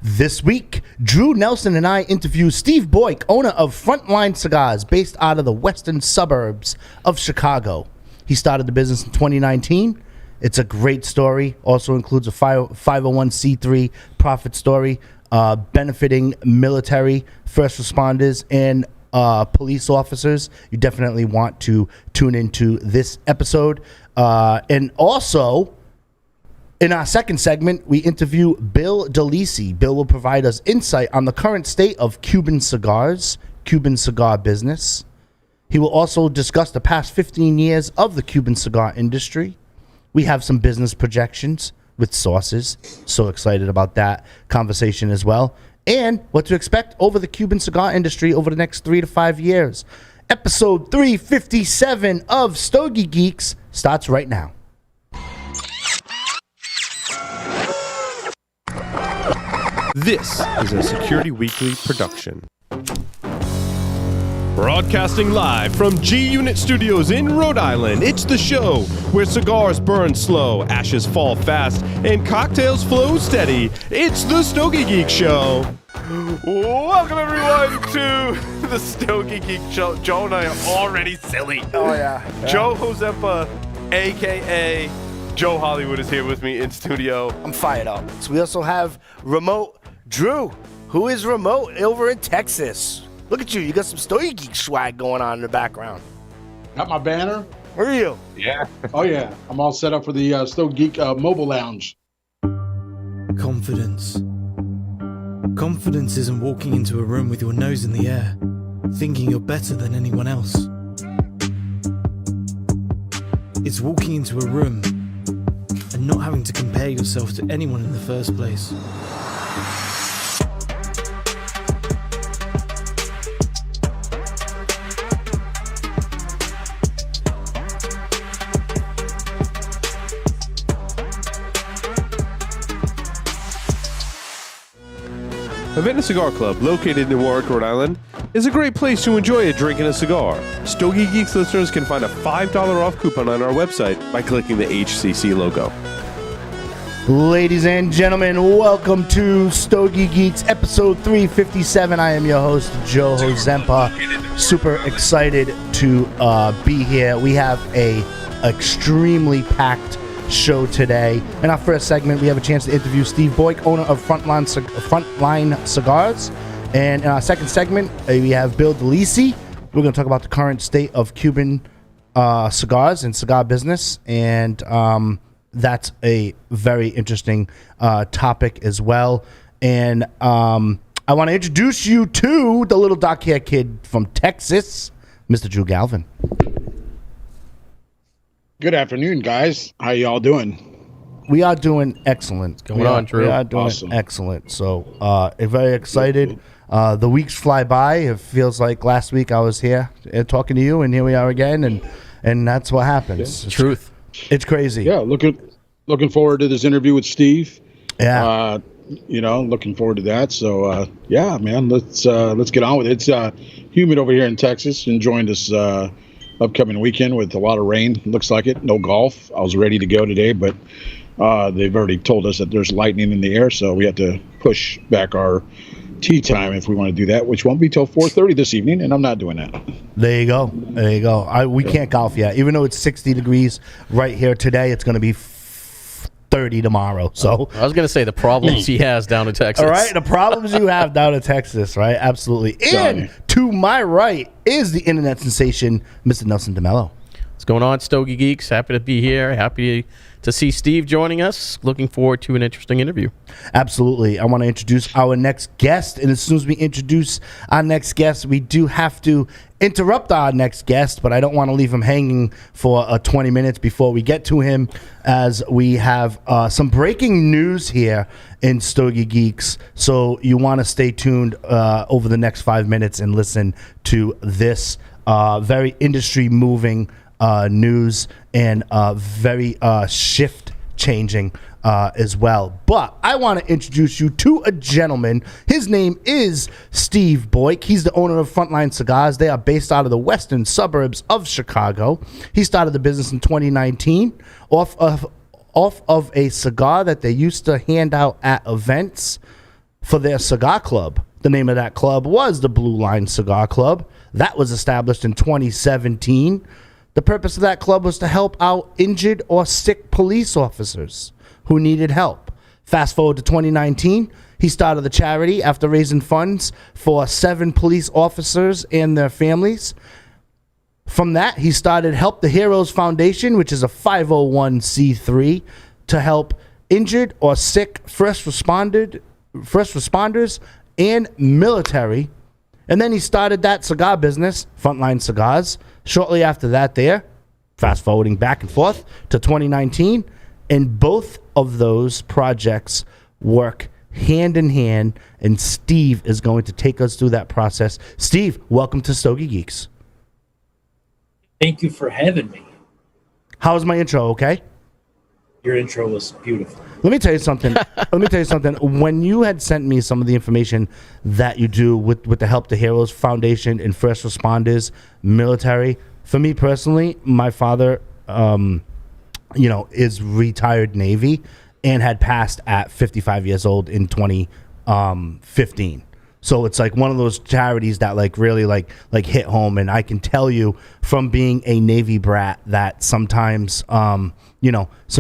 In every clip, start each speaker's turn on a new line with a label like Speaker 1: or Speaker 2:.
Speaker 1: This week, Drew Nelson and I interview Steve Boik, owner of Frontline Cigars, based out of the western suburbs of Chicago. He started the business in 2019. It's a great story. Also includes a 501c3 profit story benefiting military, first responders, and police officers. You definitely want to tune into this episode. And also, in our second segment, we interview Bill DeLisi. Bill will provide us insight on the current state of Cuban cigars, Cuban cigar business. He will also discuss the past 15 years of the Cuban cigar industry. We have some business projections with sources. So excited about that conversation as well. And what to expect over the Cuban cigar industry over the next 3 to 5 years. Episode 357 of Stogie Geeks starts right now.
Speaker 2: This is a Security Weekly production. Broadcasting live from G-Unit Studios in Rhode Island, it's the show where cigars burn slow, ashes fall fast, and cocktails flow steady. It's the Stogie Geek Show. Welcome, everyone, to the Stogie Geek Show. Joe and I are already silly.
Speaker 1: Oh, yeah.
Speaker 2: Joe Josepa, a.k.a. Joe Hollywood, is here with me in studio.
Speaker 1: I'm fired up. So we also have remote Drew, who is remote over in Texas. Look at you. You got some Stogie Geek swag going on in the background.
Speaker 3: Got my banner.
Speaker 1: Where are you?
Speaker 3: Yeah. Oh, yeah. I'm all set up for the Stogie Geek mobile lounge.
Speaker 4: Confidence. Confidence isn't walking into a room with your nose in the air, thinking you're better than anyone else. It's walking into a room and not having to compare yourself to anyone in the first place.
Speaker 2: Havana Cigar Club, located in Warwick, Rhode Island, is a great place to enjoy a drink and a cigar. Stogie Geeks listeners can find a $5 off coupon on our website by clicking the HCC logo.
Speaker 1: Ladies and gentlemen, welcome to Stogie Geeks, episode 357. I am your host, Joe Josepa. Super excited to be here. We have a extremely packed show today. In our first segment, we have a chance to interview Steve Boik, owner of Frontline Cigars. And in our second segment, we have Bill DeLisi. We're going to talk about the current state of Cuban cigars and cigar business. And that's a very interesting topic as well. And I want to introduce you to the little dark hair kid from Texas, Mr. Drew Galvin.
Speaker 3: Good afternoon, guys. How y'all doing?
Speaker 1: We are doing excellent.
Speaker 2: What's going on, Drew?
Speaker 1: We are doing
Speaker 3: Awesome.
Speaker 1: Excellent. So very excited. The weeks fly by. It feels like last week I was here talking to you, and here we are again, and that's what happens.
Speaker 3: Yeah.
Speaker 2: Truth.
Speaker 1: It's crazy.
Speaker 3: Yeah, looking forward to this interview with Steve.
Speaker 1: Yeah.
Speaker 3: Looking forward to that. So yeah, man, let's get on with it. It's humid over here in Texas. Enjoying this upcoming weekend with a lot of rain. Looks like it. No golf. I was ready to go today, but they've already told us that there's lightning in the air, so we have to push back our tee time if we want to do that, which won't be till 4:30 this evening, and I'm not doing that.
Speaker 1: There you go. There you go. We can't golf yet. Even though it's 60 degrees right here today, it's going to be 30 tomorrow. So
Speaker 5: I was going to say the problems he has down in Texas.
Speaker 1: all right, the problems you have down in Texas, right? Absolutely. And
Speaker 3: Johnny.
Speaker 1: to my right is the internet sensation, Mr. Nelson DeMello.
Speaker 5: What's going on, Stogie Geeks? Happy to be here. Happy to see Steve joining us. Looking forward to an interesting interview.
Speaker 1: Absolutely. I want to introduce our next guest. And as soon as we introduce our next guest, we do have to interrupt our next guest, but I don't want to leave him hanging for 20 minutes before we get to him, as we have some breaking news here in Stogie Geeks. So you want to stay tuned over the next 5 minutes and listen to this very industry-moving news and very shift changing as well. But I want to introduce you to a gentleman. His name is Steve Boik. He's the owner of Frontline Cigars. They are based out of the western suburbs of Chicago. He started the business in 2019 off of a cigar that they used to hand out at events. for their cigar club. The name of that club was the Blue Line Cigar Club. That was established in 2017. The purpose of that club was to help out injured or sick police officers who needed help. Fast forward to 2019, he started the charity after raising funds for 7 police officers and their families. From that, he started Help the Heroes Foundation, which is a 501c3 to help injured or sick first responders and military. And then he started that cigar business, Frontline Cigars. Shortly after that fast forwarding back and forth to 2019, and both of those projects work hand in hand, and Steve is going to take us through that process. Steve, welcome to Stogie Geeks.
Speaker 6: Thank you for having me.
Speaker 1: How was my intro, okay?
Speaker 6: Your intro was beautiful.
Speaker 1: Let me tell you something. When you had sent me some of the information that you do with the Help the Heroes Foundation and first responders, military, for me personally, my father, is retired Navy and had passed at 55 years old in 2015. So it's like one of those charities that like really like hit home. And I can tell you from being a Navy brat that sometimes, some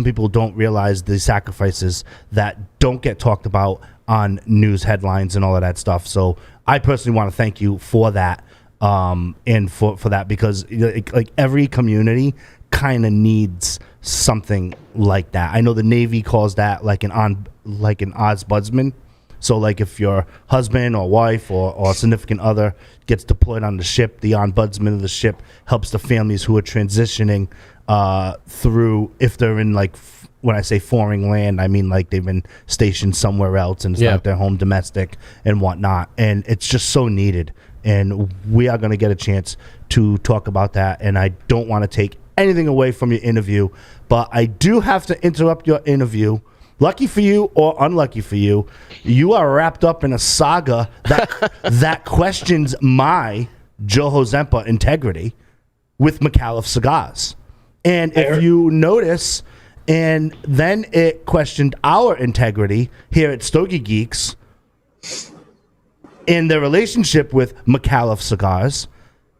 Speaker 1: people don't realize the sacrifices that don't get talked about on news headlines and all of that stuff. So I personally want to thank you for that. And for that, because like every community kind of needs something like that. I know the Navy calls that like an ombudsman. So like if your husband or wife or significant other gets deployed on the ship, the ombudsman of the ship helps the families who are transitioning through, if they're in like, when I say foreign land, I mean like they've been stationed somewhere else and it's not their home domestic and whatnot. And it's just so needed. And we are going to get a chance to talk about that. And I don't want to take anything away from your interview, but I do have to interrupt your interview. Lucky for you or unlucky for you, you are wrapped up in a saga that questions my Joe Hozempa integrity with McAuliffe Cigars. And if you notice, and then it questioned our integrity here at Stogie Geeks in their relationship with McAuliffe Cigars.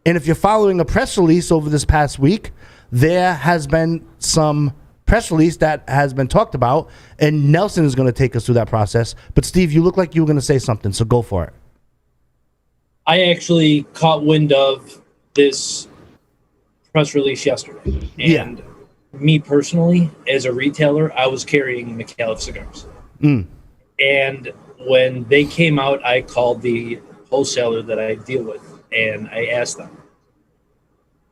Speaker 1: And if you're following a press release over this past week, there has been some press release that has been talked about, and Nelson is going to take us through that process. But Steve, you look like you were going to say something, so go for it.
Speaker 6: I actually caught wind of this press release yesterday. And me personally, as a retailer, I was carrying McAuliffe Cigars. And when they came out, I called the wholesaler that I deal with, and I asked them,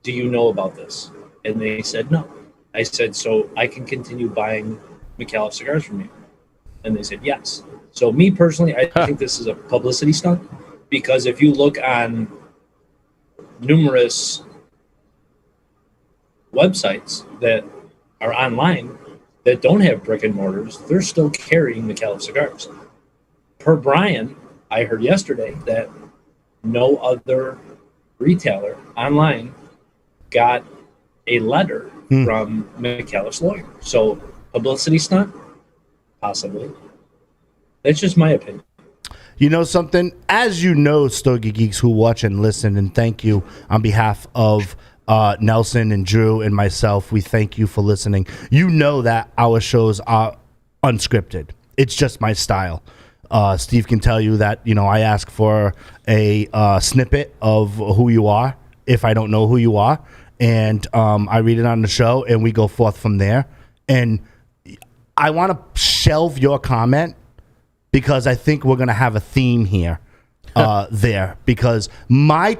Speaker 6: do you know about this? And they said no. I said, so I can continue buying McAuliffe Cigars from you? And they said yes. So me personally, I think this is a publicity stunt, because if you look on numerous websites that are online that don't have brick and mortars, they're still carrying McAuliffe Cigars. Per Brian, I heard yesterday that no other retailer online got a letter from McAuliffe's lawyer. So publicity stunt? Possibly. That's just my opinion.
Speaker 1: You know something? As you know, Stogie Geeks who watch and listen, and thank you on behalf of Nelson and Drew and myself, we thank you for listening. You know that our shows are unscripted. It's just my style. Steve can tell you that, I ask for a snippet of who you are if I don't know who you are. And I read it on the show, and we go forth from there. And I want to shelve your comment because I think we're going to have a theme here there. Because my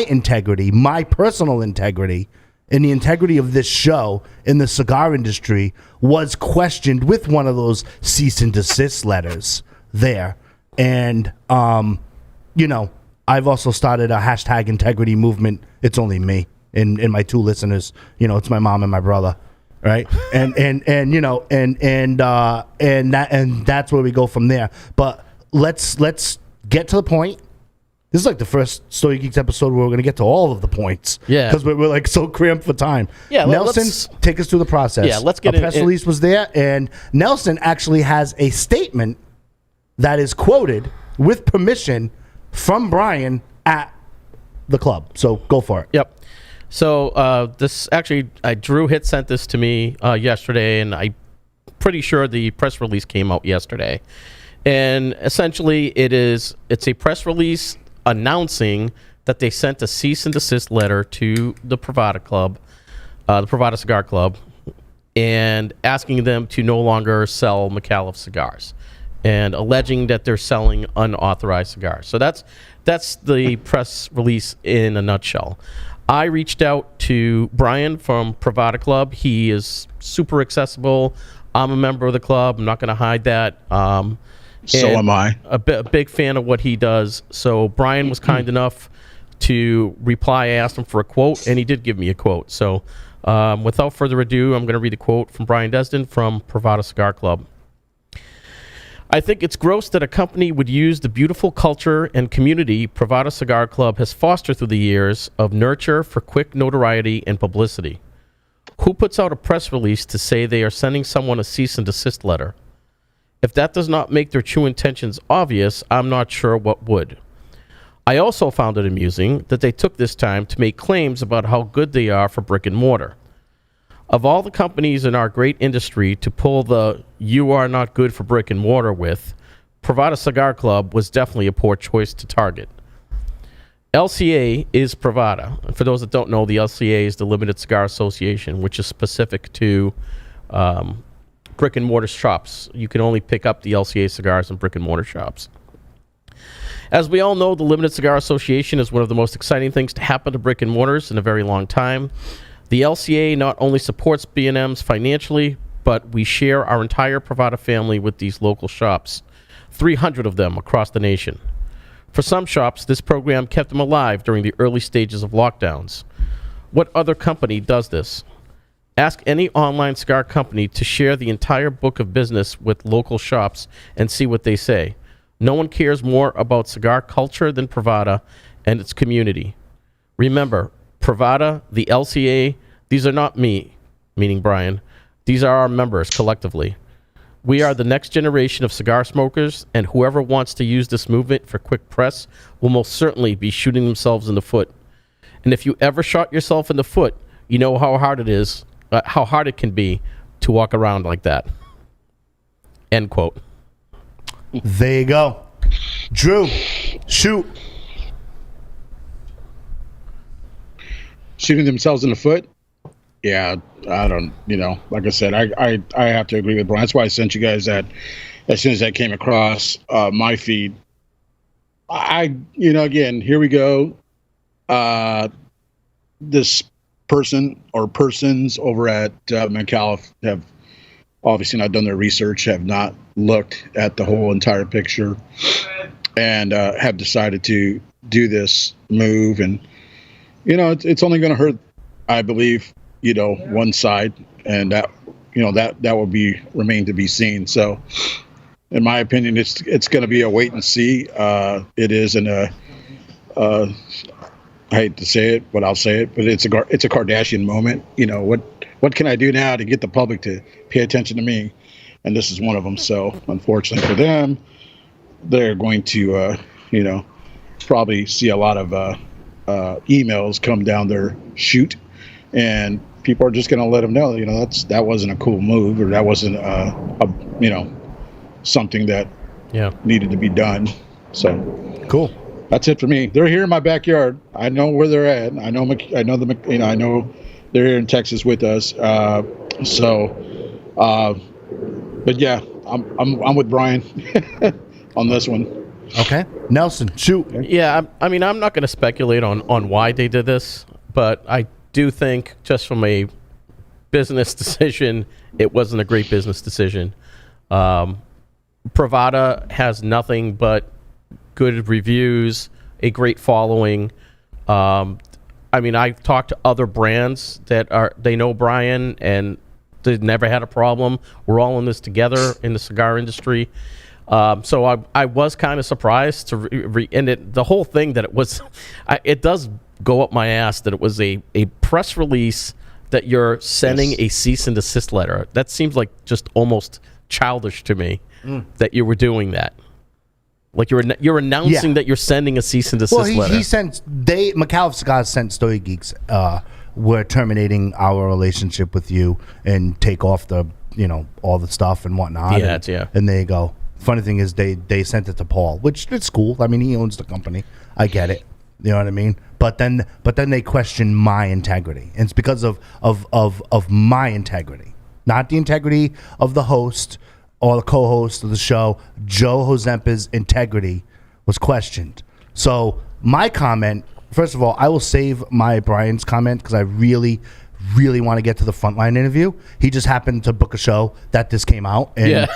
Speaker 1: integrity, my personal integrity, and the integrity of this show in the cigar industry was questioned with one of those cease and desist letters there. And, I've also started a hashtag integrity movement. It's only me. And my 2 listeners, it's my mom and my brother, right? And that's where we go from there. But let's get to the point. This is like the first Stogie Geeks episode where we're going to get to all of the points. Yeah. Because we're like so cramped for time. Yeah. Nelson, take us through the process.
Speaker 5: Yeah, let's get
Speaker 1: a press release was there, and Nelson actually has a statement that is quoted with permission from Brian at the club. So go for it.
Speaker 5: Yep. So this actually, Drew had sent this to me yesterday, and I'm pretty sure the press release came out yesterday. And essentially, it's a press release announcing that they sent a cease and desist letter to the Privada Club, the Privada Cigar Club, and asking them to no longer sell McAuliffe cigars, and alleging that they're selling unauthorized cigars. So that's the press release in a nutshell. I reached out to Brian from Privada Club. He is super accessible. I'm a member of the club. I'm not going to hide that.
Speaker 3: So am I.
Speaker 5: A big fan of what he does. So Brian was kind enough to reply. I asked him for a quote, and he did give me a quote. So without further ado, I'm going to read a quote from Brian Desden from Privada Cigar Club. I think it's gross that a company would use the beautiful culture and community Privada Cigar Club has fostered through the years of nurture for quick notoriety and publicity. Who puts out a press release to say they are sending someone a cease and desist letter? If that does not make their true intentions obvious, I'm not sure what would. I also found it amusing that they took this time to make claims about how good they are for brick and mortar. Of all the companies in our great industry to pull the "you are not good for brick and mortar" with, Privada Cigar Club was definitely a poor choice to target. LCA is Privada. For those that don't know, the LCA is the Limited Cigar Association, which is specific to brick and mortar shops. You can only pick up the LCA cigars in brick and mortar shops. As we all know, the Limited Cigar Association is one of the most exciting things to happen to brick and mortars in a very long time. The LCA not only supports B&Ms financially, but we share our entire Privada family with these local shops, 300 of them across the nation. For some shops, this program kept them alive during the early stages of lockdowns. What other company does this? Ask any online cigar company to share the entire book of business with local shops and see what they say. No one cares more about cigar culture than Privada and its community. Remember, Privada, the LCA, these are not me, meaning Brian. These are our members collectively. We are the next generation of cigar smokers, and whoever wants to use this movement for quick press will most certainly be shooting themselves in the foot. And if you ever shot yourself in the foot, you know how hard it can be to walk around like that. End quote.
Speaker 1: There you go. Drew, shoot.
Speaker 3: Shooting themselves in the foot? Yeah, I don't, like I said, I have to agree with Brian. That's why I sent you guys that as soon as that came across my feed. Again, here we go. This person or persons over at McAuliffe have obviously not done their research, have not looked at the whole entire picture, and have decided to do this move. And it's only going to hurt, I believe, one side, and that will remain to be seen. So, in my opinion, it's going to be a wait and see. It is I hate to say it, but I'll say it. But it's a Kardashian moment. What can I do now to get the public to pay attention to me? And this is one of them. So, unfortunately for them, they're going to probably see a lot of emails come down their chute, and people are just going to let them know, that wasn't a cool move, or that wasn't something that needed to be done. So
Speaker 1: cool.
Speaker 3: That's it for me. They're here in my backyard. I know where they're at. I know they're here in Texas with us. But yeah, I'm with Brian on this one.
Speaker 1: Okay, Nelson, shoot.
Speaker 5: Yeah, I'm not going to speculate on why they did this, but I do think just from a business decision, it wasn't a great business decision. Privada has nothing but good reviews, a great following. I've talked to other brands they know Brian, and they've never had a problem. We're all in this together in the cigar industry. So I was kind of surprised to the whole thing that it was, it does go up my ass that it was a press release that you're sending a cease and desist letter. That seems like just almost childish to me that you were doing that. Like you're announcing that you're sending a cease and desist letter.
Speaker 1: He sent McAuliffe Cigars sent Stogie Geeks. We're terminating our relationship with you and take off the all the stuff and whatnot. And there you go. Funny thing is they sent it to Paul, which it's cool. I mean, he owns the company. I get it. You know what I mean? But then they question my integrity. And it's because of my integrity, not the integrity of the host or the co-host of the show. Joe Hozempa's integrity was questioned. So my comment, first of all, I will save my Brian's comment because I really want to get to the Frontline interview. He just happened to book a show that this came out. And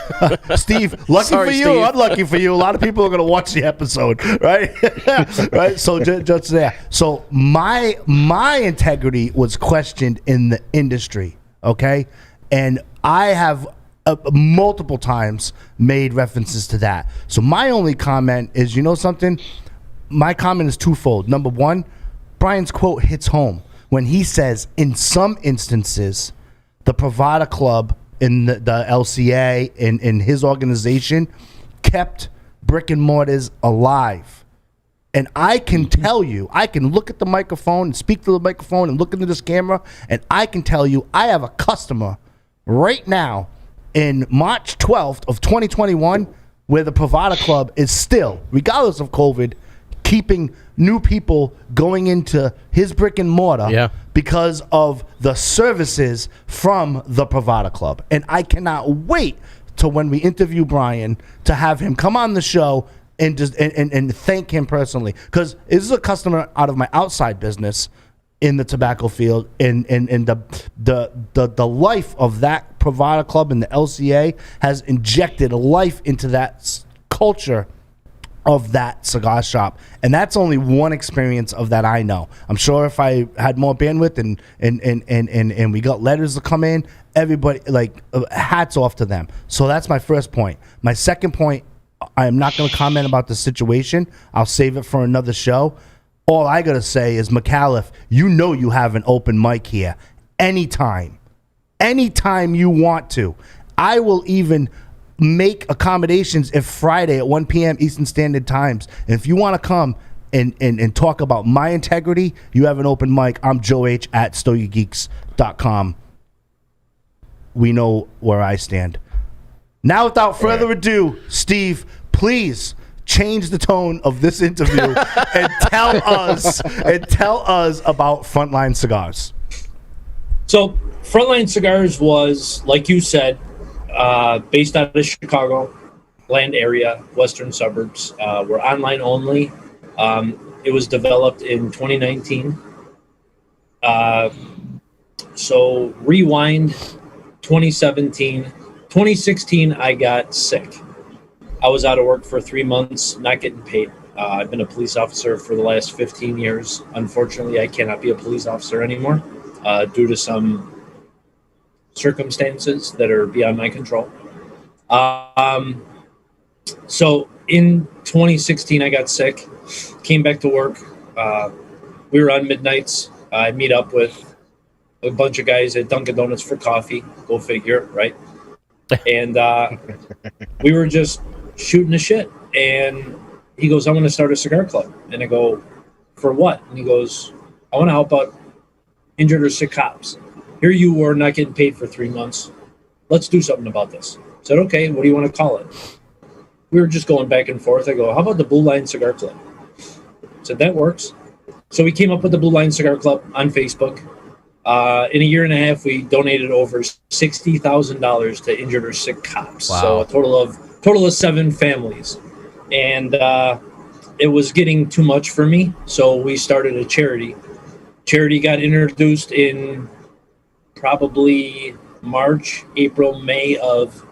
Speaker 1: Steve, lucky for you, Steve. Unlucky for you. A lot of people are going to watch the episode, right? Right. So just there. So my integrity was questioned in the industry. Okay, and I have multiple times made references to that. So my only comment is, something? My comment is twofold. Number one, Brian's quote hits home when he says, in some instances, the Pravada Club in the LCA in his organization kept brick and mortars alive. And I can tell you, I can look at the microphone and speak to the microphone and look into this camera, and I can tell you I have a customer right now in March 12th of 2021 where the Pravada Club is still, regardless of COVID, keeping new people going into his brick and mortar because of the services from the Pravada Club. And I cannot wait till when we interview Brian to have him come on the show and just and thank him personally, because this is a customer out of my outside business in the tobacco field, and the life of that Pravada Club and the LCA has injected life into that culture of that cigar shop. And that's only one experience of that I know. I'm sure if I had more bandwidth and we got letters to come in, everybody, hats off to them. So that's my first point. My second point, I am not going to comment about the situation. I'll save it for another show. All I got to say is, McAuliffe, you have an open mic here anytime you want to. I will even make accommodations if Friday at 1 p.m. Eastern Standard Times. And if you want to come and talk about my integrity, you have an open mic. I'm Joe H. at StogieGeeks.com. We know where I stand. Now, without further ado, Steve, please change the tone of this interview and tell us about Frontline Cigars.
Speaker 6: So, Frontline Cigars was, like you said, based out of Chicago land area, western suburbs. We're online only. It was developed in 2019. So rewind 2016, I got sick. I was out of work for 3 months, not getting paid. I've been a police officer for the last 15 years. Unfortunately, I cannot be a police officer anymore due to some circumstances that are beyond my control. So in 2016, I got sick, came back to work. We were on midnights. I meet up with a bunch of guys at Dunkin' Donuts for coffee. Go figure, right? And we were just shooting the shit. And he goes, I want to start a cigar club. And I go, for what? And he goes, I want to help out injured or sick cops. Here you were not getting paid for 3 months. Let's do something about this. I said, okay, what do you want to call it? We were just going back and forth. I go, how about the Blue Line Cigar Club? I said, that works. So we came up with the Blue Line Cigar Club on Facebook. In a year and a half, we donated over $60,000 to injured or sick cops. Wow. So a total of 7 families. And it was getting too much for me, so we started a charity. Charity got introduced in probably March, April, May of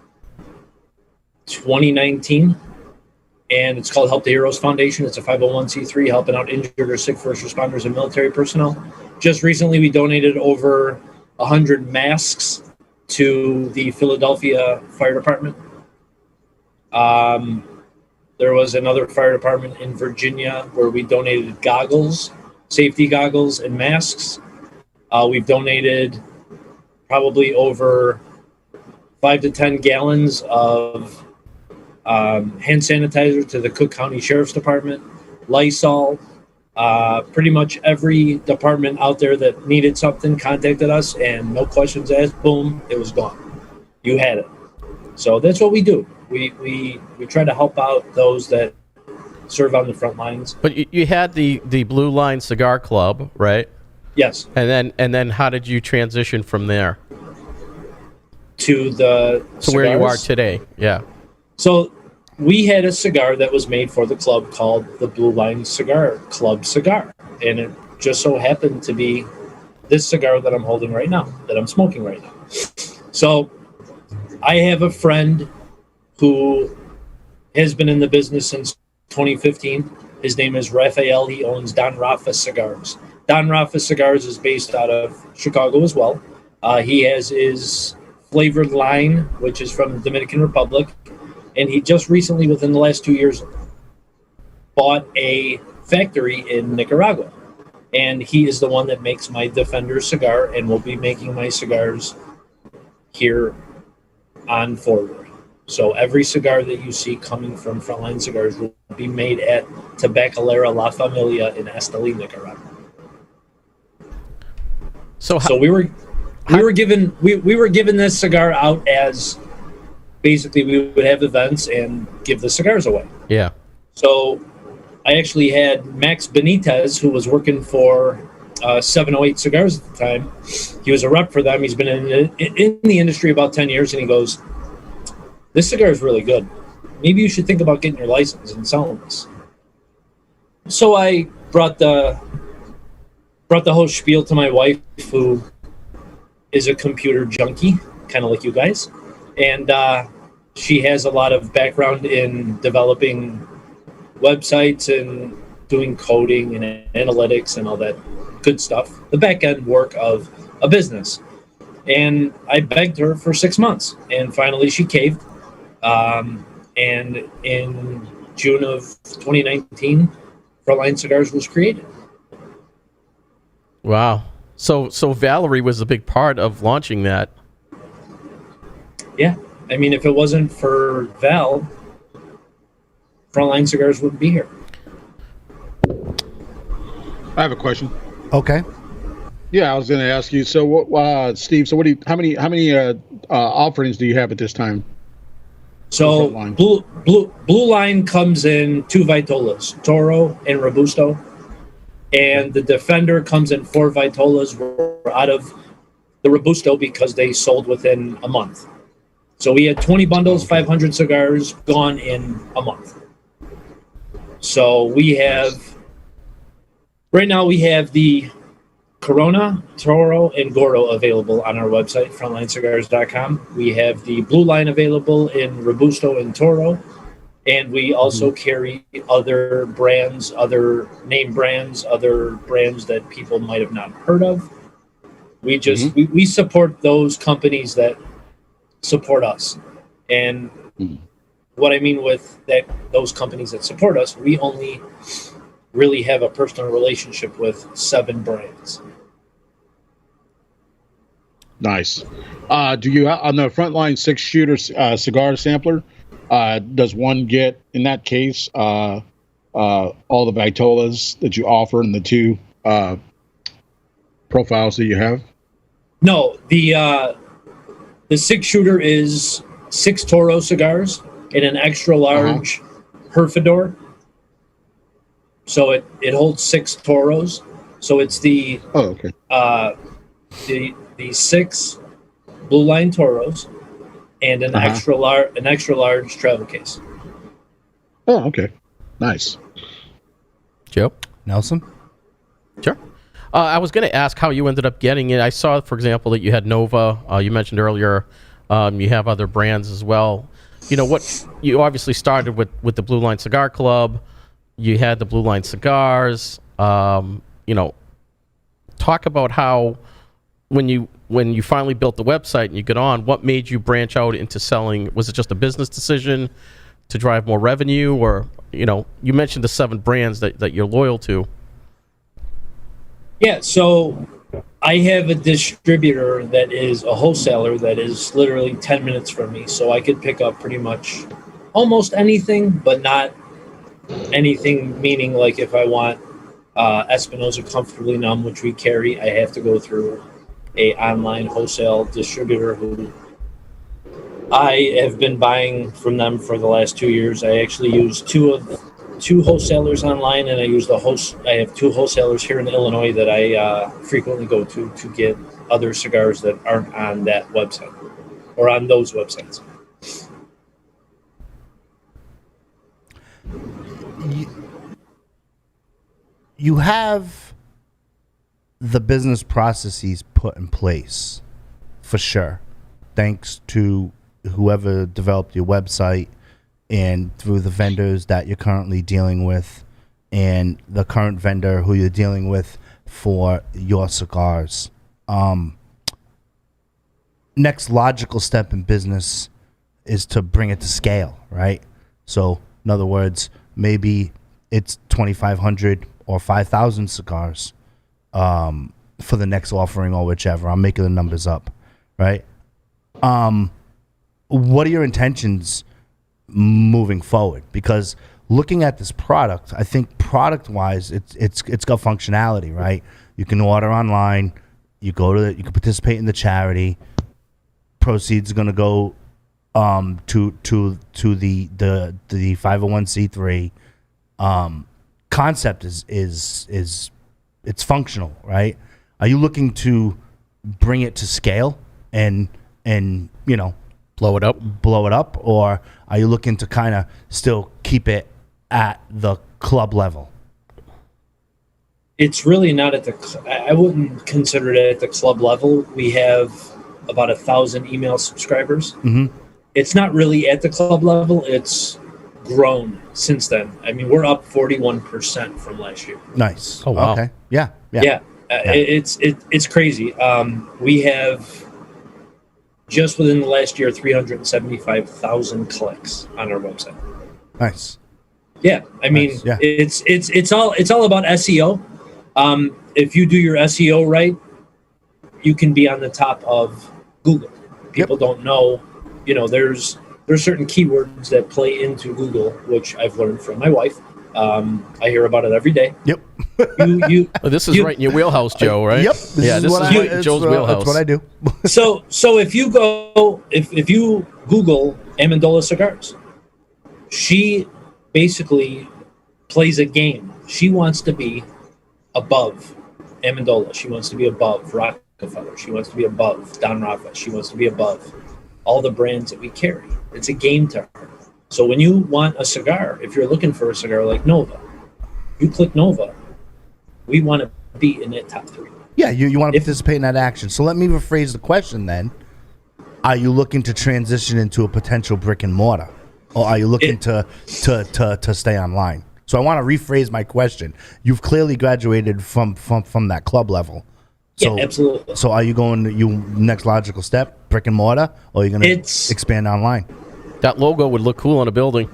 Speaker 6: 2019, and it's called Help the Heroes Foundation. It's a 501c3 helping out injured or sick first responders and military personnel. Just recently, we donated over 100 masks to the Philadelphia Fire Department. There was another fire department in Virginia where we donated goggles, safety goggles, and masks. We've donated probably over 5 to 10 gallons of hand sanitizer to the Cook County Sheriff's Department, Lysol. Pretty much every department out there that needed something contacted us, and no questions asked, boom, it was gone. You had it. So that's what we do. We try to help out those that serve on the front lines.
Speaker 5: But you had the Blue Line Cigar Club, right?
Speaker 6: Yes.
Speaker 5: And then how did you transition from there
Speaker 6: To the
Speaker 5: to where you
Speaker 6: cigars.
Speaker 5: are today? Yeah.
Speaker 6: So we had a cigar that was made for the club called the Blue Line Cigar Club cigar. And it just so happened to be this cigar that I'm holding right now, that I'm smoking right now. So I have a friend who has been in the business since 2015. His name is Raphael. He owns Don Rafa Cigars. Don Rafa Cigars is based out of Chicago as well. He has his flavored line, which is from the Dominican Republic. And he just recently, within the last 2 years, bought a factory in Nicaragua. And he is the one that makes my Defender cigar and will be making my cigars here on forward. So every cigar that you see coming from Frontline Cigars will be made at Tabacalera La Familia in Esteli, Nicaragua.
Speaker 5: So
Speaker 6: we were given this cigar out as basically we would have events and give the cigars away.
Speaker 5: yeah.
Speaker 6: So I actually had Max Benitez, who was working for 708 Cigars at the time. He was a rep for them. He's been in the industry about 10 years, and he goes, "This cigar is really good. Maybe you should think about getting your license and selling this." So I brought the whole spiel to my wife, who is a computer junkie, kind of like you guys, and she has a lot of background in developing websites and doing coding and analytics and all that good stuff, the back end work of a business. And I begged her for 6 months, and finally she caved. And in June of 2019, Frontline Cigars was created.
Speaker 5: Wow. So Valerie was a big part of launching that.
Speaker 6: Yeah. I mean, if it wasn't for Val, Frontline Cigars wouldn't be here.
Speaker 3: I have a question.
Speaker 1: Okay.
Speaker 3: Yeah, I was going to ask you. So, what, Steve? So, how many offerings do you have at this time?
Speaker 6: So Blue Line comes in 2 Vitolas, Toro and Robusto, and the Defender comes in 4 Vitolas. We're out of the Robusto because they sold within a month. So we had 20 bundles, 500 cigars gone in a month. So we have right now we have the Corona, Toro, and Gordo available on our website, frontlinecigars.com. We have the Blue Line available in Robusto and Toro, and we also carry other brands, other name brands, other brands that people might have not heard of. We just we support those companies that support us. And what I mean with that, those companies that support us, we only really have a personal relationship with 7 brands.
Speaker 3: Nice. Do you on the Frontline 6-shooter cigar sampler? Does one get, in that case, all the Vitolas that you offer and the 2 profiles that you have?
Speaker 6: No, the 6-shooter is 6 Toro cigars and an extra large Herfador. So it holds 6 Toros. So it's the the 6 Blue Line Toros and an extra large travel case.
Speaker 3: Oh, okay, nice.
Speaker 5: Joe?
Speaker 1: Nelson?
Speaker 5: Sure. I was going to ask how you ended up getting it. I saw, for example, that you had Nova. You mentioned earlier you have other brands as well. You know, what you obviously started with the Blue Line Cigar Club. You had the Blue Line Cigars. You know, talk about how when you finally built the website and you get on, what made you branch out into selling? Was it just a business decision to drive more revenue, or, you know, you mentioned the 7 brands that you're loyal to.
Speaker 6: Yeah, so I have a distributor that is a wholesaler that is literally 10 minutes from me, so I could pick up pretty much almost anything, but not anything. Meaning, like if I want Espinosa Comfortably Numb, which we carry, I have to go through a online wholesale distributor who I have been buying from them for the last 2 years. I actually use two wholesalers online, and I have two wholesalers here in Illinois that I frequently go to get other cigars that aren't on that website or on those websites.
Speaker 1: You have the business processes put in place, for sure, thanks to whoever developed your website and through the vendors that you're currently dealing with and the current vendor who you're dealing with for your cigars. Next logical step in business is to bring it to scale, right? So, in other words, maybe it's 2,500 or 5,000 cigars for the next offering or whichever. I'm making the numbers up, right? What are your intentions moving forward? Because looking at this product, I think product-wise, it's got functionality, right? You can order online. You can participate in the charity. Proceeds are going to go to the 501c3. Concept is it's functional, right? Are you looking to bring it to scale and blow it up, or are you looking to kind of still keep it at the club level?
Speaker 6: It's really not at I wouldn't consider it at the club level. We have about 1,000 email subscribers.
Speaker 1: Mm-hmm.
Speaker 6: It's not really at the club level. It's grown since then. I mean, we're up 41% from last year.
Speaker 1: Nice.
Speaker 5: Oh, wow.
Speaker 1: Okay. Yeah.
Speaker 6: It's crazy. We have just within the last year 375,000 clicks on our website.
Speaker 1: Nice.
Speaker 6: Yeah, I mean,
Speaker 1: nice. Yeah.
Speaker 6: it's all about SEO. If you do your SEO right, you can be on the top of Google. People don't know, there's certain keywords that play into Google, which I've learned from my wife. I hear about it every day.
Speaker 1: Yep.
Speaker 5: This is right in your wheelhouse, Joe, right?
Speaker 1: Yep.
Speaker 5: This is right in Joe's wheelhouse.
Speaker 1: That's what I do.
Speaker 6: So if you go, if you Google Amendola Cigars, she basically plays a game. She wants to be above Amendola. She wants to be above Rockefeller. She wants to be above Don Rafa. She wants to be above all the brands that we carry. It's a game to her. So when you want a cigar, if you're looking for a cigar like Nova, you click Nova. We want to be in that top 3.
Speaker 1: Yeah, you want to participate in that action. So let me rephrase the question then. Are you looking to transition into a potential brick and mortar? Or are you looking to stay online? So I want to rephrase my question. You've clearly graduated from that club level. So,
Speaker 6: yeah, absolutely.
Speaker 1: So are you going to next logical step, brick and mortar, or are you going to expand online?
Speaker 5: That logo would look cool on a building.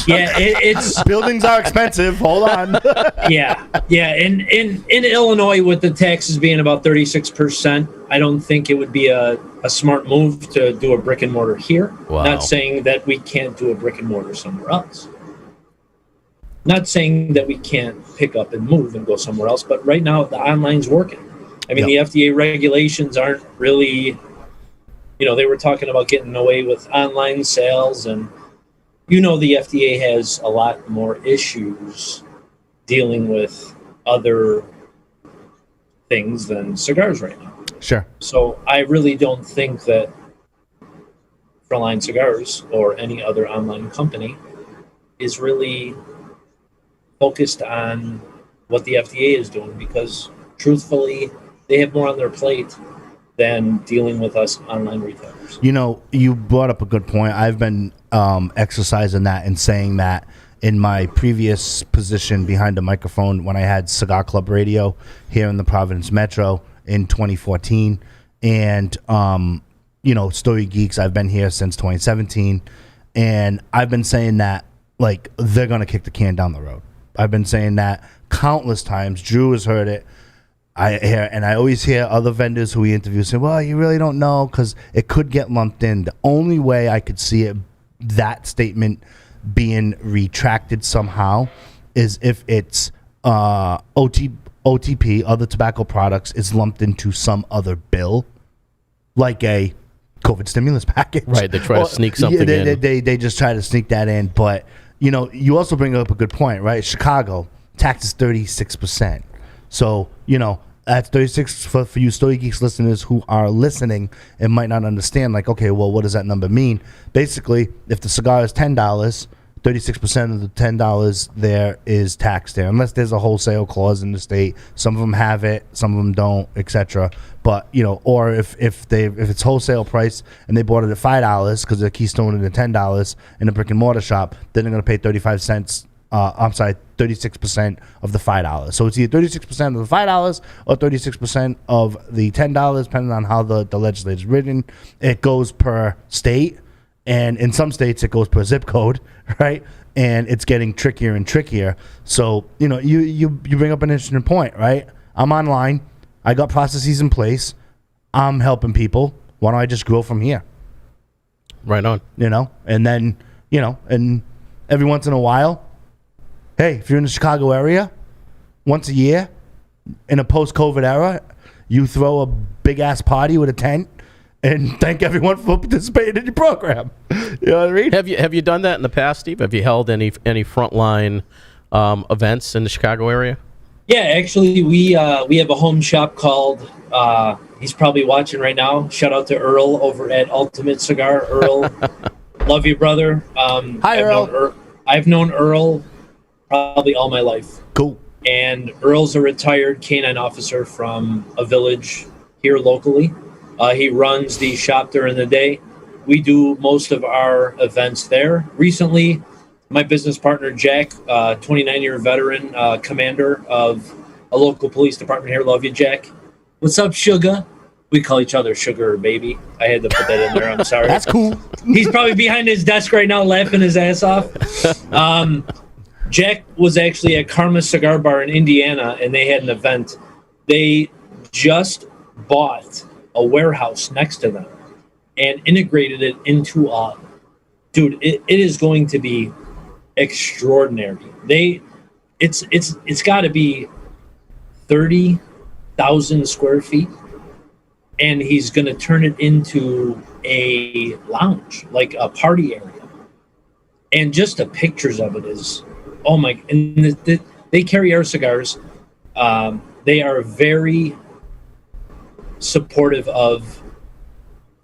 Speaker 6: Yeah, it's
Speaker 1: buildings are expensive. Hold on.
Speaker 6: Yeah. In Illinois, with the taxes being about 36%, I don't think it would be a smart move to do a brick and mortar here.
Speaker 5: Wow.
Speaker 6: Not saying that we can't do a brick and mortar somewhere else. Not saying that we can't pick up and move and go somewhere else, but right now the online's working. I mean, the FDA regulations aren't really, they were talking about getting away with online sales, and the FDA has a lot more issues dealing with other things than cigars right now.
Speaker 1: Sure.
Speaker 6: So I really don't think that Frontline Cigars or any other online company is really focused on what the FDA is doing, because truthfully, they have more on their plate than dealing with us online retailers.
Speaker 1: You brought up a good point. I've been exercising that and saying that in my previous position behind the microphone when I had Cigar Club Radio here in the Providence Metro in 2014. And, Stogie Geeks, I've been here since 2017. And I've been saying that, they're going to kick the can down the road. I've been saying that countless times. Drew has heard it. I always hear other vendors who we interview say, well, you really don't know because it could get lumped in. The only way I could see it, that statement being retracted somehow is if it's OTP, other tobacco products, is lumped into some other bill, like a COVID stimulus package.
Speaker 5: Right, they try to sneak something in.
Speaker 1: They just try to sneak that in. But, you also bring up a good point, right? Chicago, tax is 36%. So, that's 36 for you Stogie Geeks listeners who are listening and might not understand, like, okay, well, what does that number mean? Basically, if the cigar is $10, 36% of the $10 there is taxed there, unless there's a wholesale clause in the state. Some of them have it, some of them don't, etc. But or if it's wholesale price and they bought it at $5 because they're Keystone at $10 in a brick and mortar shop, then they're going to pay 35 cents. 36% of the $5. So it's either 36% of the $5 or 36% of the $10, depending on how the legislature is written. It goes per state, and in some states it goes per zip code, right? And it's getting trickier and trickier. So you bring up an interesting point, right? I'm online, I got processes in place, I'm helping people. Why don't I just grow from here?
Speaker 5: Right on.
Speaker 1: And then and every once in a while. Hey, if you're in the Chicago area, once a year, in a post-COVID era, you throw a big-ass party with a tent and thank everyone for participating in your program. You know what I mean?
Speaker 5: Have you done that in the past, Steve? Have you held any frontline events in the Chicago area?
Speaker 6: Yeah, actually, we have a home shop called, he's probably watching right now. Shout out to Earl over at Ultimate Cigar. Earl, love you, brother.
Speaker 1: Hi, Earl.
Speaker 6: I've known Earl probably all my life.
Speaker 1: Cool.
Speaker 6: And Earl's a retired canine officer from a village here locally. He runs the shop during the day. We do most of our events there. Recently, my business partner, Jack, 29-year veteran, commander of a local police department here. Love you, Jack. What's up, Sugar? We call each other Sugar or Baby. I had to put that in there. I'm sorry.
Speaker 1: That's cool.
Speaker 6: He's probably behind his desk right now laughing his ass off. Jack was actually at Karma Cigar Bar in Indiana, and they had an event. They just bought a warehouse next to them and integrated it into dude, it is going to be extraordinary. It's got to be 30,000 square feet, and he's going to turn it into a lounge, like a party area. And just the pictures of it is, oh my! And they carry our cigars. They are very supportive of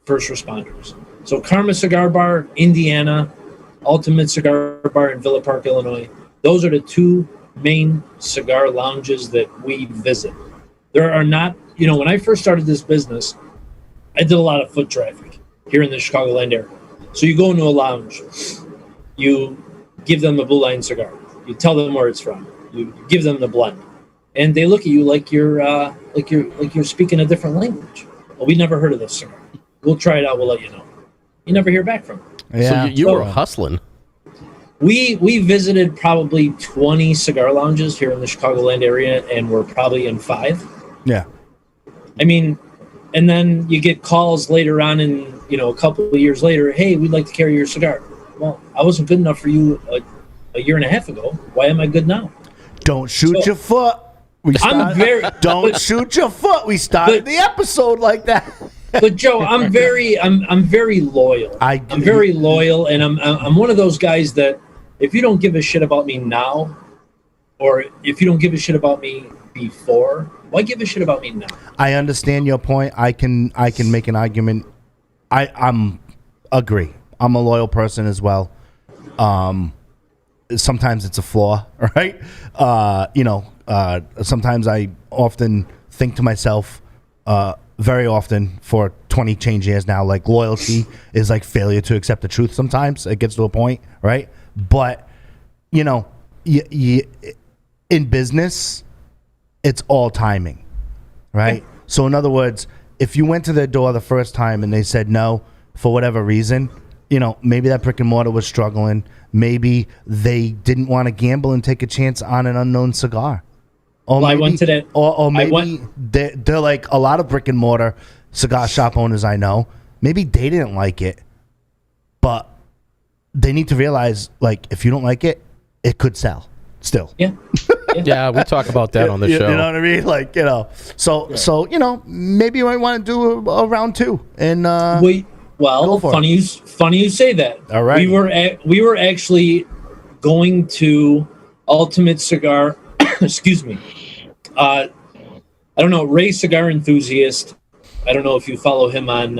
Speaker 6: first responders. So Karma Cigar Bar, Indiana, Ultimate Cigar Bar in Villa Park, Illinois. Those are the two main cigar lounges that we visit. There are not, when I first started this business, I did a lot of foot traffic here in the Chicagoland area. So you go into a lounge, you give them a Blue Line cigar, you tell them where it's from, you give them the blend, and they look at you like you're speaking a different language. Well, we never heard of this cigar. We'll try it out. We'll let you know. You never hear back from them.
Speaker 1: Yeah.
Speaker 5: So you were hustling.
Speaker 6: We visited probably 20 cigar lounges here in the Chicagoland area, and we're probably in 5.
Speaker 1: Yeah.
Speaker 6: I mean, and then you get calls later on in, a couple of years later, hey, we'd like to carry your cigar. Well, I wasn't good enough for you a year and a half ago. Why am I good now?
Speaker 1: Don't shoot your foot. Don't shoot your foot. We started the episode like that.
Speaker 6: But Joe, I'm very loyal. I'm very loyal, and I'm one of those guys that if you don't give a shit about me now, or if you don't give a shit about me before, why give a shit about me now?
Speaker 1: I understand your point. I can make an argument. I'm agree. I'm a loyal person as well. Sometimes it's a flaw, right? Sometimes I often think to myself, very often for 20 change years now, like loyalty is like failure to accept the truth. Sometimes it gets to a point, right? But in business, it's all timing, right? Yeah. So in other words, if you went to their door the first time and they said no for whatever reason, maybe that brick and mortar was struggling. Maybe they didn't want to gamble and take a chance on an unknown cigar. Or
Speaker 6: well,
Speaker 1: maybe,
Speaker 6: I went to that.
Speaker 1: Or maybe they're like a lot of brick and mortar cigar shop owners I know. Maybe they didn't like it, but they need to realize, like, if you don't like it, it could sell still.
Speaker 6: Yeah.
Speaker 5: Yeah, we talk about that on the
Speaker 1: You
Speaker 5: show.
Speaker 1: know what I mean? Like, so maybe you might want to do a round two. And Go for
Speaker 6: funny you say that.
Speaker 1: All right.
Speaker 6: We were actually going to Ultimate Cigar. Excuse me. I don't know, Ray Cigar Enthusiast. I don't know if you follow him on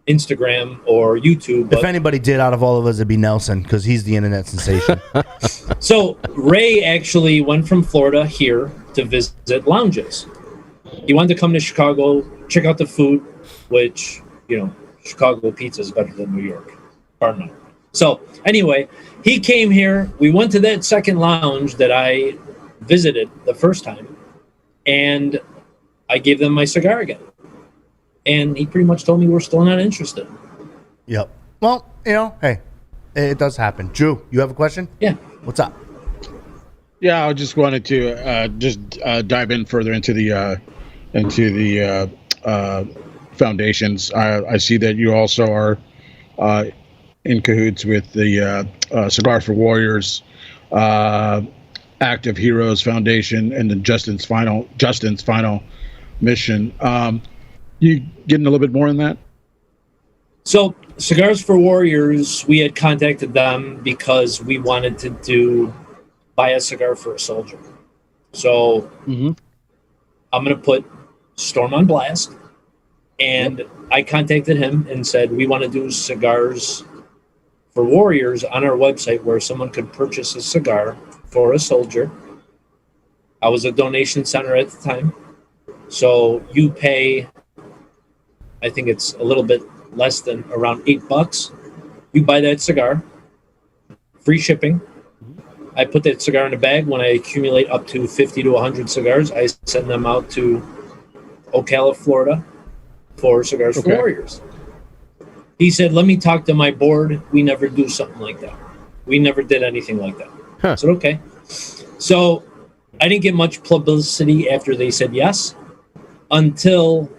Speaker 6: Instagram or YouTube. But
Speaker 1: if anybody did out of all of us, it'd be Nelson, because he's the internet sensation.
Speaker 6: So Ray actually went from Florida here to visit lounges. He wanted to come to Chicago, check out the food, which, Chicago pizza is better than New York. Pardon me. So anyway, he came here. We went to that second lounge that I visited the first time, and I gave them my cigar again. And he pretty much told me we're still not interested.
Speaker 1: Yep. Well, hey, it does happen. Drew, you have a question?
Speaker 6: Yeah.
Speaker 1: What's up?
Speaker 3: Yeah, I just wanted to dive in further into the foundations. I see that you also are in cahoots with the Cigars for Warriors, Active Heroes Foundation, and the Justin's Final Mission. You getting a little bit more in that?
Speaker 6: So Cigars for Warriors, we had contacted them because we wanted to buy a cigar for a soldier. So I'm going to put Storm on blast. And I contacted him and said, we want to do Cigars for Warriors on our website where someone could purchase a cigar for a soldier. I was a donation center at the time. So you pay, I think it's a little bit less than around $8. You buy that cigar, free shipping. I put that cigar in a bag. When I accumulate up to 50 to 100 cigars, I send them out to Ocala, Florida for Cigars for Warriors. He said, let me talk to my board. We never do something like that. We never did anything like that. I said, okay. So I didn't get much publicity after they said yes until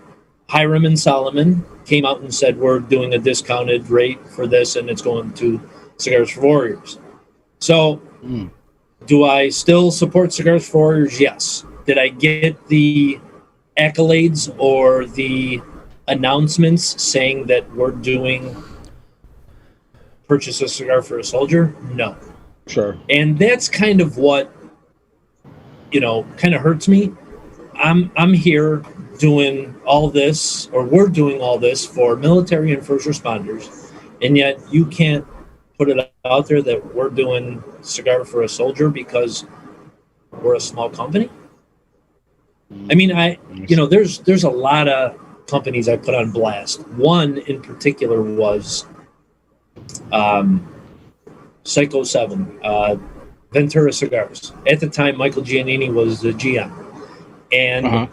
Speaker 6: Hiram and Solomon came out and said, we're doing a discounted rate for this, and it's going to Cigars for Warriors. So do I still support Cigars for Warriors? Yes. Did I get the accolades or the announcements saying that we're doing purchase a cigar for a soldier? No.
Speaker 3: Sure.
Speaker 6: And that's kind of what, kind of hurts me. I'm here doing all this, or we're doing all this for military and first responders, and yet you can't put it out there that we're doing cigar for a soldier because we're a small company. I mean, there's a lot of companies I put on blast. One in particular was Psycho 7, Ventura Cigars. At the time, Michael Giannini was the GM. And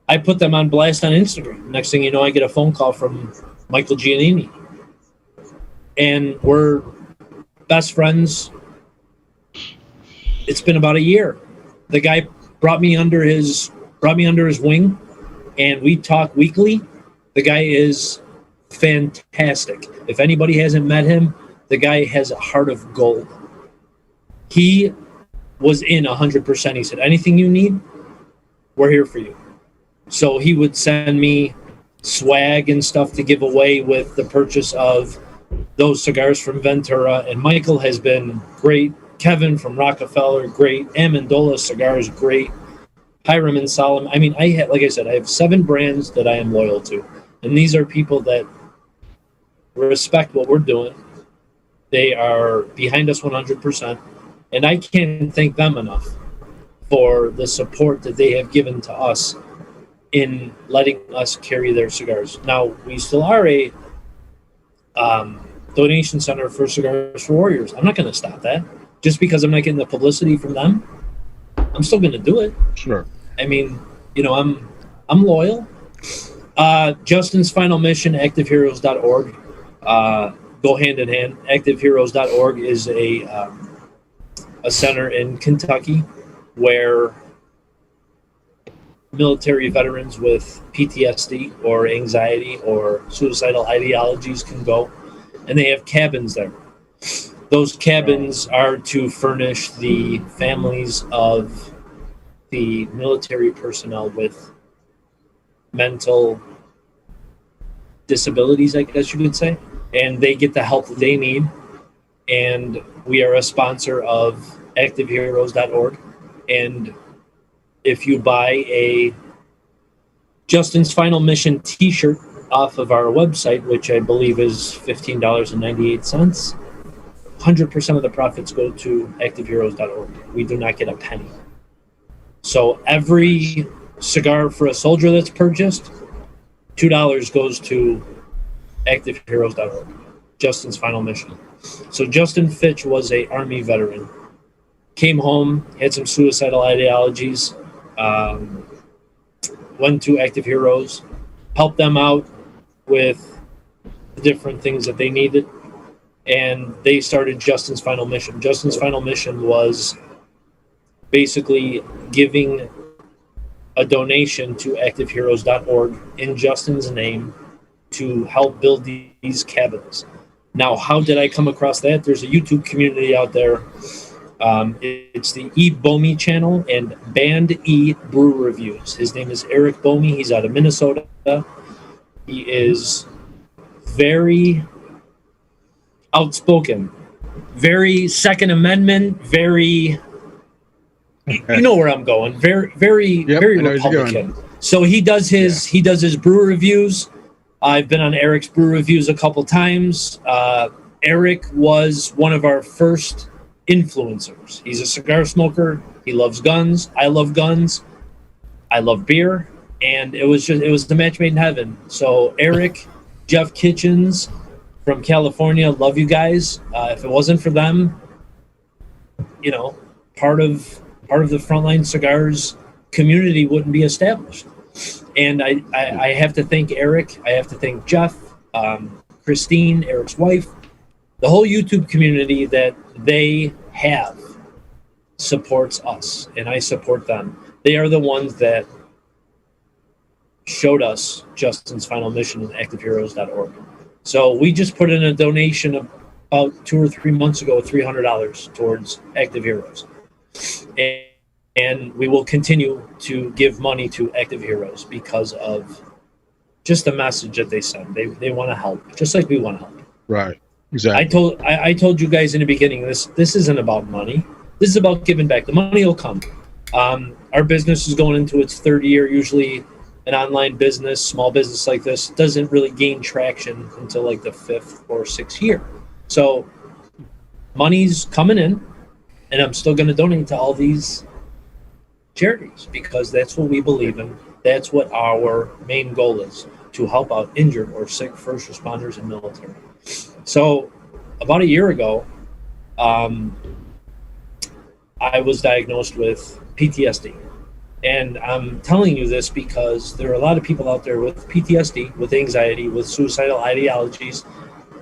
Speaker 6: I put them on blast on Instagram. Next thing you know, I get a phone call from Michael Giannini. And we're best friends. It's been about a year. The guy brought me under his wing, and we talk weekly. The guy is fantastic. If anybody hasn't met him, the guy has a heart of gold. He was in 100%. He said, anything you need, we're here for you. So he would send me swag and stuff to give away with the purchase of those cigars from Ventura. And Michael has been great. Kevin from Rockefeller, great. Amendola Cigars, great. Hiram and Solomon. I mean, like I said, I have 7 brands that I am loyal to. And these are people that respect what we're doing. They are behind us 100%. And I can't thank them enough for the support that they have given to us in letting us carry their cigars. Now, we still are a donation center for Cigars for Warriors. I'm not going to stop that. Just because I'm not getting the publicity from them, I'm still going to do it.
Speaker 3: Sure.
Speaker 6: I mean, I'm loyal. Justin's Final Mission, activeheroes.org. Go hand in hand. Activeheroes.org is a center in Kentucky where military veterans with PTSD or anxiety or suicidal ideologies can go, and they have cabins there. Those cabins are to furnish the families of the military personnel with mental disabilities, I guess you could say, and they get the help that they need. And we are a sponsor of ActiveHeroes.org. And if you buy a Justin's Final Mission t-shirt off of our website, which I believe is $15.98, 100% of the profits go to ActiveHeroes.org. We do not get a penny. So every cigar for a soldier that's purchased, $2 goes to ActiveHeroes.org. Justin's Final Mission. So Justin Fitch was a Army veteran. Came home, had some suicidal ideologies, went to Active Heroes, helped them out with the different things that they needed, and they started Justin's Final Mission. Justin's Final Mission was basically giving a donation to ActiveHeroes.org in Justin's name to help build these cabins. Now, how did I come across that? There's a YouTube community out there. It's the E. Bomey channel and Band E Brew Reviews. His name is Eric Bomey. He's out of Minnesota. He is very outspoken, very Second Amendment, very, you know where I'm going, very Republican. So he does his brew reviews. I've been on Eric's brew reviews a couple times. Eric was one of our first influencers. He's a cigar smoker. He loves guns. I love guns. I love beer. And it was the match made in heaven. So Eric, Jeff Kitchens from California, love you guys. If it wasn't for them, you know, part of the Frontline Cigars community wouldn't be established. And I have to thank Eric. I have to thank Jeff, Christine, Eric's wife, the whole YouTube community that they have supports us, and I support them. They are the ones that showed us Justin's Final Mission at ActiveHeroes.org. So we just put in a donation about 2 or 3 months ago, $300 towards Active Heroes. And we will continue to give money to Active Heroes because of just the message that they send. They want to help, just like we want to help.
Speaker 3: Right. Exactly.
Speaker 6: I told you guys in the beginning, this isn't about money. This is about giving back. The money will come. Our business is going into its third year. Usually an online business, small business like this, doesn't really gain traction until like the 5th or 6th year. So money's coming in, and I'm still going to donate to all these charities because that's what we believe in. That's what our main goal is, to help out injured or sick first responders and military. So about a year ago, I was diagnosed with PTSD. And I'm telling you this because there are a lot of people out there with PTSD, with anxiety, with suicidal ideologies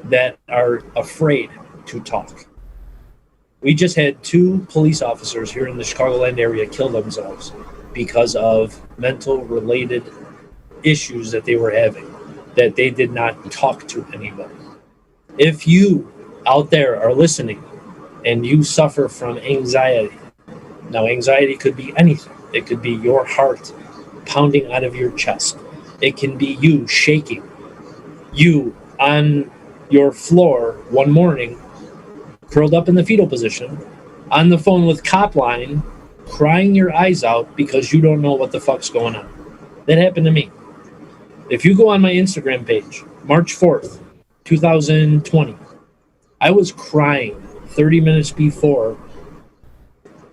Speaker 6: that are afraid to talk. We just had 2 police officers here in the Chicagoland area kill themselves because of mental related issues that they were having, that they did not talk to anybody. If you out there are listening and you suffer from anxiety, now anxiety could be anything. It could be your heart pounding out of your chest. It can be you shaking. You on your floor one morning, curled up in the fetal position, on the phone with Cop Line, crying your eyes out because you don't know what the fuck's going on. That happened to me. If you go on my Instagram page, March 4th, 2020, I was crying 30 minutes before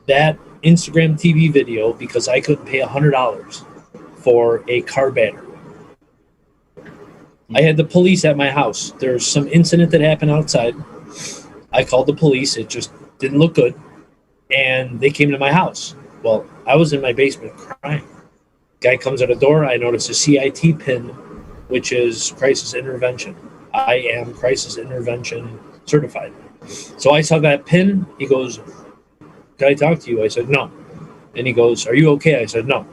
Speaker 6: that Instagram TV video because I couldn't pay $100 for a car battery. I had the police at my house. There's some incident that happened outside. I called the police. It just didn't look good. And they came to my house. Well, I was in my basement crying. Guy comes at the door. I notice a CIT pin, which is crisis intervention. I am crisis intervention certified. So I saw that pin. He goes, "Can I talk to you?" I said, "No." And he goes, "Are you okay?" I said, "No."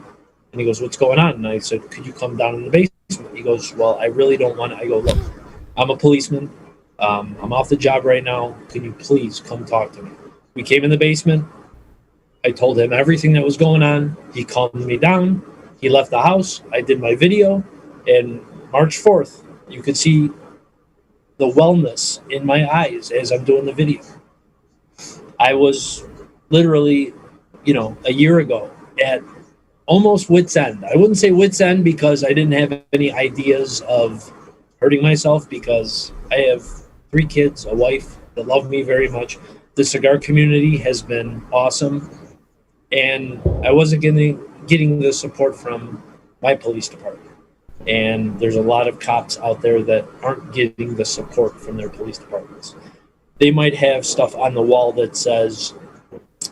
Speaker 6: And he goes, "What's going on?" And I said, "Could you come down in the basement?" He goes, "Well, I really don't want to." I go, "Look, I'm a policeman. I'm off the job right now. Can you please come talk to me? We came in the basement. I told him everything that was going on. He calmed me down. He left the house. I did my video. And March 4th, you could see the wellness in my eyes as I'm doing the video. I was literally, a year ago at almost wit's end. I wouldn't say wit's end because I didn't have any ideas of hurting myself, because I have 3 kids, a wife that love me very much. The cigar community has been awesome, and I wasn't getting the support from my police department. And there's a lot of cops out there that aren't getting the support from their police departments. They might have stuff on the wall that says,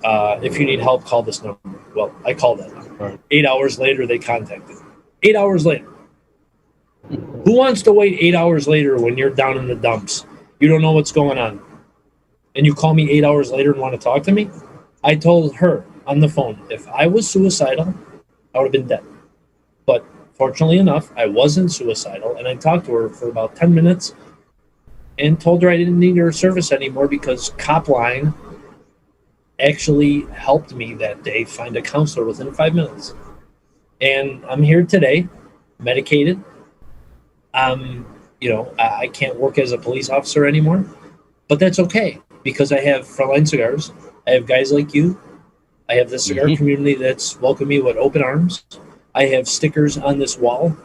Speaker 6: if you need help, call this number. Well, I called that number. Right. 8 hours later, they contacted me. 8 hours later. Who wants to wait 8 hours later when you're down in the dumps? You don't know what's going on. And you call me 8 hours later and want to talk to me? I told her on the phone, if I was suicidal, I would have been dead. But fortunately enough, I wasn't suicidal, and I talked to her for about 10 minutes and told her I didn't need her service anymore, because Copline actually helped me that day find a counselor within 5 minutes. And I'm here today, medicated. I can't work as a police officer anymore, but that's okay, because I have Frontline Cigars. I have guys like you. I have the cigar community that's welcomed me with open arms. I have stickers on this wall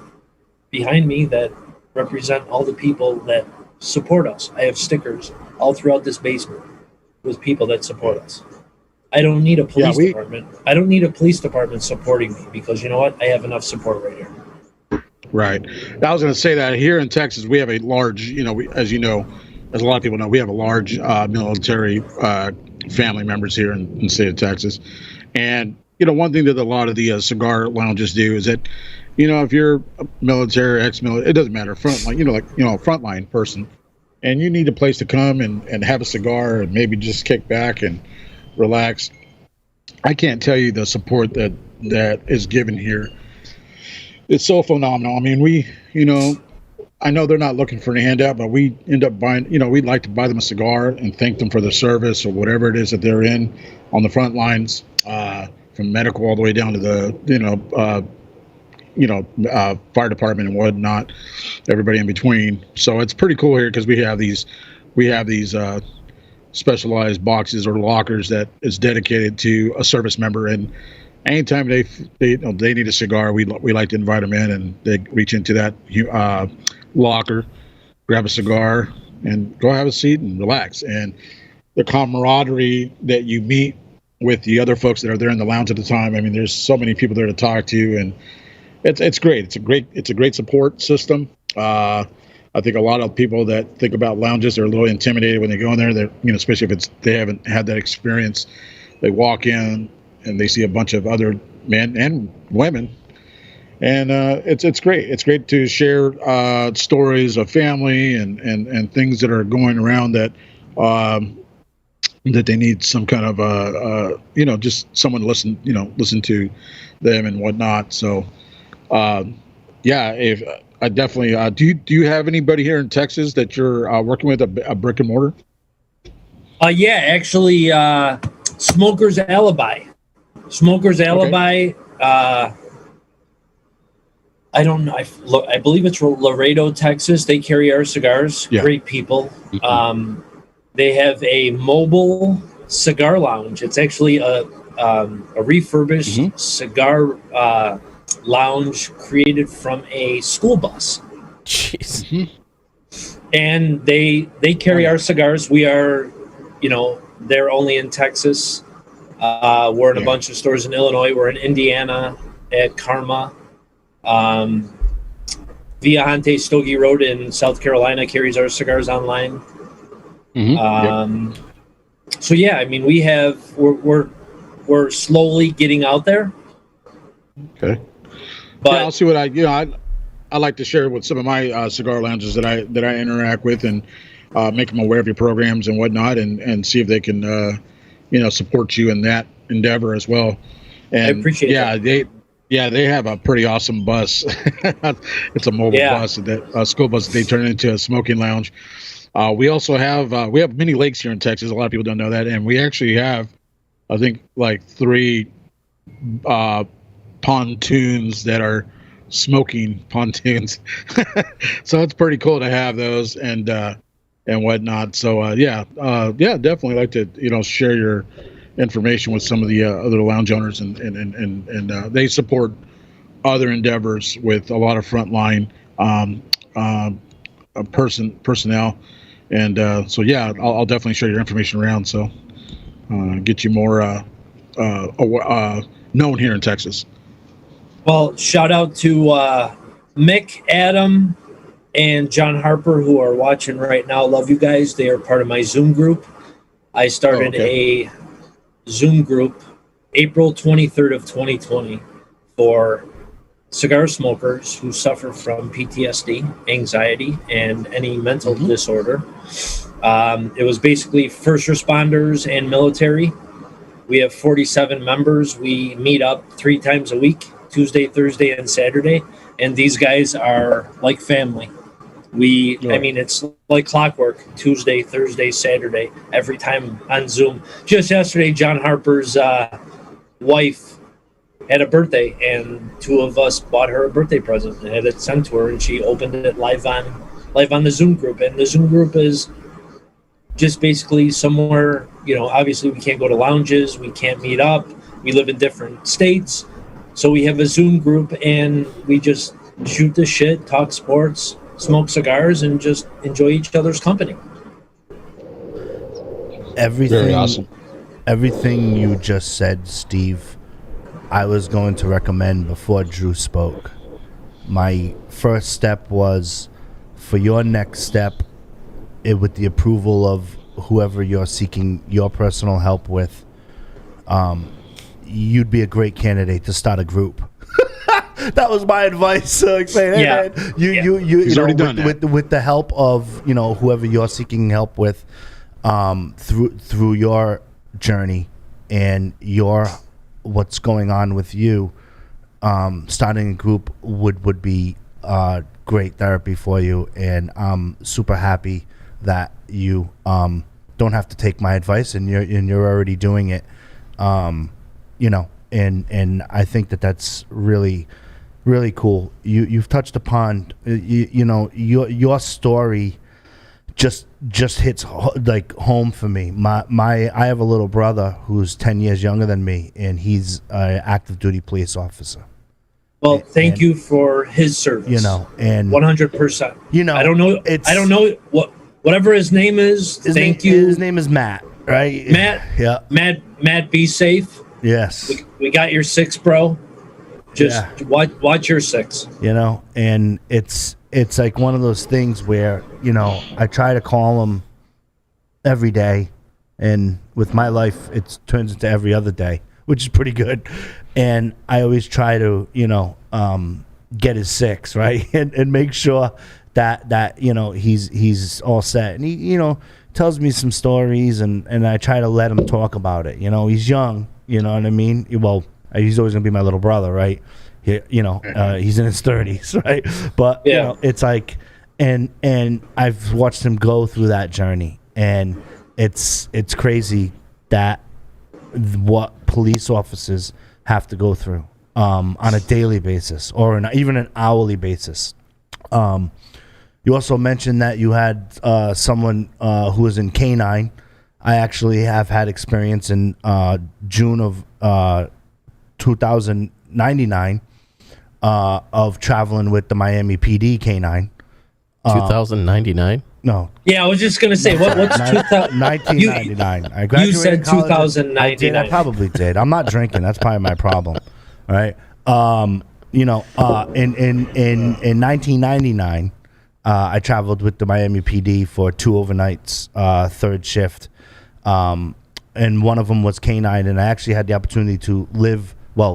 Speaker 6: behind me that represent all the people that support us. I have stickers all throughout this basement with people that support us. I don't need a police department. I don't need a police department supporting me, because you know what? I have enough support right here.
Speaker 3: Right. I was going to say that here in Texas, we have a large, as a lot of people know, we have a large military family members here in the state of Texas. And, one thing that a lot of the cigar lounges do is that, if you're a military, ex-military, it doesn't matter, frontline, a frontline person, and you need a place to come and have a cigar and maybe just kick back and relax. I can't tell you the support that is given here. It's so phenomenal. I mean, I know they're not looking for a handout, but we end up buying, we'd like to buy them a cigar and thank them for their service or whatever it is that they're in on the front lines, from medical all the way down to the, fire department and whatnot, everybody in between. So it's pretty cool here, because we have these specialized boxes or lockers that is dedicated to a service member, and anytime they need a cigar, we like to invite them in, and they reach into that locker, grab a cigar, and go have a seat and relax. And the camaraderie that you meet with the other folks that are there in the lounge at the time. I mean, there's so many people there to talk to, and it's great. It's a great support system. I think a lot of people that think about lounges are a little intimidated when they go in there. They're, especially if they haven't had that experience. They walk in and they see a bunch of other men and women, and it's great. It's great to share stories of family and things that are going around that they need some kind of just someone to listen to them and whatnot. So if I definitely do you have anybody here in Texas that you're working with, a brick and mortar?
Speaker 6: Actually, Smoker's Alibi. Okay. I don't know. I believe it's Laredo, Texas. They carry our cigars. Yeah. Great people. Mm-hmm. They have a mobile cigar lounge. It's actually a refurbished cigar lounge created from a school bus.
Speaker 5: Jeez.
Speaker 6: Mm-hmm. And they carry our cigars. We are, they're only in Texas. We're in a bunch of stores in Illinois. We're in Indiana at Karma. Viajante Stogie Road in South Carolina carries our cigars online. Mm-hmm. So I mean, we're slowly getting out there.
Speaker 3: Okay. But I'll see what I like to share with some of my cigar lounges that I interact with, and make them aware of your programs and whatnot, and see if they can support you in that endeavor as well. And
Speaker 6: I appreciate that.
Speaker 3: They have a pretty awesome bus. It's a mobile bus, that school bus that they turn into a smoking lounge. We also have many lakes here in Texas. A lot of people don't know that, and we actually have, I think, like 3 pontoons that are smoking pontoons. So it's pretty cool to have those and whatnot. So definitely like to share your information with some of the other lounge owners, and they support other endeavors with a lot of frontline personnel, and I'll definitely share your information around, so get you more known here in Texas.
Speaker 6: Well, shout out to Mick, Adam, and John Harper, who are watching right now. Love you guys. They are part of my Zoom group. I started a Zoom group April 23rd of 2020 for cigar smokers who suffer from PTSD, anxiety, and any mental disorder. It was basically first responders and military. We have 47 members. We meet up 3 times a week, Tuesday, Thursday, and Saturday. And these guys are like family. I mean, it's like clockwork, Tuesday, Thursday, Saturday, every time on Zoom. Just yesterday, John Harper's wife had a birthday, and 2 of us bought her a birthday present and had it sent to her, and she opened it live on the Zoom group. And the Zoom group is just basically somewhere, obviously we can't go to lounges, we can't meet up, we live in different states. So we have a Zoom group, and we just shoot the shit, talk sports, smoke cigars, and just enjoy each other's company.
Speaker 1: Everything,
Speaker 3: very awesome.
Speaker 1: Everything you just said, Steve, I was going to recommend before Drew spoke. My first step was for your next step, with the approval of whoever you're seeking your personal help with, you'd be a great candidate to start a group. That was my advice. Like saying, hey, man,
Speaker 3: He's already done that.
Speaker 1: With the help of whoever you're seeking help with, through your journey and what's going on with you, starting a group would be great therapy for you, and I'm super happy that you don't have to take my advice, and you're already doing it. And I think that's really, really cool. You've touched upon your story just hits home for me. I have a little brother who's 10 years younger than me, and he's an active duty police officer.
Speaker 6: Well, thank you for his service.
Speaker 1: And
Speaker 6: 100%. I don't know whatever his name is. Thank you.
Speaker 1: His name is Matt, right?
Speaker 6: Matt.
Speaker 1: Yeah.
Speaker 6: Matt, be safe.
Speaker 1: Yes.
Speaker 6: We got your 6, bro. Just watch your 6.
Speaker 1: And it's like one of those things where, I try to call him every day, and with my life, it turns into every other day, which is pretty good. And I always try to, get his 6, right? and make sure that he's all set. And he, tells me some stories, and I try to let him talk about it. He's young, you know what I mean? Well, he's always gonna be my little brother, right? He's in his 30s, right? But it's like, and I've watched him go through that journey, and it's crazy that what police officers have to go through on a daily basis, or even an hourly basis. You also mentioned that you had someone who was in K-9. I actually have had experience in June of 2099 of traveling with the Miami PD K-9.
Speaker 5: 2099?
Speaker 1: No.
Speaker 6: Yeah, I was just gonna say what's
Speaker 1: 1999. I graduated
Speaker 6: you said
Speaker 1: college.
Speaker 6: 2099.
Speaker 1: I probably did. I'm not drinking. That's probably my problem. All right. In 1999, I traveled with the Miami PD for 2 overnights, 3rd shift. And one of them was K-9, and I actually had the opportunity to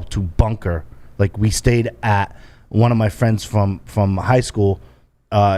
Speaker 1: to bunker. Like, we stayed at one of my friends from high school.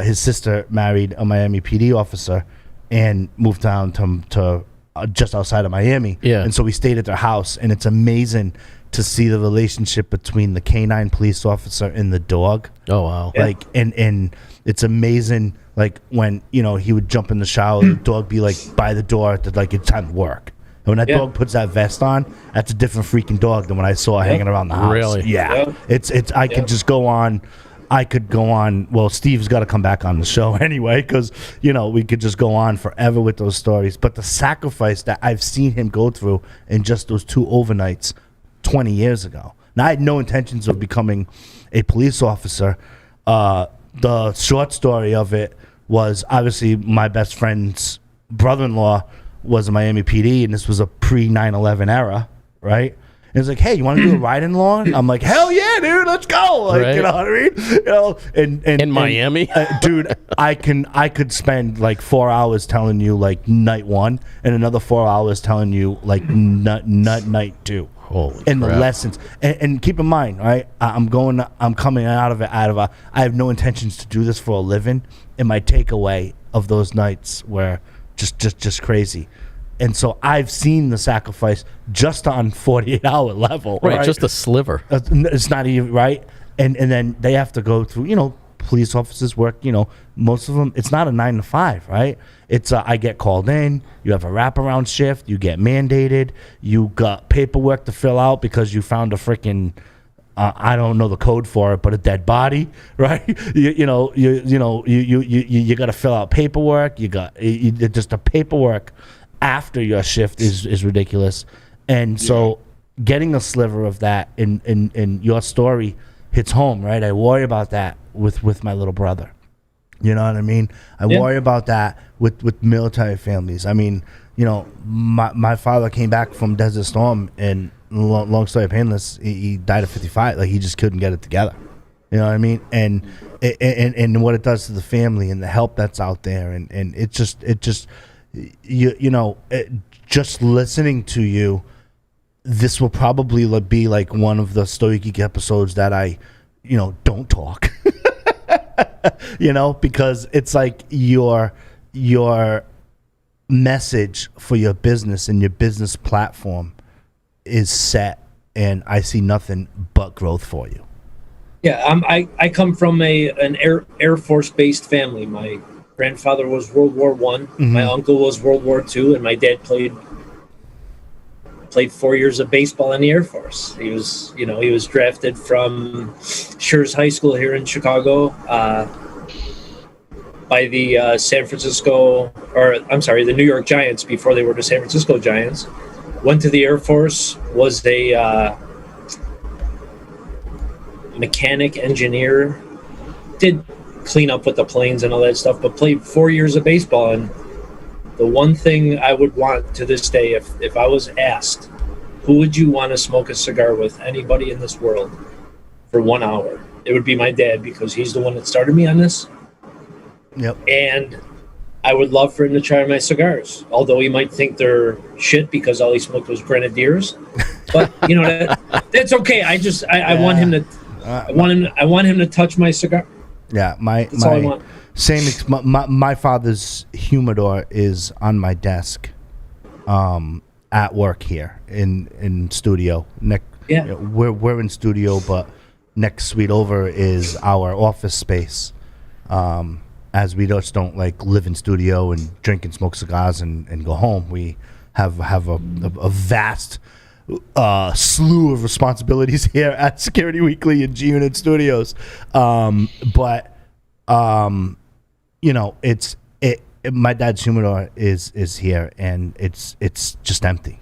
Speaker 1: His sister married a Miami PD officer and moved down to just outside of Miami.
Speaker 5: Yeah.
Speaker 1: And so we stayed at their house, and it's amazing to see the relationship between the K-9 police officer and the dog.
Speaker 5: Oh, wow.
Speaker 1: Like, and it's amazing like when he would jump in the shower, the dog be like by the door, like it's time to work. And when that dog puts that vest on, that's a different freaking dog than when I saw hanging around the house.
Speaker 5: Really?
Speaker 1: Yeah. It's. I could just go on. I could go on. Well, Steve's got to come back on the show anyway, because we could just go on forever with those stories. But the sacrifice that I've seen him go through in just those 2 overnights 20 years ago. Now, I had no intentions of becoming a police officer. The short story of it was obviously my best friend's brother-in-law was a Miami PD, and this was a pre-9/11 era, right? And it's like, hey, you want to do a ride-in lawn? I'm like, hell yeah, dude, let's go. Like,
Speaker 5: right.
Speaker 1: You know what I mean? And
Speaker 5: In Miami?
Speaker 1: Dude, I could spend like 4 hours telling you like night 1 and another 4 hours telling you like night 2.
Speaker 5: Holy
Speaker 1: and
Speaker 5: crap.
Speaker 1: The lessons. And keep in mind, right? I'm coming out of it. I have no intentions to do this for a living. And my takeaway of those nights were just crazy. And so I've seen the sacrifice just on 48-hour level.
Speaker 5: Right, just a sliver.
Speaker 1: It's not even right. And then they have to go through, police officers work, most of them, it's not a 9 to 5, right? It's I get called in, you have a wraparound shift, you get mandated, you got paperwork to fill out because you found a freaking I don't know the code for it, but a dead body, right? You got to fill out paperwork. Just the paperwork after your shift is ridiculous, and so getting a sliver of that in your story hits home, right? I worry about that with my little brother. You know what I mean? I worry about that with military families. I mean, my father came back from Desert Storm, and long story painless, he died at 55. Like, he just couldn't get it together. You know what I mean? And what it does to the family and the help that's out there, and it just just listening to you, this will probably be like one of the Stogie Geek episodes that I don't talk. Because it's like your message for your business and your business platform is set, and I see nothing but growth for you.
Speaker 6: Yeah, I come from an Air Force based family. My grandfather was World War I, my uncle was World War II, and my dad played 4 years of baseball in the Air Force. He was drafted from Schurz High School here in Chicago by the the New York Giants before they were the San Francisco Giants. Went to the Air Force, was a mechanic engineer, did clean up with the planes and all that stuff, but played 4 years of baseball. And the one thing I would want to this day, if I was asked, who would you want to smoke a cigar with, anybody in this world, for 1 hour, it would be my dad, because he's the one that started me on this.
Speaker 1: Yep.
Speaker 6: And I would love for him to try my cigars, although he might think they're shit because all he smoked was Grenadiers. But that's okay. I want him to. I want him to touch my cigar.
Speaker 1: Yeah,
Speaker 6: That's all I want.
Speaker 1: My father's humidor is on my desk, at work here in studio. We're in studio, but next suite over is our office space. As we just don't live in studio and drink and smoke cigars and go home. We have a vast slew of responsibilities here at Security Weekly and G Unit Studios. My dad's humidor is here, and it's just empty.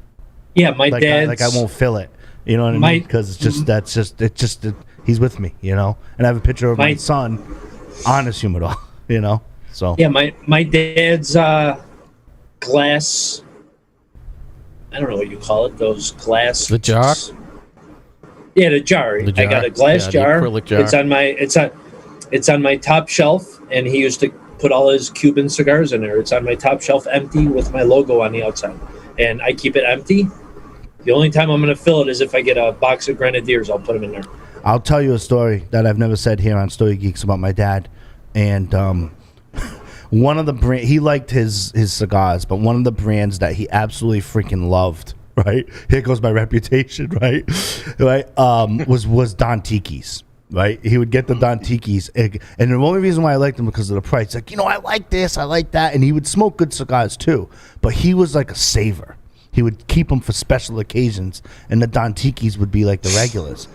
Speaker 6: Yeah, my dad's.
Speaker 1: I won't fill it. You know what I mean? Because he's with me. And I have a picture of my son on his humidor. So
Speaker 6: yeah, my dad's glass. I don't know what you call it. Those glass.
Speaker 5: The jar.
Speaker 6: Yeah, the jar. I got a glass jar.
Speaker 5: The acrylic jar.
Speaker 6: It's on my top shelf, and he used to put all his Cuban cigars in there. It's on my top shelf, empty, with my logo on the outside, and I keep it empty. The only time I'm going to fill it is if I get a box of Grenadiers. I'll put them in there.
Speaker 1: I'll tell you a story that I've never said here on Stogie Geeks about my dad. And one of the he liked his cigars, but one of the brands that he absolutely freaking loved, right? Here goes my reputation, right? Was Don Tiki's, right? He would get the Don Tikis, and the only reason why I liked him because of the price. Like, I like this, I like that, and he would smoke good cigars too. But he was like a saver. He would keep them for special occasions, and the Don Tikis would be like the regulars.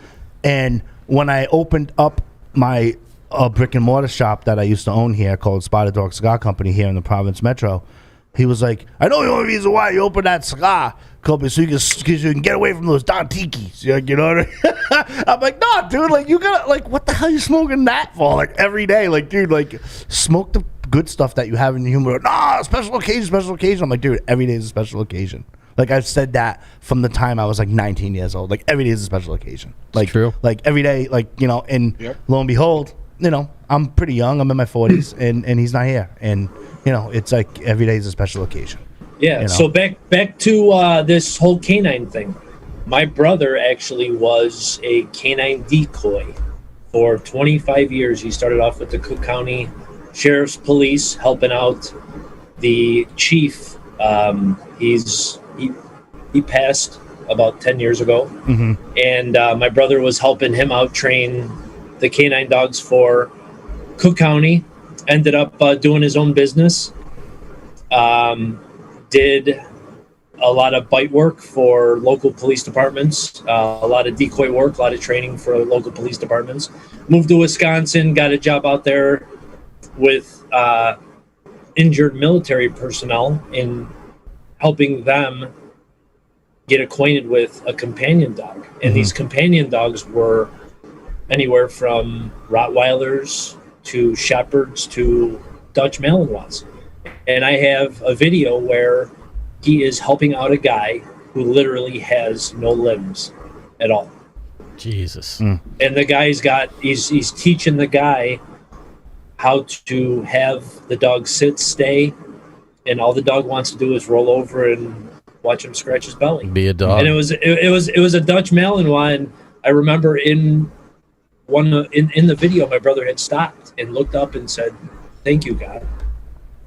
Speaker 1: And when I opened up my brick and mortar shop that I used to own here called Spider Dog Cigar Company here in the Province Metro, he was like, I know the only reason why you opened that cigar company so you can get away from those Don Tikis. You know what I mean? I'm like, no, dude, like, you gotta, like, what the hell are you smoking that for? Like, every day, like, dude, like, smoke the good stuff that you have in the humidor. Nah, special occasion. I'm like, dude, every day is a special occasion. Like, I've said that from the time I was like 19 years old. Like, every day is a special occasion. Like,
Speaker 5: true.
Speaker 1: Like, every day, like, and lo and behold, I'm pretty young. I'm in my 40s, and he's not here. And, it's like every day is a special occasion.
Speaker 6: Yeah, so back to this whole canine thing. My brother actually was a canine decoy for 25 years. He started off with the Cook County Sheriff's Police, helping out the chief. He passed about 10 years ago. Mm-hmm. And my brother was helping him out train the canine dogs for Cook County. Ended up doing his own business. Did a lot of bite work for local police departments, a lot of decoy work, a lot of training for local police departments. Moved to Wisconsin, got a job out there with injured military personnel in helping them get acquainted with a companion dog. And these companion dogs were anywhere from Rottweilers to Shepherds to Dutch Malinois. And I have a video where he is helping out a guy who literally has no limbs at all.
Speaker 5: Jesus.
Speaker 6: And the guy's he's teaching the guy how to have the dog sit, stay, and all the dog wants to do is roll over and watch him scratch his belly.
Speaker 5: Be a dog.
Speaker 6: And it was a Dutch Malinois, and I remember in the video my brother had stopped and looked up and said, "Thank you, God."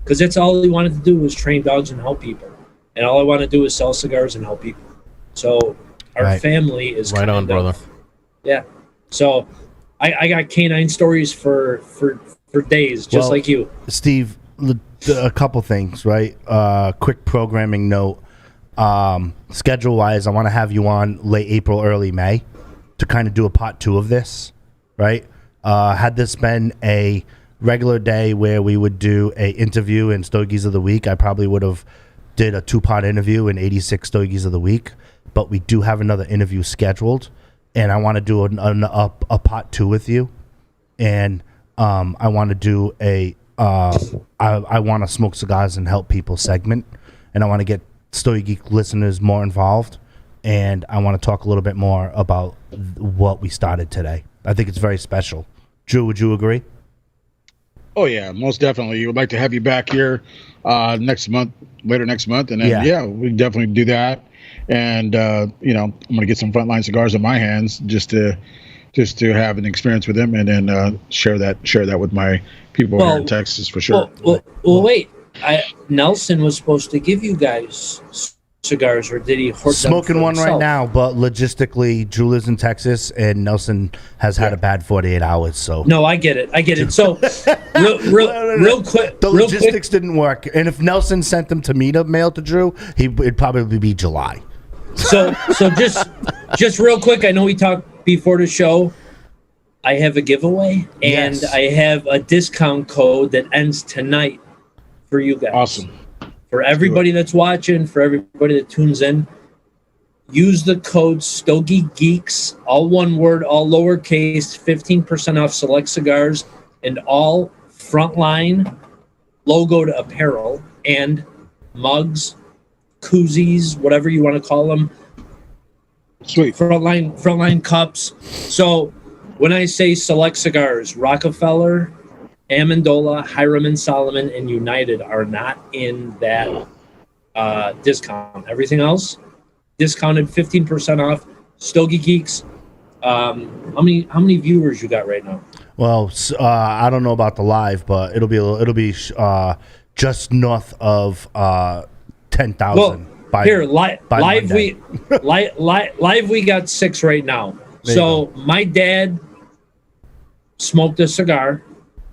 Speaker 6: Because that's all he wanted to do was train dogs and help people. And all I want to do is sell cigars and help people. So our family is
Speaker 5: right on, brother.
Speaker 6: Yeah. So I got canine stories for days, just like you.
Speaker 1: Steve, a couple things, right? Quick programming note. Schedule-wise, I want to have you on late April, early May to kind of do a part 2 of this, right? Had this been a regular day where we would do a interview in Stogies of the Week, I probably would have did a 2-part interview in 86 Stogies of the Week, but we do have another interview scheduled, and I want to do a part 2 with you, and I want to do I want to smoke cigars and help people segment, and I want to get Stogie Geek listeners more involved, and I want to talk a little bit more about what we started today. I think it's very special. Drew, would you agree?
Speaker 3: Oh yeah, most definitely. Would like to have you back here later next month, and then we can definitely do that. And I'm gonna get some Frontline cigars in my hands just to have an experience with them, and then share that with my people here in Texas for sure.
Speaker 6: Well, wait. Nelson was supposed to give you guys cigars, or did he hoard
Speaker 1: smoking
Speaker 6: them for
Speaker 1: one
Speaker 6: himself?
Speaker 1: right now? But logistically, Drew lives in Texas, and Nelson has had a bad 48 hours. So
Speaker 6: no, I get it. So real quick,
Speaker 1: the logistics didn't work. And if Nelson sent them to me to mail to Drew, it'd probably be July.
Speaker 6: So just real quick, I know we talked before the show. I have a giveaway, and I have a discount code that ends tonight for you guys.
Speaker 3: Awesome.
Speaker 6: For everybody that's watching, for everybody that tunes in, use the code Stogie Geeks, all one word, all lowercase, 15% off select cigars and all Frontline logoed apparel and mugs, koozies, whatever you want to call them.
Speaker 3: Sweet.
Speaker 6: Frontline cups. So when I say select cigars, Rockefeller, Amendola, Hiram and Solomon, and United are not in that discount. Everything else discounted 15% off. Stogie Geeks. How many viewers you got right now?
Speaker 1: Well, I don't know about the live, but it'll be just north of 10,000.
Speaker 6: Live we got 6 right now. So my dad smoke this cigar.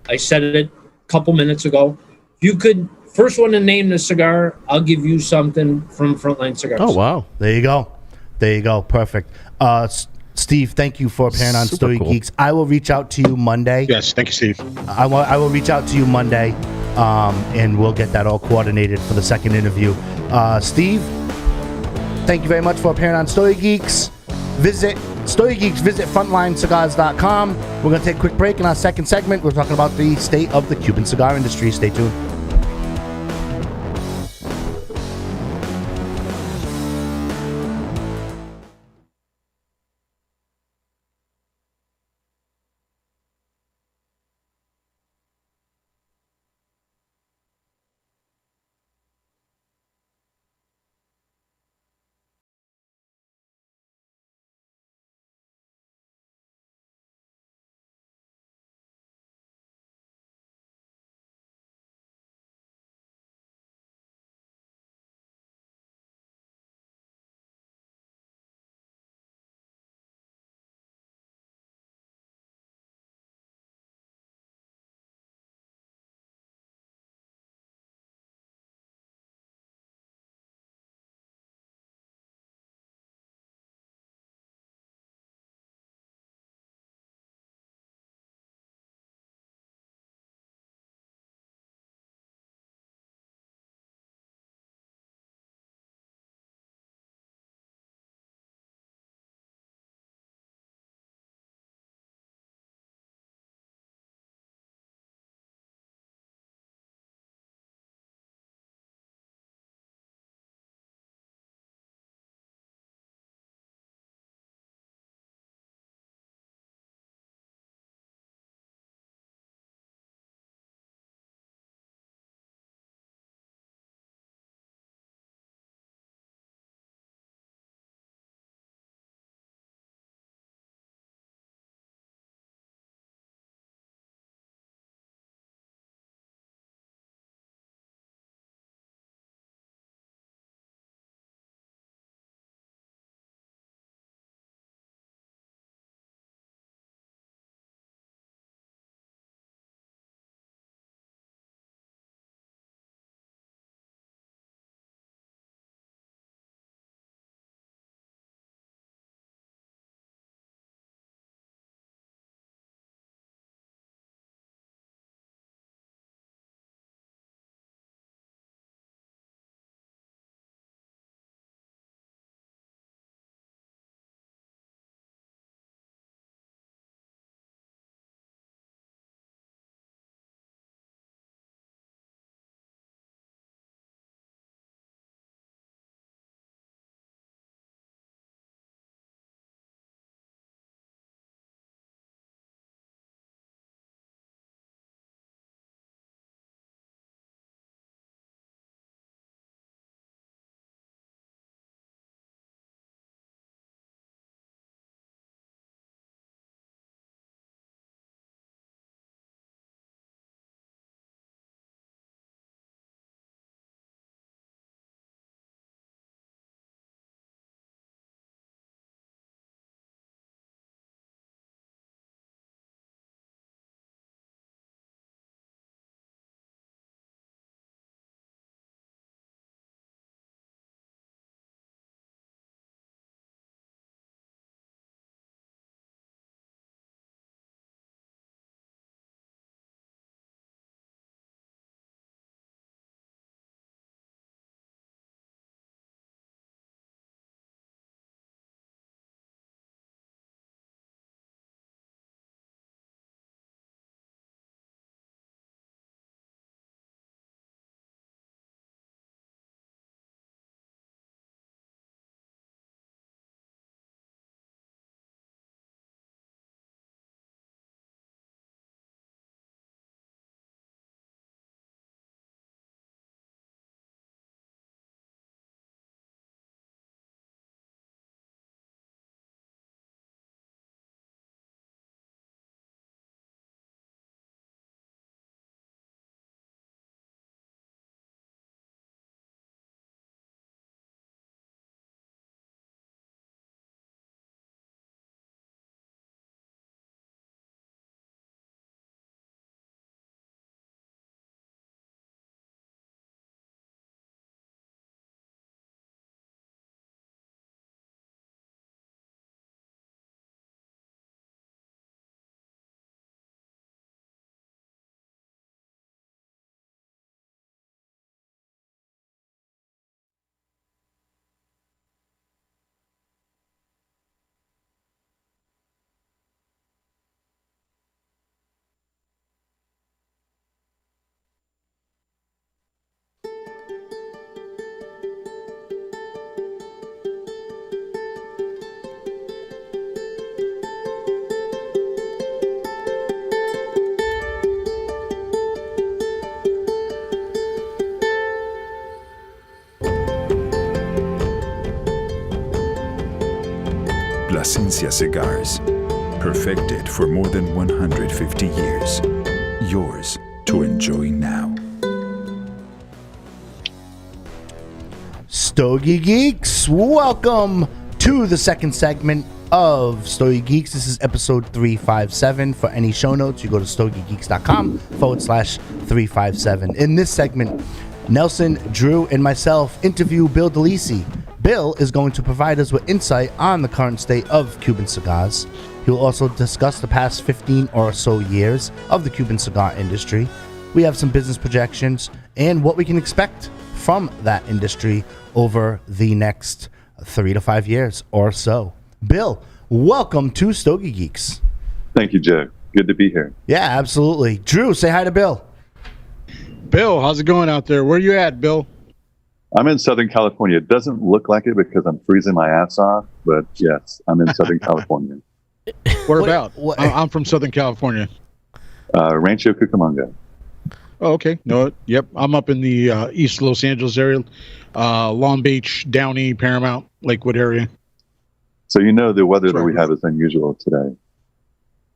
Speaker 6: I said it a couple minutes ago. You could first one to name the cigar. I'll give you something from Frontline Cigars.
Speaker 5: Oh wow.
Speaker 1: There you go. There you go. Perfect. Steve, thank you for appearing on
Speaker 5: Super
Speaker 1: Stogie
Speaker 5: cool.
Speaker 1: Geeks. I will reach out to you Monday.
Speaker 3: Yes, thank you, Steve.
Speaker 1: I will reach out to you Monday, and we'll get that all coordinated for the second interview. Steve, thank you very much for appearing on Stogie Geeks. Visit frontlinecigars.com. We're going to take a quick break. In our second segment, we're talking about the state of the Cuban cigar industry. Stay tuned.
Speaker 7: Plasencia Cigars. Perfected for more than 150 years. Yours to enjoy now.
Speaker 1: Stogie Geeks, welcome to the second segment of Stogie Geeks. This is episode 357. For any show notes, you go to stogiegeeks.com/357. In this segment, Nelson, Drew, and myself interview Bill DeLisi. Bill is going to provide us with insight on the current state of Cuban cigars. He'll also discuss the past 15 or so years of the Cuban cigar industry. We have some business projections and what we can expect from that industry over the next 3 to 5 years or so. Bill, welcome to Stogie Geeks.
Speaker 8: Thank you, Joe. Good to be here.
Speaker 1: Yeah, absolutely. Drew, say hi to Bill.
Speaker 3: Bill, how's it going out there? Where you at, Bill?
Speaker 8: I'm in Southern California. It doesn't look like it because I'm freezing my ass off, but yes, I'm in Southern California.
Speaker 3: Where about?
Speaker 1: What?
Speaker 3: I'm from Southern California.
Speaker 8: Rancho Cucamonga.
Speaker 3: Oh, okay. No, yep. I'm up in the East Los Angeles area, Long Beach, Downey, Paramount, Lakewood area.
Speaker 8: So you know the weather that
Speaker 3: Right.
Speaker 8: we have is unusual today.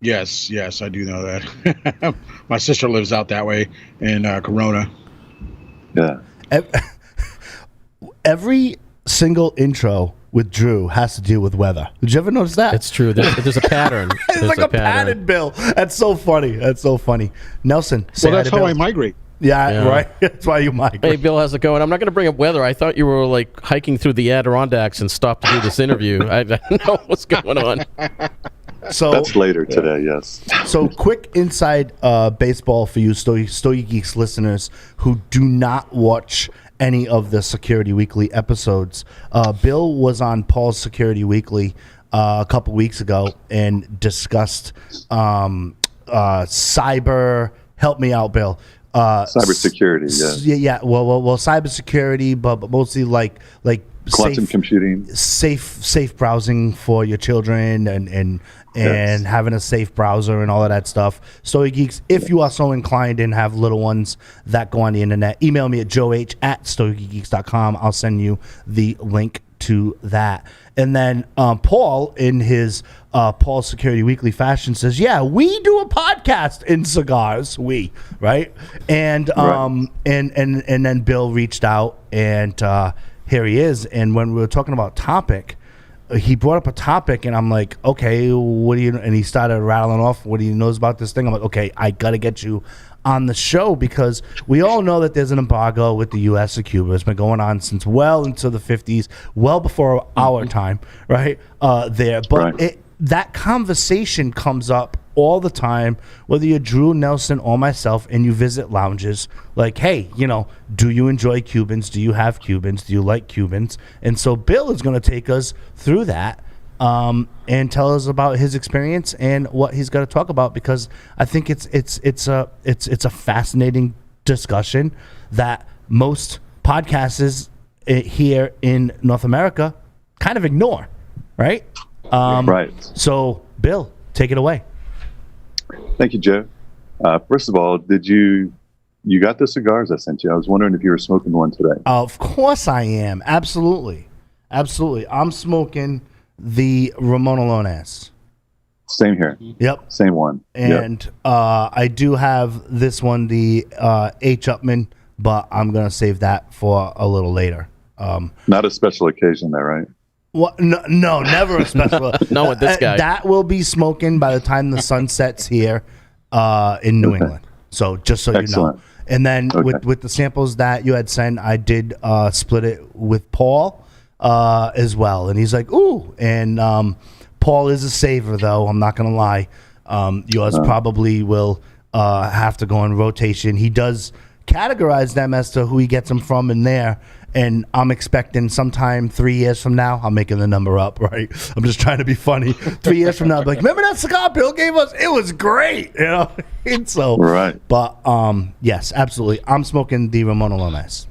Speaker 3: Yes, I do know that. My sister lives out that way in Corona.
Speaker 8: Yeah.
Speaker 1: Every single intro with Drew has to deal with weather. Did you ever notice that?
Speaker 5: It's true. There's a pattern.
Speaker 1: It's like a pattern, Bill. That's so funny. Nelson, say
Speaker 3: Well,
Speaker 1: hi
Speaker 3: that's
Speaker 1: to
Speaker 3: how
Speaker 1: Bill.
Speaker 3: I migrate.
Speaker 1: Yeah, right. That's why you migrate.
Speaker 5: Hey, Bill, how's it going? I'm not going to bring up weather. I thought you were like hiking through the Adirondacks and stopped to do this interview. I don't know what's going on.
Speaker 1: So
Speaker 8: That's later today, yes.
Speaker 1: So quick inside baseball for you Stogie Geeks listeners who do not watch any of the Security Weekly episodes. Bill was on Paul's Security Weekly a couple weeks ago and discussed cyber. Help me out, Bill.
Speaker 8: Cybersecurity, yes.
Speaker 1: Yeah. Well, cybersecurity, but mostly like
Speaker 8: Quantum computing.
Speaker 1: safe browsing for your children and
Speaker 8: Yes.
Speaker 1: having a safe browser and all of that stuff. Stogie Geeks, if you are so inclined and have little ones that go on the internet, email me at joeh@stogiegeeks.com. I'll send you the link to that. And then Paul, in his Paul Security Weekly fashion, says, yeah, we do a podcast in cigars. Right? And and then Bill reached out and here he is. And when we were talking about topic, he brought up a topic, and I'm like, okay, what do you? And he started rattling off what he knows about this thing. I'm like, okay, I gotta get you on the show because we all know that there's an embargo with the U.S. and Cuba. It's been going on since well into the 50s, well before our time, right? But
Speaker 8: Right.
Speaker 1: That conversation comes up all the time, whether you're Drew, Nelson, or myself, and you visit lounges. Like, hey, do you enjoy Cubans? Do you have Cubans? Do you like Cubans? And so Bill is going to take us through that and tell us about his experience and what he's going to talk about, because I think it's a fascinating discussion that most podcasts here in North America kind of ignore, right?
Speaker 8: Right.
Speaker 1: So, Bill, take it away.
Speaker 8: Thank you, Joe. First of all, did you got the cigars I sent you? I was wondering if you were smoking one today.
Speaker 1: Of course I am. Absolutely. I'm smoking the Ramon Alones.
Speaker 8: Same here.
Speaker 1: Yep.
Speaker 8: Same one.
Speaker 1: And I do have this one, the H. Upman, but I'm going to save that for a little later.
Speaker 8: Not a special occasion there, right?
Speaker 1: Well, no, never a special.
Speaker 5: Not with this guy.
Speaker 1: That will be smoking by the time the sun sets here in New England. So just so
Speaker 8: Excellent.
Speaker 1: you know. And then with the samples that you had sent, I did split it with Paul as well. And he's like, ooh. And Paul is a saver, though. I'm not going to lie. Yours probably will have to go in rotation. He does categorize them as to who he gets them from in there. And I'm expecting sometime 3 years from now, I'm making the number up, right? I'm just trying to be funny. 3 years from now, I'll be like, remember that cigar Bill gave us? It was great, And so,
Speaker 8: Right.
Speaker 1: But yes, absolutely. I'm smoking the Ramon Alones.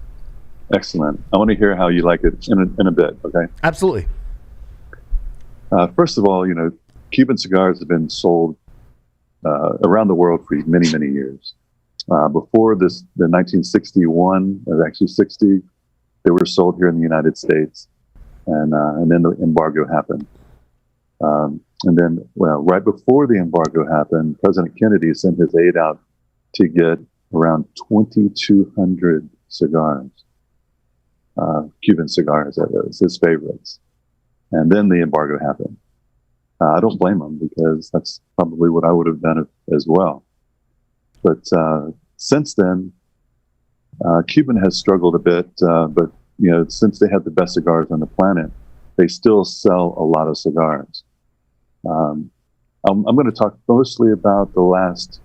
Speaker 8: Excellent. I want to hear how you like it in a bit, okay?
Speaker 1: Absolutely.
Speaker 8: First of all, Cuban cigars have been sold around the world for many, many years. Before the 1961, or actually 60, they were sold here in the United States, and then the embargo happened. And then, well, right before the embargo happened, President Kennedy sent his aide out to get around 2,200 cigars, Cuban cigars, that is, his favorites. And then the embargo happened. I don't blame him, because that's probably what I would have done as well. But since then, Cuban has struggled a bit, but since they have the best cigars on the planet, they still sell a lot of cigars. I'm going to talk mostly about the last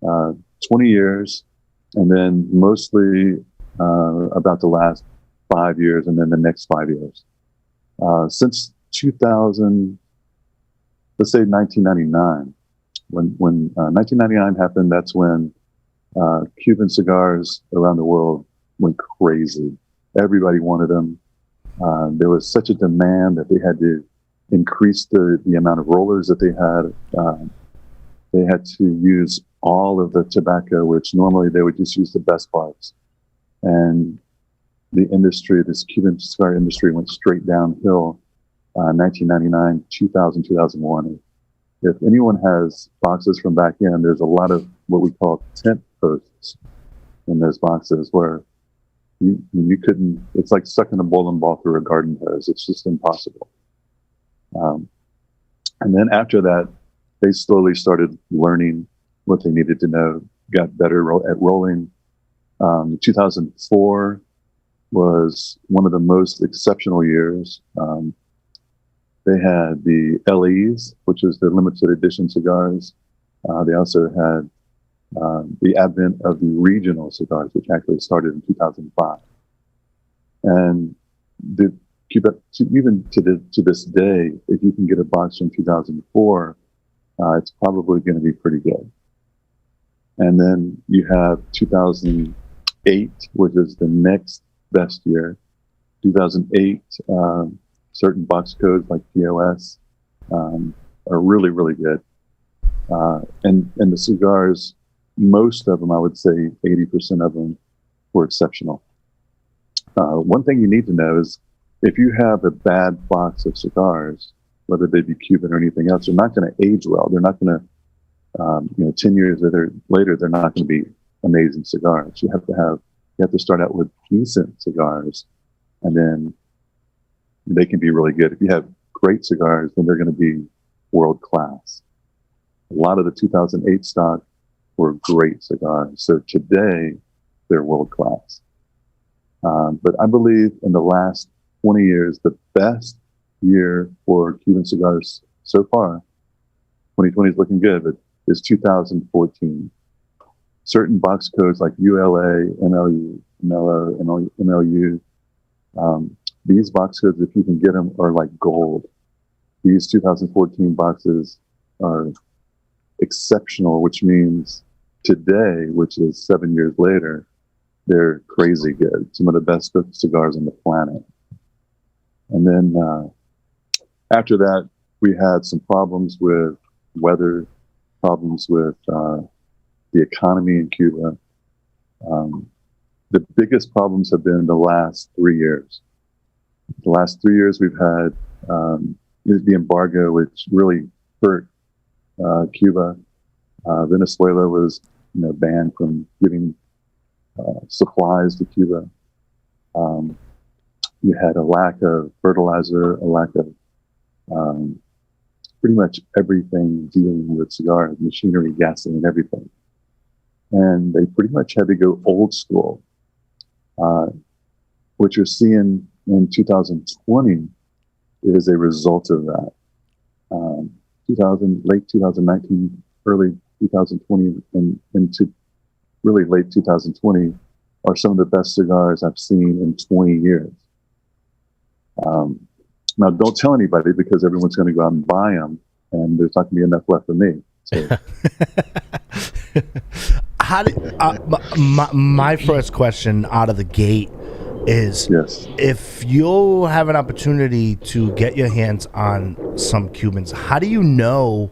Speaker 8: 20 years, and then mostly about the last 5 years, and then the next 5 years. Since 2000, let's say 1999, when 1999 happened, that's when Cuban cigars around the world went crazy. Everybody wanted them. There was such a demand that they had to increase the amount of rollers that they had. They had to use all of the tobacco, which normally they would just use the best parts. And the industry, this Cuban cigar industry, went straight downhill. 1999, 2000, 2001. If anyone has boxes from back in, there's a lot of what we call tent posts in those boxes where you couldn't, it's like sucking a bowling ball through a garden hose. It's just impossible. And then after that, they slowly started learning what they needed to know, got better at rolling. 2004 was one of the most exceptional years. They had the LEs, which is the limited edition cigars. They also had the advent of the regional cigars, which actually started in 2005. And even to this day, if you can get a box from 2004, it's probably going to be pretty good. And then you have 2008, which is the next best year. 2008, certain box codes like POS are really, really good. And the cigars, most of them, I would say 80% of them were exceptional. One thing you need to know is if you have a bad box of cigars, whether they be Cuban or anything else, they're not going to age well. They're not going to, 10 years later, they're not going to be amazing cigars. You have to start out with decent cigars, and then they can be really good. If you have great cigars, then they're going to be world class. A lot of the 2008 stock were great cigars. So today, they're world class. But I believe in the last 20 years, the best year for Cuban cigars so far, 2020 is looking good, but is 2014. Certain box codes like ULA, MLU, MLO, MLU, these box codes, if you can get them, are like gold. These 2014 boxes are exceptional, which means today, which is 7 years later, they're crazy good. Some of the best cooked cigars on the planet. And then after that, we had some problems with weather, problems with the economy in Cuba. The biggest problems have been the last 3 years. The last 3 years, we've had the embargo, which really hurt Cuba. Venezuela was banned from giving supplies to Cuba. You had a lack of fertilizer, a lack of pretty much everything dealing with cigars, machinery, gasoline, everything. And they pretty much had to go old school. What you're seeing in 2020 is a result of that. Late 2019, early 2020, and into really late 2020 are some of the best cigars I've seen in 20 years. Now, don't tell anybody, because everyone's going to go out and buy them, and there's not going to be enough left for me. So.
Speaker 1: My first question out of the gate is,
Speaker 8: yes,
Speaker 1: if you have an opportunity to get your hands on some Cubans, how do you know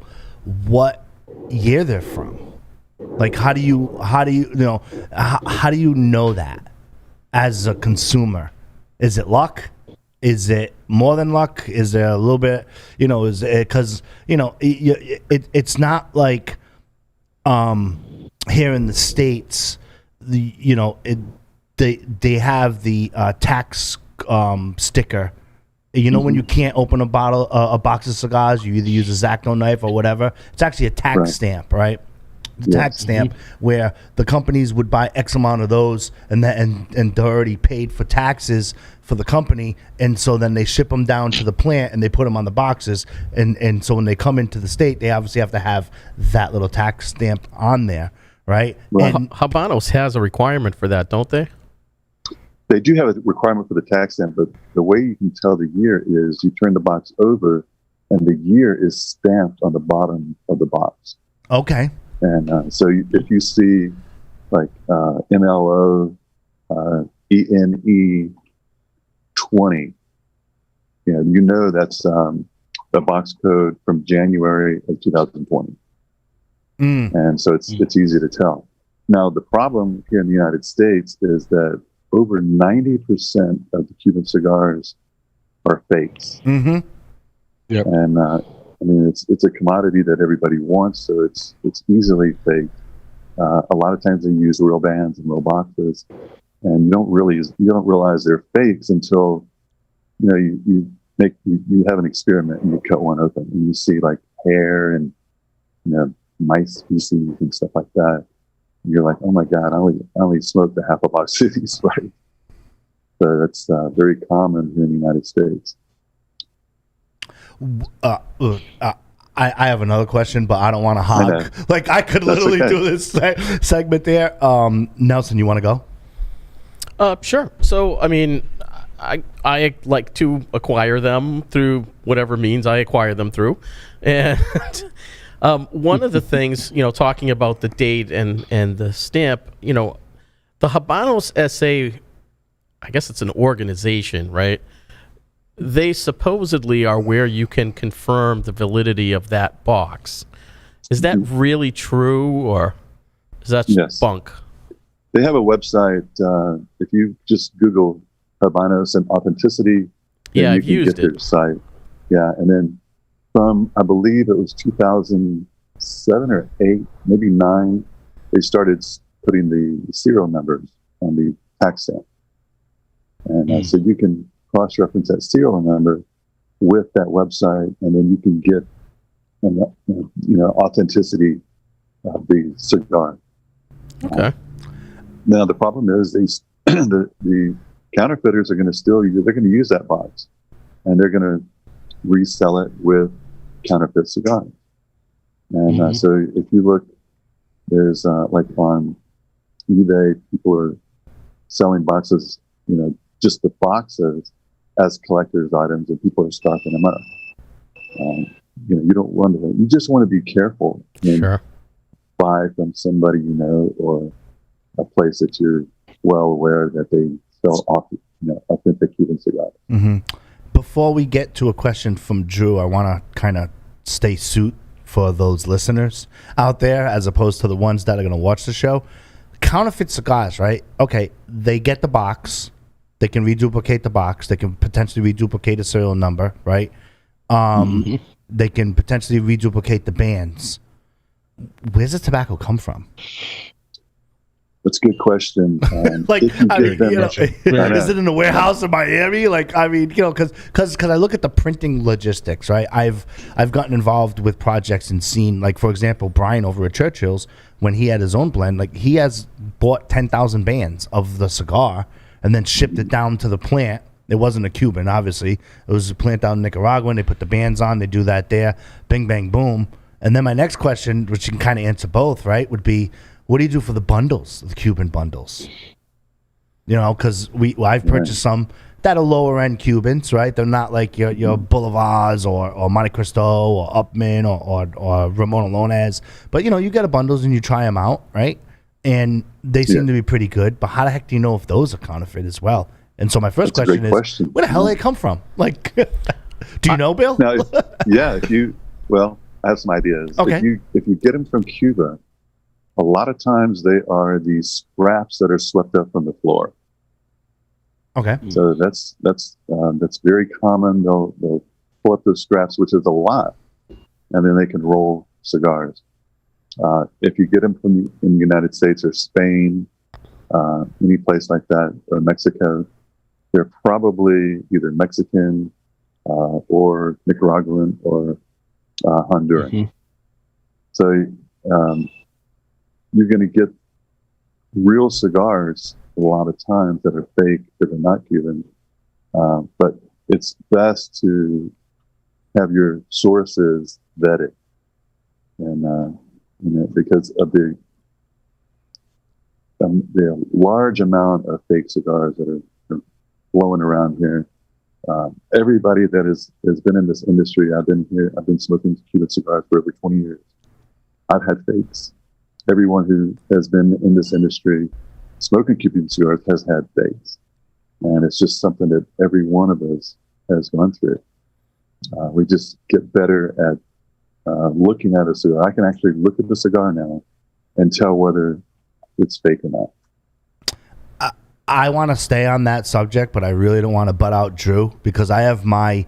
Speaker 1: what year they're from? Like, how do you know that as a consumer? Is it luck? Is it more than luck? Is there a little bit, is it because, it's not like here in the States, they have the tax sticker. When you can't open a box of cigars, you either use a X-Acto knife or whatever. It's actually a tax stamp, right? The tax stamp where the companies would buy X amount of those and they're already paid for taxes for the company, and so then they ship them down to the plant and they put them on the boxes, and so when they come into the state, they obviously have to have that little tax stamp on there, right?
Speaker 5: Well, Habanos has a requirement for that, don't they?
Speaker 8: They do have a requirement for the tax stamp, but the way you can tell the year is you turn the box over and the year is stamped on the bottom of the box.
Speaker 1: Okay.
Speaker 8: And so if you see like MLO, ENE 20, that's the box code from January of 2020. And so it's easy to tell. Now, the problem here in the United States is that over 90% of the Cuban cigars are fakes.
Speaker 1: Mm-hmm.
Speaker 3: Yep.
Speaker 8: And it's a commodity that everybody wants, so it's easily faked. A lot of times they use real bands and real boxes, and you don't realize they're fakes until you have an experiment and you cut one open and you see like hair and mice species and stuff like that. And you're like, oh my God, I only smoked a half a box of these, right? So that's very common here in the United States.
Speaker 1: I have another question, but I don't want to hog. Like I could literally do this segment there. Nelson, you want to go?
Speaker 5: Sure. So, I mean, I like to acquire them through whatever means I acquire them through. And one of the things, talking about the date and the stamp, the Habanos SA, I guess it's an organization, right? They supposedly are where you can confirm the validity of that box. Is that really true, or is that bunk?
Speaker 8: They have a website. If you just Google Habanos and authenticity,
Speaker 5: I've used
Speaker 8: their site. Yeah, and then from, I believe it was 2007 or 8, maybe 9, they started putting the serial numbers on the tax stamp. And so you can cross-reference that serial number with that website, and then you can get authenticity of the cigar.
Speaker 5: Okay.
Speaker 8: Now the problem is the counterfeiters are going to they're going to use that box, and they're going to resell it with counterfeit cigars. And so if you look, there's like on eBay, people are selling boxes, just the boxes as collector's items, and people are stocking them up. You just want to be careful and buy from somebody or a place that you're well aware that they sell authentic Cuban cigars.
Speaker 1: Mm-hmm. Before we get to a question from Drew, I want to kind of stay suit for those listeners out there as opposed to the ones that are going to watch the show. Counterfeit cigars, right? Okay, they get the box. They can reduplicate the box. They can potentially reduplicate a serial number, right? They can potentially reduplicate the bands. Where's the tobacco come from?
Speaker 8: That's a good question.
Speaker 1: Is it in a warehouse in Miami? Because I look at the printing logistics, right? I've gotten involved with projects and seen, like, for example, Brian over at Churchill's, when he had his own blend, like, he has bought 10,000 bands of the cigar and then shipped it down to the plant. It wasn't a Cuban, obviously. It was a plant down in Nicaragua, and they put the bands on. They do that there. Bing, bang, boom. And then my next question, which you can kind of answer both, right, would be, what do you do for the bundles, the Cuban bundles? Because I've purchased some that are lower end Cubans, right? They're not like your Boulevards or Monte Cristo or Upman or Ramon Alonez. But you get a bundles and you try them out, right? And they seem to be pretty good. But how the heck do you know if those are counterfeit as well? And so my first question is, where the hell do they come from? Like, do you know, Bill?
Speaker 8: Now, I have some ideas.
Speaker 1: Okay.
Speaker 8: If you get them from Cuba, a lot of times they are the scraps that are swept up from the floor.
Speaker 1: Okay.
Speaker 8: So that's very common. They'll pull up those scraps, which is a lot, and then they can roll cigars. If you get them in the United States or Spain, any place like that, or Mexico, they're probably either Mexican or Nicaraguan or Honduran.
Speaker 3: Mm-hmm.
Speaker 8: So you're going to get real cigars a lot of times that are fake, that are not Cuban. But it's best to have your sources vetted, and because of the large amount of fake cigars that are flowing around here. Everybody that has been in this industry, I've been smoking Cuban cigars for over 20 years. I've had fakes. Everyone who has been in this industry smoking Cuban cigars has had fakes. And it's just something that every one of us has gone through. We just get better at looking at a cigar. I can actually look at the cigar now and tell whether it's fake or not.
Speaker 1: I want to stay on that subject, but I really don't want to butt out Drew, because I have my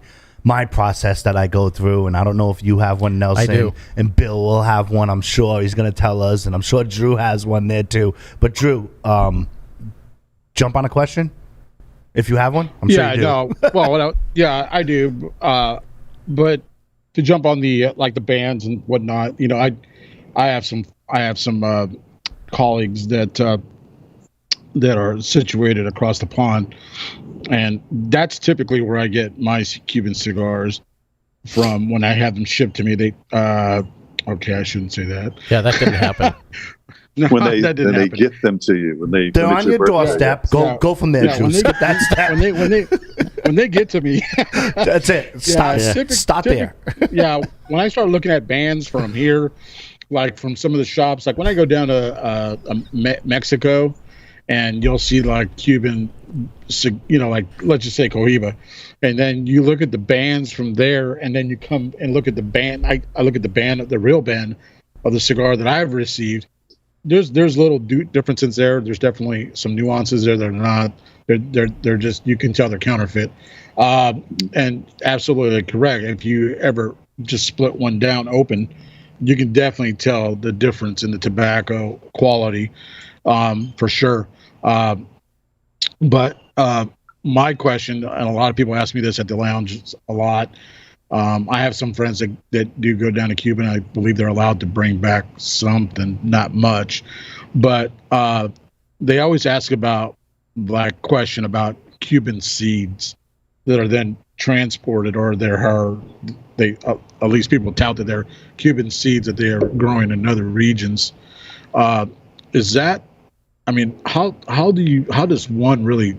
Speaker 1: process that I go through, and I don't know if you have one, Nelson.
Speaker 5: I do.
Speaker 1: And Bill will have one, I'm sure. He's going to tell us, and I'm sure Drew has one there too. But Drew, jump on a question if you have one. I'm sure you do.
Speaker 3: No. Well, yeah, I do. But to jump on the the bands and whatnot, I have some colleagues that are situated across the pond, and that's typically where I get my Cuban cigars from when I have them shipped to me. They okay, I shouldn't say that.
Speaker 5: Yeah, that didn't happen.
Speaker 8: No, when they get them to you,
Speaker 1: they're on your doorstep. Go from there, Drew. Skip that step.
Speaker 3: When they get to me,
Speaker 1: that's it. Stop there.
Speaker 3: Yeah, when I start looking at bands from here, like from some of the shops, like when I go down to Mexico, and you'll see like Cuban, like let's just say Cohiba, and then you look at the bands from there, and then you come and look at the band. I look at the real band of the cigar that I've received. There's little differences there. There's definitely some nuances there that are not. They're just, you can tell they're counterfeit. And absolutely correct. If you ever just split one down open, you can definitely tell the difference in the tobacco quality, for sure. But my question, and a lot of people ask me this at the lounge a lot. I have some friends that do go down to Cuba, and I believe they're allowed to bring back something, not much, but they always ask about question about Cuban seeds that are then transported, or at least people tout that they're Cuban seeds that they are growing in other regions. Is that, I mean, how does one really,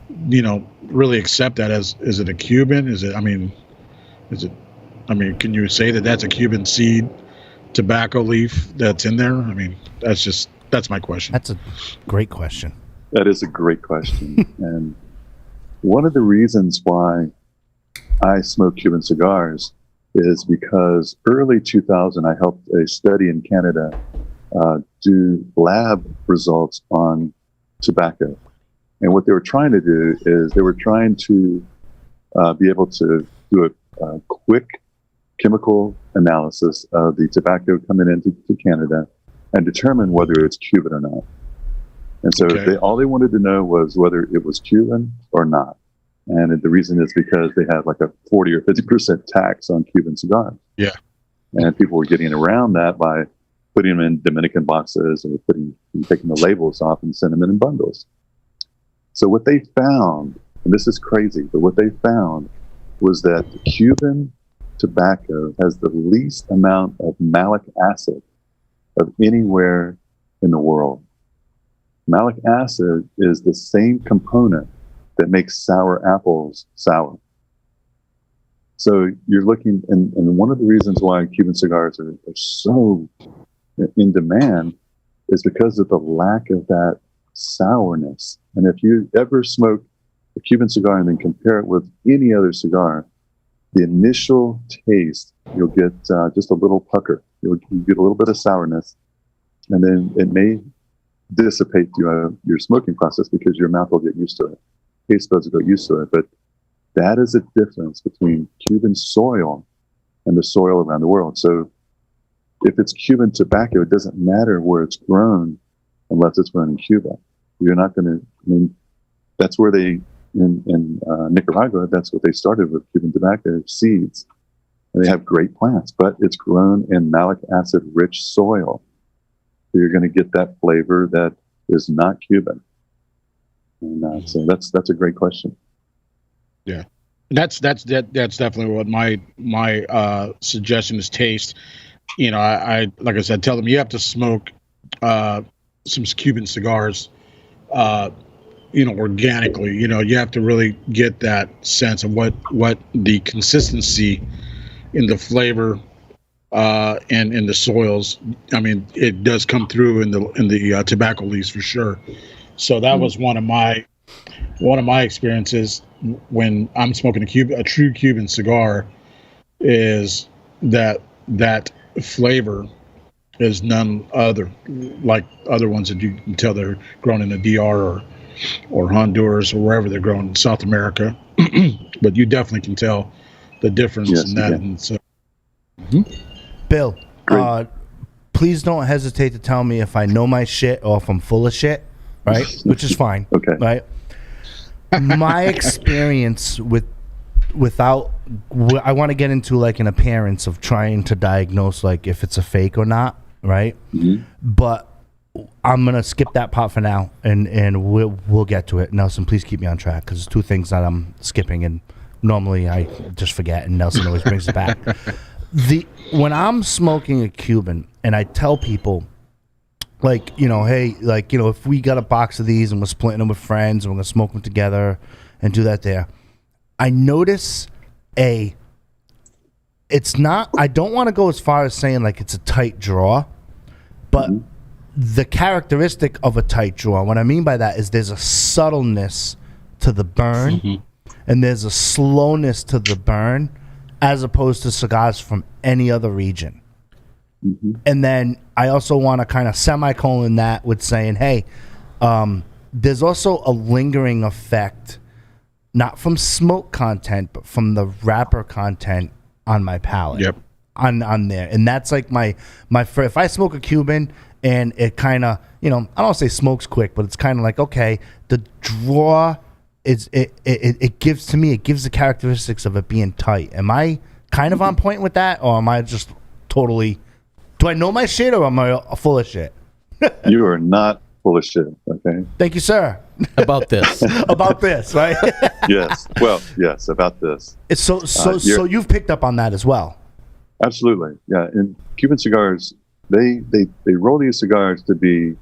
Speaker 3: really accept that is it a Cuban? Can you say that that's a Cuban seed tobacco leaf that's in there? I mean, that's my question.
Speaker 1: That's a great question.
Speaker 8: That is a great question. And one of the reasons why I smoke Cuban cigars is because early 2000, I helped a study in Canada do lab results on tobacco. And what they were trying to do is they were trying to be able to do a quick chemical analysis of the tobacco coming into Canada and determine whether it's Cuban or not. And so all they wanted to know was whether it was Cuban or not. And the reason is because they had like a 40 or 50% tax on Cuban cigars.
Speaker 3: Yeah.
Speaker 8: And people were getting around that by putting them in Dominican boxes or taking the labels off and sending them in bundles. So what they found, and this is crazy, but what they found was that the Cuban tobacco has the least amount of malic acid of anywhere in the world. Malic acid is the same component that makes sour apples sour. So you're looking, and one of the reasons why Cuban cigars are so in demand is because of the lack of that sourness. And if you ever smoke a Cuban cigar and then compare it with any other cigar, the initial taste, you'll get just a little pucker. You'll get a little bit of sourness, and then it may dissipate through your smoking process because your mouth will get used to it. taste buds will get used to it. But that is a difference between Cuban soil and the soil around the world. So if it's Cuban tobacco, it doesn't matter where it's grown unless it's grown in Cuba. You're not going to, I mean, that's where they, in Nicaragua, that's what they started with Cuban tobacco seeds. And they have great plants, but it's grown in malic acid rich soil. So you're going to get that flavor that is not Cuban. And so that's a great question.
Speaker 3: Yeah, that's definitely what my suggestion is. Taste. You know, I like I said, tell them you have to smoke some Cuban cigars. You know, organically. You know, you have to really get that sense of what the consistency in the flavor and in the soils. I mean, it does come through in the tobacco leaves for sure. So that was one of my experiences when I'm smoking a true Cuban cigar, is that flavor is none other like other ones that you can tell they're grown in the DR or Honduras or wherever they're grown in South America. But you definitely can tell the difference in that. And so,
Speaker 1: Bill, please don't hesitate to tell me if I know my shit or if I'm full of shit, right? Which is fine.
Speaker 8: Okay.
Speaker 1: Right? My experience without, I want to get into like an appearance of trying to diagnose like if it's a fake or not, right?
Speaker 8: Mm-hmm.
Speaker 1: But I'm gonna skip that part for now, and we'll get to it. Nelson, please keep me on track because there's two things that I'm skipping, and normally I just forget, and Nelson always brings it back. When I'm smoking a Cuban, and I tell people, like, you know, hey, like, you know, if we got a box of these and we're splitting them with friends and we're gonna smoke them together and do that there, I notice it's not, I don't want to go as far as saying like it's a tight draw, but the characteristic of a tight draw, what I mean by that is there's a subtleness to the burn and there's a slowness to the burn as opposed to cigars from any other region. And then I also want to kind of semicolon that with saying, hey, there's also a lingering effect, not from smoke content, but from the wrapper content on my palate.
Speaker 3: Yep.
Speaker 1: On there. And that's like my if I smoke a Cuban and it kind of, you know, I don't want to say smokes quick, but it's kind of like, okay, the draw is, it gives to me, it gives the characteristics of it being tight. Am I kind of on point with that, or am I just totally, do I know my shit, or am I full of shit?
Speaker 8: You are not full of shit, okay?
Speaker 1: Thank you, sir.
Speaker 5: About this.
Speaker 1: About this, right?
Speaker 8: Yes. Well, yes, about this.
Speaker 1: It's so you've picked up on that as well.
Speaker 8: Absolutely. Yeah. And Cuban cigars, they roll these cigars to be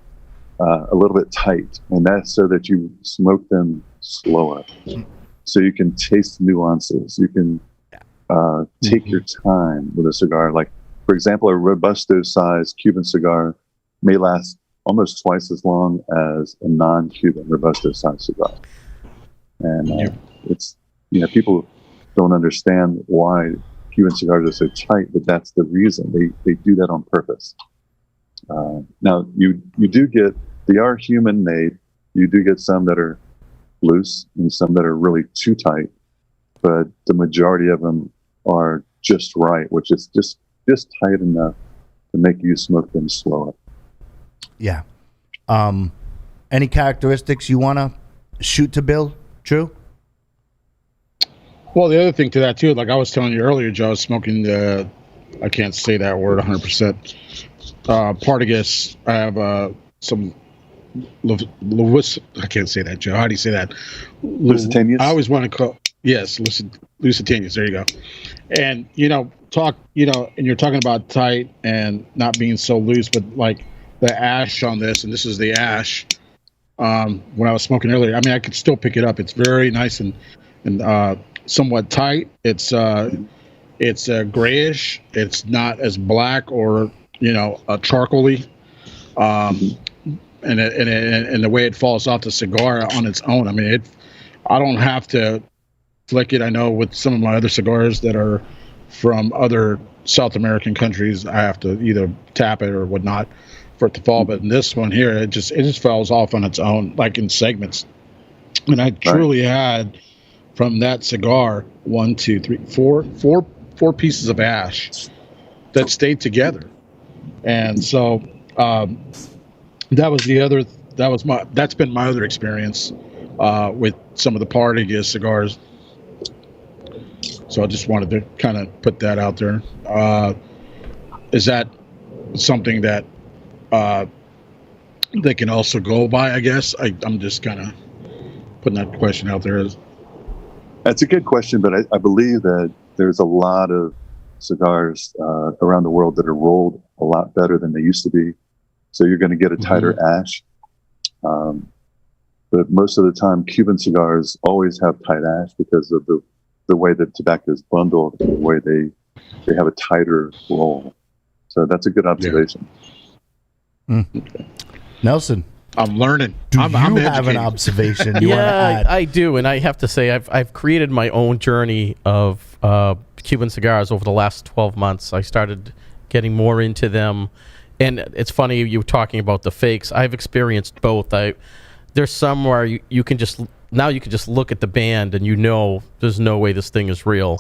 Speaker 8: a little bit tight, and that's so that you smoke them slower, so you can taste nuances. You can take your time with a cigar. Like, for example, a Robusto sized Cuban cigar may last almost twice as long as a non-Cuban Robusto sized cigar. And it's, you know, people don't understand why Cuban cigars are so tight, but that's the reason. They do that on purpose. Now, you do get, they are human made. You do get some that are loose and some that are really too tight, but the majority of them are just right, which is just tight enough to make you smoke them slower.
Speaker 1: Yeah. Any characteristics you want to shoot to Bill, Drew?
Speaker 3: Well, the other thing to that too, like I was telling you earlier, Joe, I was smoking the, I can't say that word 100%. Partagas. I have some Lewis. I can't say that, Joe. How do you say that?
Speaker 8: Lusitanias?
Speaker 3: I always want to call, yes, Lusitanias. There you go. And and you're talking about tight and not being so loose, but like the ash on this, and this is the ash. When I was smoking earlier, I mean, I could still pick it up. It's very nice and somewhat tight. It's grayish. It's not as black or charcoaly. And the way it falls off the cigar on its own. I mean, I don't have to flick it. I know with some of my other cigars that are from other South American countries, I have to either tap it or whatnot for it to fall. But in this one here, it just falls off on its own, like in segments. And I truly had from that cigar 1, 2, 3, 4 pieces of ash that stayed together. And so that's been my other experience with some of the Partagas cigars. So I just wanted to kind of put that out there. Is that something that they can also go by, I guess? I'm just kind of putting that question out there.
Speaker 8: That's a good question, but I believe that there's a lot of cigars around the world that are rolled a lot better than they used to be. So you're going to get a tighter ash. But most of the time, Cuban cigars always have tight ash because of the way that tobacco is bundled, the way they have a tighter roll. So that's a good observation.
Speaker 1: Yeah. Nelson,
Speaker 3: I'm learning.
Speaker 1: Do
Speaker 3: I'm
Speaker 1: you
Speaker 3: educated.
Speaker 1: have an observation? You
Speaker 5: Yeah, I do, and I have to say I've created my own journey of Cuban cigars over the last 12 months. I started getting more into them, and it's funny you were talking about the fakes. I've experienced both. There's some where you can just look at the band and there's no way this thing is real.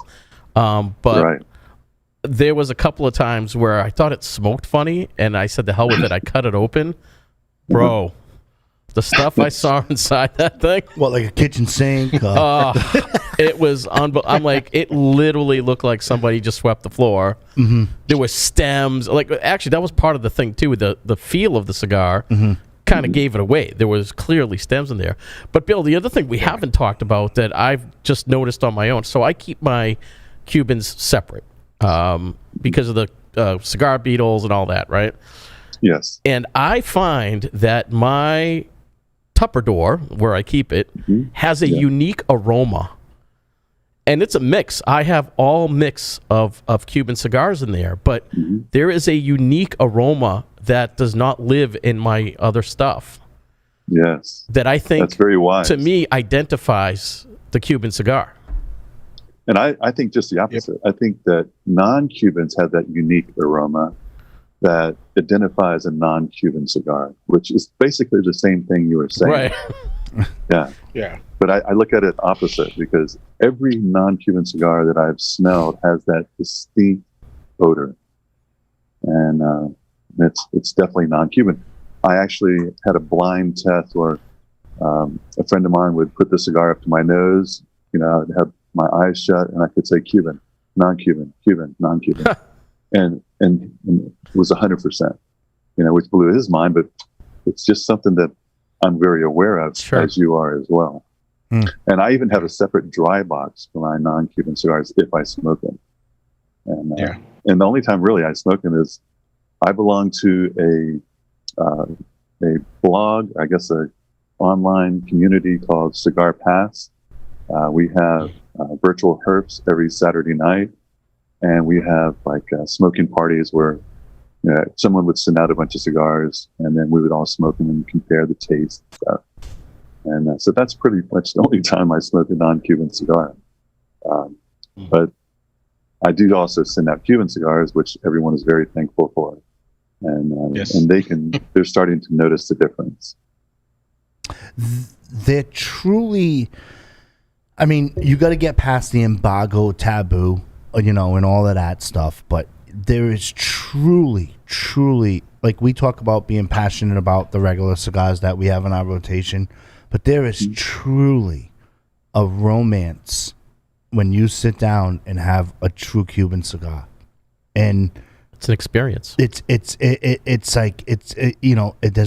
Speaker 5: But there was a couple of times where I thought it smoked funny, and I said, "The hell with it!" I cut it open, bro. The stuff I saw inside that thing.
Speaker 1: What, like a kitchen sink?
Speaker 5: It was I'm like, it literally looked like somebody just swept the floor. Mm-hmm. There were stems. Like, actually, that was part of the thing too. The feel of the cigar kind of gave it away. There was clearly stems in there. But Bill, the other thing we haven't talked about that I've just noticed on my own. So I keep my Cubans separate because of the cigar beetles and all that, right?
Speaker 8: Yes.
Speaker 5: And I find that my Tupperware, where I keep it, has a unique aroma. And it's a mix. I have all mix of Cuban cigars in there, but there is a unique aroma that does not live in my other stuff.
Speaker 8: Yes.
Speaker 5: That I think,
Speaker 8: that's very wise.
Speaker 5: To me, identifies the Cuban cigar.
Speaker 8: And I think just the opposite. I think that non-Cubans have that unique aroma that identifies a non-Cuban cigar, which is basically the same thing you were saying.
Speaker 5: Right.
Speaker 8: Yeah.
Speaker 3: Yeah.
Speaker 8: But I look at it opposite, because every non-Cuban cigar that I've smelled has that distinct odor. And it's definitely non-Cuban. I actually had a blind test where a friend of mine would put the cigar up to my nose. I'd have my eyes shut and I could say Cuban, non-Cuban, Cuban, non-Cuban. and it was 100%, which blew his mind, but it's just something that I'm very aware of, as you are as well. And I even have a separate dry box for my non-Cuban cigars if I smoke them. And and the only time really I smoke them is I belong to a blog, I guess a online community called Cigar Pass. We have virtual herps every Saturday night, and we have smoking parties where someone would send out a bunch of cigars, and then we would all smoke them and compare the taste and stuff. And so that's pretty much the only time I smoke a non-Cuban cigar. But I do also send out Cuban cigars, which everyone is very thankful for. And and they're starting to notice the difference.
Speaker 1: They're truly, I mean, you got to get past the embargo taboo, and all of that stuff. But there is truly, like we talk about being passionate about the regular cigars that we have in our rotation, but there is truly a romance when you sit down and have a true Cuban cigar. And
Speaker 5: it's an experience.
Speaker 1: There's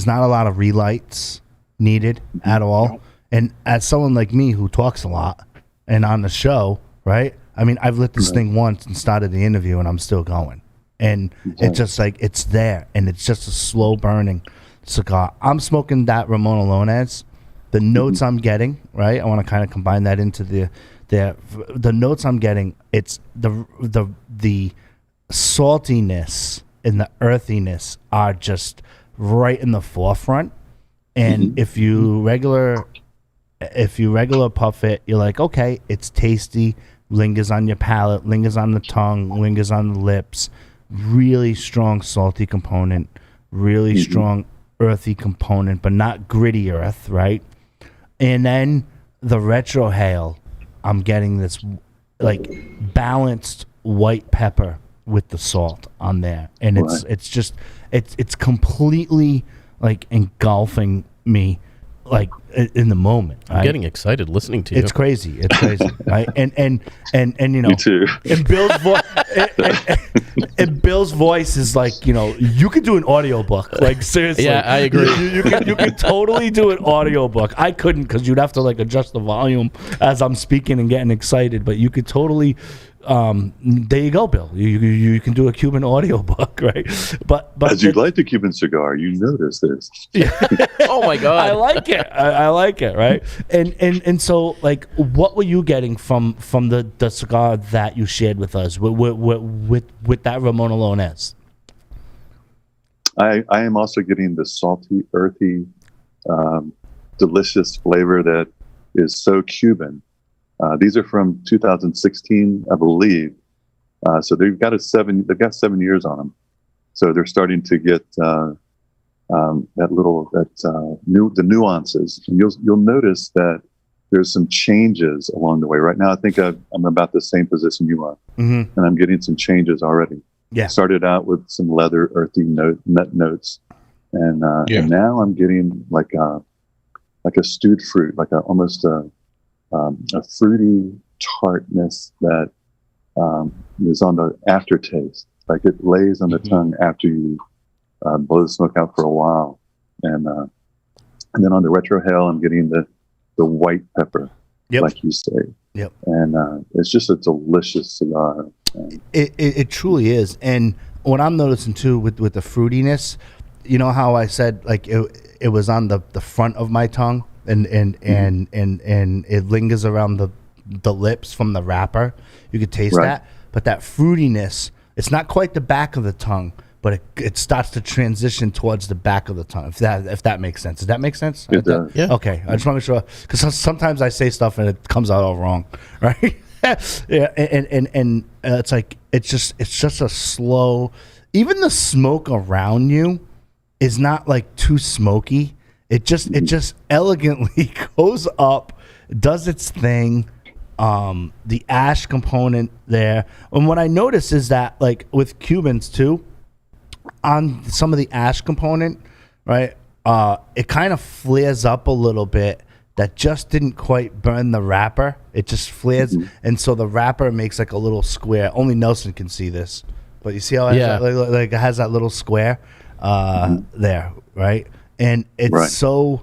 Speaker 1: not a lot of relights needed at all. And as someone like me who talks a lot and on the show, right? I mean, I've lit this thing once and started the interview and I'm still going. And it's just like, it's there, and it's just a slow burning cigar. I'm smoking that Ramon Alones. The notes I'm getting, right? I want to kind of combine that into the notes I'm getting. It's the saltiness and the earthiness are just right in the forefront. And if you regular puff it, you're like, okay, it's tasty, lingers on your palate, lingers on the tongue, lingers on the lips. Really strong salty component, really strong earthy component, but not gritty earth, right? And then the retrohale, I'm getting this like balanced white pepper with the salt on there, and it's completely like engulfing me, like in the moment.
Speaker 5: I'm getting excited listening to you.
Speaker 1: It's crazy. It's crazy, right? And you know,
Speaker 8: Me too.
Speaker 1: and Bill's voice, and Bill's voice is like, you know, you could do an audiobook. Like seriously,
Speaker 5: Yeah, I agree.
Speaker 1: You could totally do an audiobook. I couldn't, because you'd have to like adjust the volume as I'm speaking and getting excited. But you could totally. There you go, Bill. You can do a Cuban audiobook, right? But
Speaker 8: As you light the Cuban cigar, you notice this.
Speaker 5: Oh my God.
Speaker 1: I like it. I like it, right? And so, like, what were you getting from the cigar that you shared with us with that Ramon Alones?
Speaker 8: I am also getting the salty, earthy, delicious flavor that is so Cuban. These are from 2016, I believe. So they've got 7 years on them. So they're starting to get the nuances. And you'll notice that there's some changes along the way. Right now, I think I'm about the same position you are, and I'm getting some changes already.
Speaker 1: Yeah.
Speaker 8: Started out with some leather, earthy nut notes, and now I'm getting like a stewed fruit, like almost a fruity tartness that is on the aftertaste. Like it lays on the tongue after you blow the smoke out for a while, and then on the retrohale, I'm getting the white pepper, like you say.
Speaker 1: Yep.
Speaker 8: And it's just a delicious cigar.
Speaker 1: It truly is. And what I'm noticing too with the fruitiness, you know how I said like it was on the front of my tongue. And it lingers around the lips from the wrapper. You could taste that, but that fruitiness, it's not quite the back of the tongue, but it starts to transition towards the back of the tongue. If that makes sense. Does that make sense?
Speaker 8: It does.
Speaker 1: Yeah. Okay. I just want to make sure, because sometimes I say stuff and it comes out all wrong, right? Yeah. And it's like it's just a slow. Even the smoke around you is not like too smoky. It just elegantly goes up, does its thing. The ash component there, and what I notice is that like with Cubans too, on some of the ash component, right? It kind of flares up a little bit. That just didn't quite burn the wrapper. It just flares, and so the wrapper makes like a little square. Only Nelson can see this, but you see how it has that, like it has that little square there, right? And it's so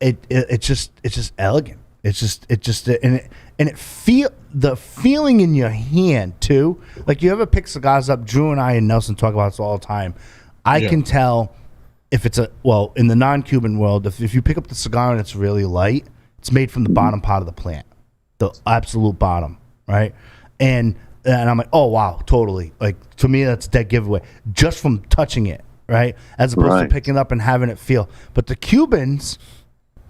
Speaker 1: it's just elegant. It's just and it feel the feeling in your hand too. Like you ever pick cigars up? Drew and I and Nelson talk about this all the time. I can tell if it's in the non-Cuban world, if you pick up the cigar and it's really light, it's made from the bottom part of the plant, the absolute bottom, right? And I'm like, oh wow, totally. Like to me, that's a dead giveaway just from touching it. Right, as opposed to picking up and having it feel. But the Cubans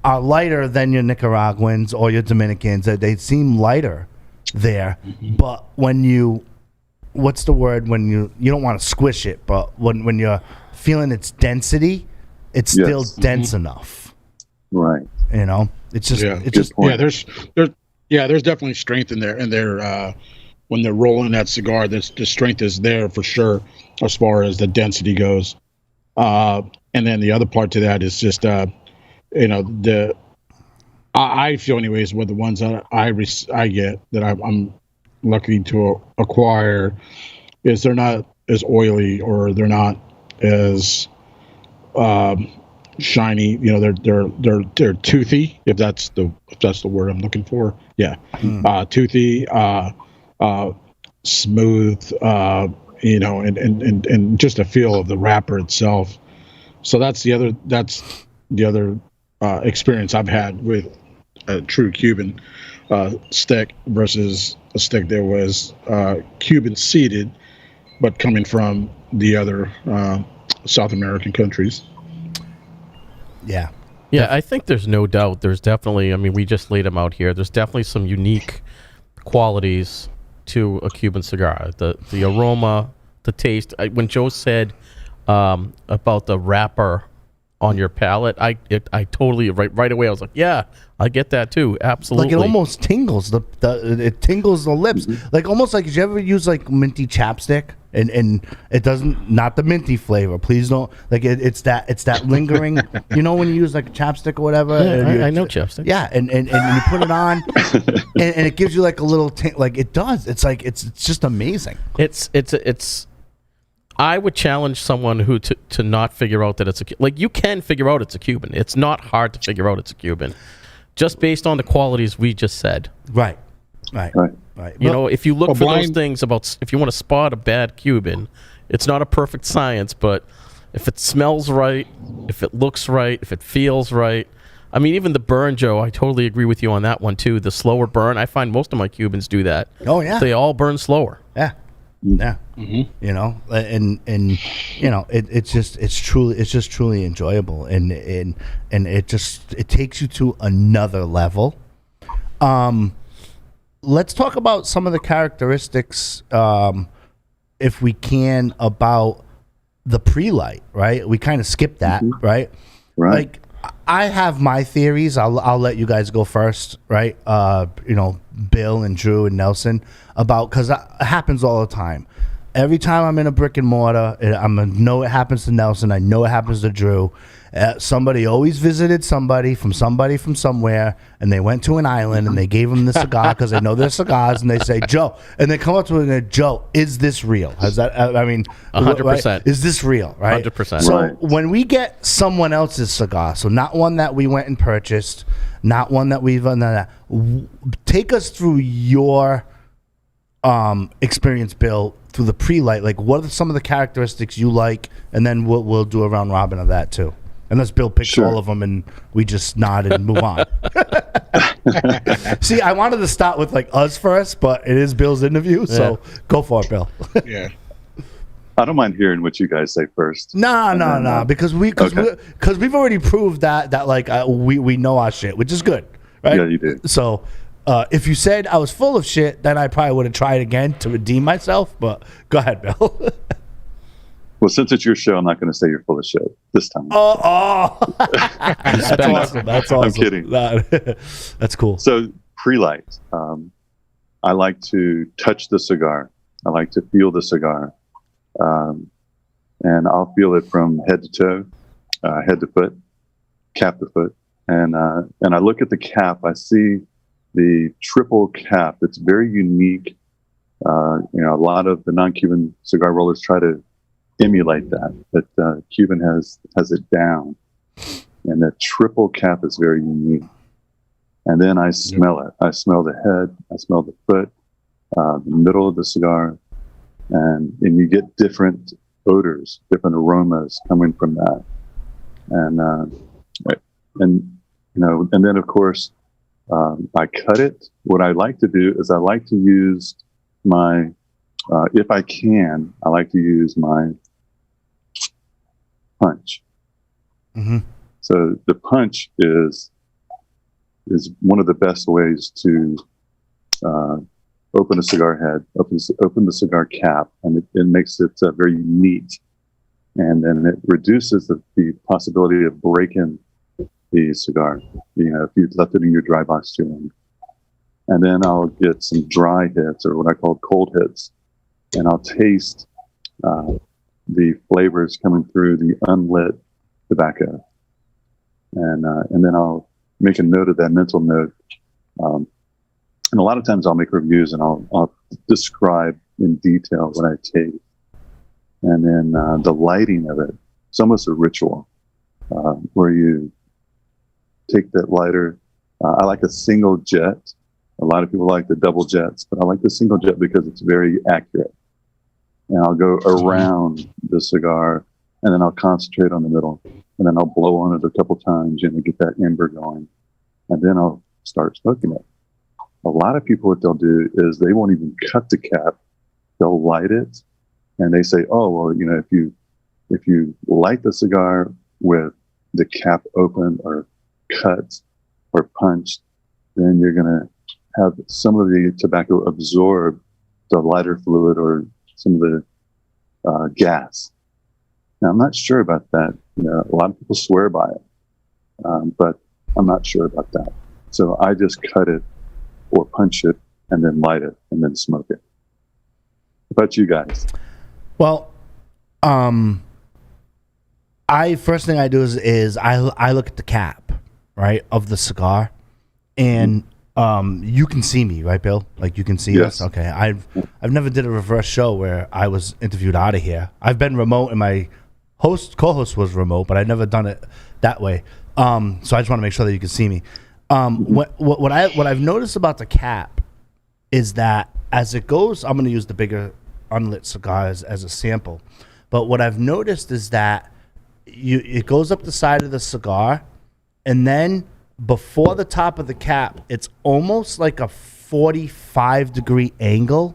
Speaker 1: are lighter than your Nicaraguans or your Dominicans. They seem lighter there. But when what's the word? When you don't want to squish it, but when you're feeling its density, it's still dense enough.
Speaker 8: Right.
Speaker 1: You know, it's just
Speaker 3: there's definitely strength in there, and when they're rolling that cigar, the strength is there for sure as far as the density goes. And then the other part to that is just, I feel anyways with the ones that I get that I'm lucky to acquire is they're not as oily or they're not as shiny. You know, they're toothy, if that's the word I'm looking for. Yeah, toothy, smooth. And just a feel of the wrapper itself. So that's the other experience I've had with a true Cuban stick versus a stick that was Cuban seeded, but coming from the other South American countries.
Speaker 1: Yeah.
Speaker 5: Yeah, I think there's no doubt. There's definitely, I mean, we just laid them out here. There's definitely some unique qualities to a Cuban cigar. The aroma, the taste. When Joe said about the wrapper on your palate. I totally right away. I was like, yeah, I get that too. Absolutely.
Speaker 1: Like it almost tingles it tingles the lips. Like almost like, did you ever use like minty chapstick and it doesn't, not the minty flavor. Please don't, like it's that lingering. You know when you use like a chapstick or whatever.
Speaker 5: Yeah, I know chapstick.
Speaker 1: Yeah, and you put it on, and it gives you like a little like it does. It's like it's just amazing.
Speaker 5: It's. I would challenge someone who to not figure out that it's like you can figure out it's a Cuban. It's not hard to figure out it's a Cuban, just based on the qualities we just said.
Speaker 1: Right.
Speaker 5: You know, if you look for those things about, if you want to spot a bad Cuban, it's not a perfect science, but if it smells right, if it looks right, if it feels right. I mean, even the burn, Joe, I totally agree with you on that one too. The slower burn, I find most of my Cubans do that.
Speaker 1: Oh yeah,
Speaker 5: they all burn slower.
Speaker 1: Yeah. You know, and you know, it's just truly enjoyable, and it takes you to another level. Let's talk about some of the characteristics, if we can, about the pre-light. Right, we kind of skipped that. Right. Like, I have my theories. I'll let you guys go first. Right. You know, Bill and Drew and Nelson, about, because it happens all the time. Every time I'm in a brick and mortar, I know it happens to Nelson. I know it happens to Drew. Somebody always visited somebody from somewhere, and they went to an island and they gave them the cigar because they know they're cigars, and they say, Joe, and they come up to it and they, Joe, is this real? Has that? I mean,
Speaker 5: 100%.
Speaker 1: Right? Is this real? Right?
Speaker 5: 100%.
Speaker 1: So when we get someone else's cigar, so not one that we went and purchased, not one that we've done, take us through your experience, Bill, through the pre-light. Like, what are some of the characteristics you like, and then we'll do a round robin of that too. Unless Bill picks all of them and we just nod and move on. See, I wanted to start with like us first, but it is Bill's interview, so go for it, Bill.
Speaker 3: Yeah.
Speaker 8: I don't mind hearing what you guys say first.
Speaker 1: No, because we've already proved that like we know our shit, which is good, right?
Speaker 8: Yeah, you do.
Speaker 1: So if you said I was full of shit, then I probably would have tried again to redeem myself. But go ahead, Bill.
Speaker 8: Well, since it's your show, I'm not going to say you're full of shit this time.
Speaker 1: Oh. That's awesome. That's awesome.
Speaker 8: I'm kidding.
Speaker 1: That's cool.
Speaker 8: So pre-light, I like to touch the cigar. I like to feel the cigar, and I'll feel it from head to toe, head to foot, cap to foot, and I look at the cap. I see the triple cap. It's very unique. You know, a lot of the non-Cuban cigar rollers try to emulate that, but Cuban has it down, and the triple cap is very unique. And then I smell it. I smell the head. I smell the foot, the middle of the cigar, and you get different odors, different aromas coming from that. And you know, and then of course I cut it. What I like to do is I like to use my, if I can, I like to use my punch.
Speaker 1: Mm-hmm.
Speaker 8: So the punch is one of the best ways to open a cigar head, open the cigar cap, and it makes it very neat, and then it reduces the possibility of breaking the cigar. You know, if you left it in your dry box too long. And then I'll get some dry hits, or what I call cold hits, and I'll taste the flavors coming through the unlit tobacco, and then I'll make a note of that mental note. And a lot of times I'll make reviews and I'll describe in detail what I taste, and then the lighting of it. It's almost a ritual where you take that lighter. I like a single jet. A lot of people like the double jets, but I like the single jet because it's very accurate. And I'll go around the cigar, and then I'll concentrate on the middle, and then I'll blow on it a couple times, you know, get that ember going, and then I'll start smoking it. A lot of people, what they'll do is they won't even cut the cap. They'll light it, and they say, oh, well, you know, if you light the cigar with the cap open or cut or punched, then you're going to have some of the tobacco absorb the lighter fluid or some of the gas. Now, I'm not sure about that A lot of people swear by it, but I'm not sure about that. So I just cut it or punch it and then light it and then smoke it. What about you guys?
Speaker 1: Well, first thing I do is I look at the cap, right, of the cigar, and you can see me, right, Bill? Like you can see
Speaker 8: Yes.
Speaker 1: us. Okay, I've never did a reverse show where I was interviewed out of here. I've been remote, and my co-host was remote, but I've never done it that way. So I just want to make sure that you can see me. What I've noticed about the cap is that as it goes, I'm going to use the bigger unlit cigars as a sample. But what I've noticed is that it goes up the side of the cigar, and then before the top of the cap, it's almost like a 45-degree angle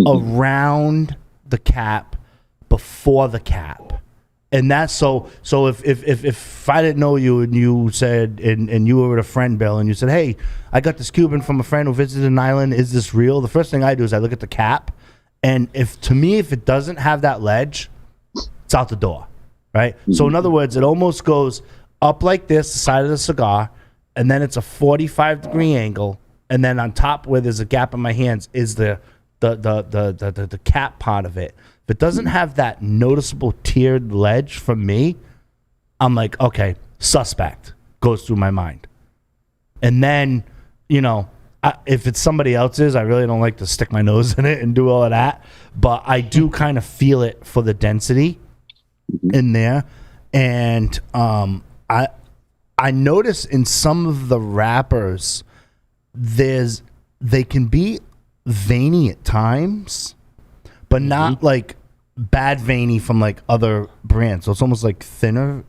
Speaker 1: around the cap before the cap. And that's so if I didn't know you and you said and you were with a friend, Bill, and you said, hey, I got this Cuban from a friend who visited an island, is this real? The first thing I do is I look at the cap, and if it doesn't have that ledge, it's out the door, right? So in other words, it almost goes up like this, the side of the cigar, and then it's a 45-degree angle, and then on top where there's a gap in my hands is the cap part of it. If it doesn't have that noticeable tiered ledge from me, I'm like, okay, suspect goes through my mind. And then, if it's somebody else's, I really don't like to stick my nose in it and do all of that. But I do kind of feel it for the density in there. And I notice in some of the wrappers, they can be veiny at times, but not like bad veiny from like other brands. So it's almost like thinner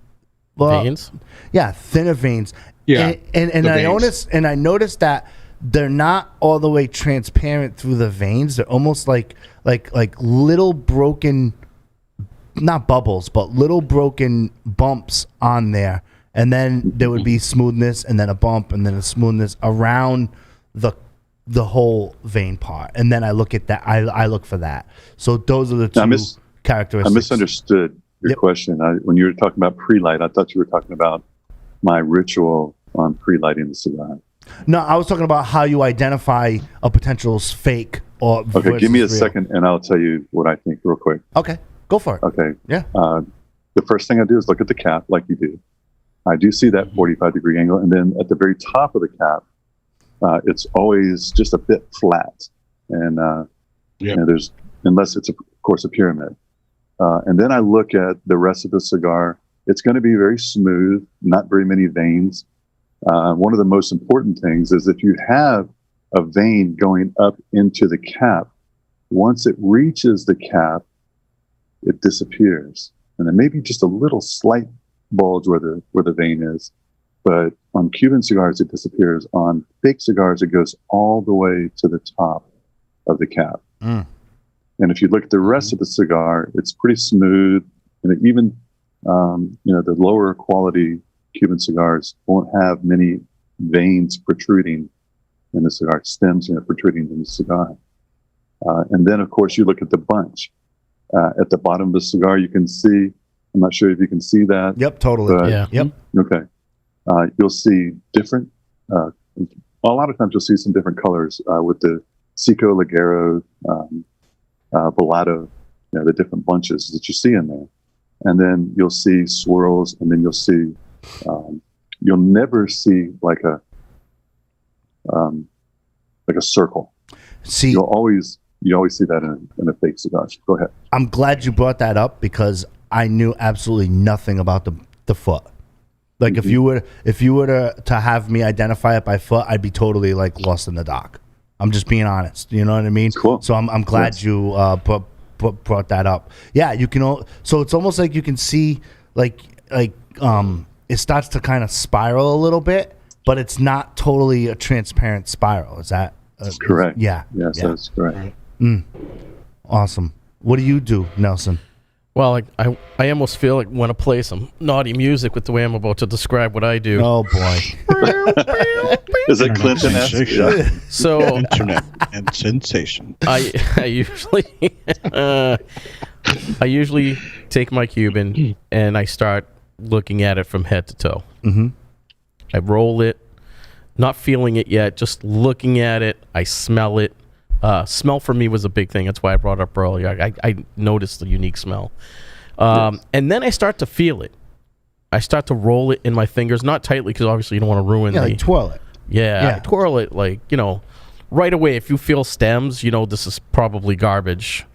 Speaker 5: Veins?
Speaker 1: Yeah, thinner veins.
Speaker 3: Yeah,
Speaker 1: and
Speaker 3: the
Speaker 1: I
Speaker 3: veins.
Speaker 1: noticed that they're not all the way transparent through the veins. They're almost like little broken, not bubbles, but little broken bumps on there. And then there would be smoothness, and then a bump, and then a smoothness around the whole vein part. And then I look at that. I look for that. So those are the two characteristics.
Speaker 8: I misunderstood your question. When you were talking about pre-light, I thought you were talking about my ritual on pre-lighting the cigar.
Speaker 1: No, I was talking about how you identify a potential fake or
Speaker 8: Okay, give me a
Speaker 1: versus real.
Speaker 8: second, and I'll tell you what I think real quick.
Speaker 1: Okay, go for it.
Speaker 8: Okay.
Speaker 1: Yeah.
Speaker 8: The first thing I do is look at the cap, like you do. I do see that 45-degree angle, and then at the very top of the cap, it's always just a bit flat, and there's, unless it's of course a pyramid. And then I look at the rest of the cigar. It's going to be very smooth, not very many veins. One of the most important things is if you have a vein going up into the cap, once it reaches the cap, it disappears, and there may be just a little slight bulge where the vein is. But on Cuban cigars, it disappears. On fake cigars, it goes all the way to the top of the cap. And if you look at the rest of the cigar, it's pretty smooth. And even, the lower quality Cuban cigars won't have many veins protruding in the cigar, stems protruding in the cigar. And then, of course, you look at the bunch. At the bottom of the cigar, you can see, I'm not sure if you can see that.
Speaker 1: Yep, totally.
Speaker 8: But,
Speaker 5: Yeah.
Speaker 1: Yep.
Speaker 8: Okay. You'll see different, a lot of times you'll see some different colors with the Seco, Ligero, Velato, the different bunches that you see in there. And then you'll see swirls, and then you'll see, you'll never see like a circle.
Speaker 1: See,
Speaker 8: You always see that in a fake cigar. Go ahead.
Speaker 1: I'm glad you brought that up because I knew absolutely nothing about the foot. Like if you were to have me identify it by foot, I'd be totally like lost in the dark. I'm just being honest. You know what I mean?
Speaker 8: Cool.
Speaker 1: So I'm glad you brought that up. Yeah, you can. So it's almost like you can see like it starts to kind of spiral a little bit, but it's not totally a transparent spiral. Is that
Speaker 8: Correct.
Speaker 1: Yeah.
Speaker 8: Yes,
Speaker 1: yeah.
Speaker 8: that's correct.
Speaker 1: Awesome. What do you do, Nelson?
Speaker 5: Well, I almost feel like want to play some naughty music with the way I'm about to describe what I do.
Speaker 1: Oh boy.
Speaker 8: Is it Clinton-esque? Yeah.
Speaker 5: So
Speaker 3: Internet and sensation.
Speaker 5: I usually take my Cuban and I start looking at it from head to toe.
Speaker 1: Mm-hmm.
Speaker 5: I roll it, not feeling it yet, just looking at it. I smell it. Smell for me was a big thing. That's why I brought it up earlier. I noticed the unique smell. And then I start to feel it. I start to roll it in my fingers, not tightly because obviously you don't want to ruin
Speaker 1: like twirl it.
Speaker 5: Yeah, I twirl it like, right away. If you feel stems, this is probably garbage.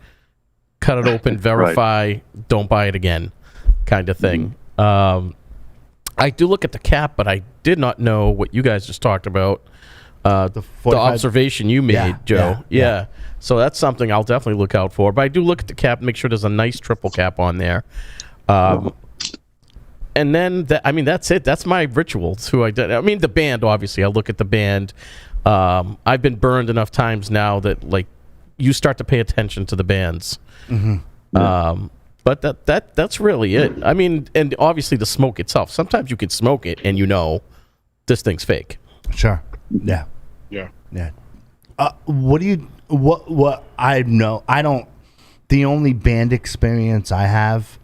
Speaker 5: Cut it open, verify, don't buy it again, kind of thing. I do look at the cap, but I did not know what you guys just talked about. The observation you made, Joe. Yeah. So that's something I'll definitely look out for. But I do look at the cap, make sure there's a nice triple cap on there. And then, that's it. That's my ritual. The band, obviously. I look at the band. I've been burned enough times now that, you start to pay attention to the bands. Mm-hmm. But that's really it. And obviously the smoke itself. Sometimes you can smoke it and this thing's fake.
Speaker 1: Sure. Yeah.
Speaker 3: Yeah.
Speaker 1: Yeah. What I know, I don't, the only band experience I have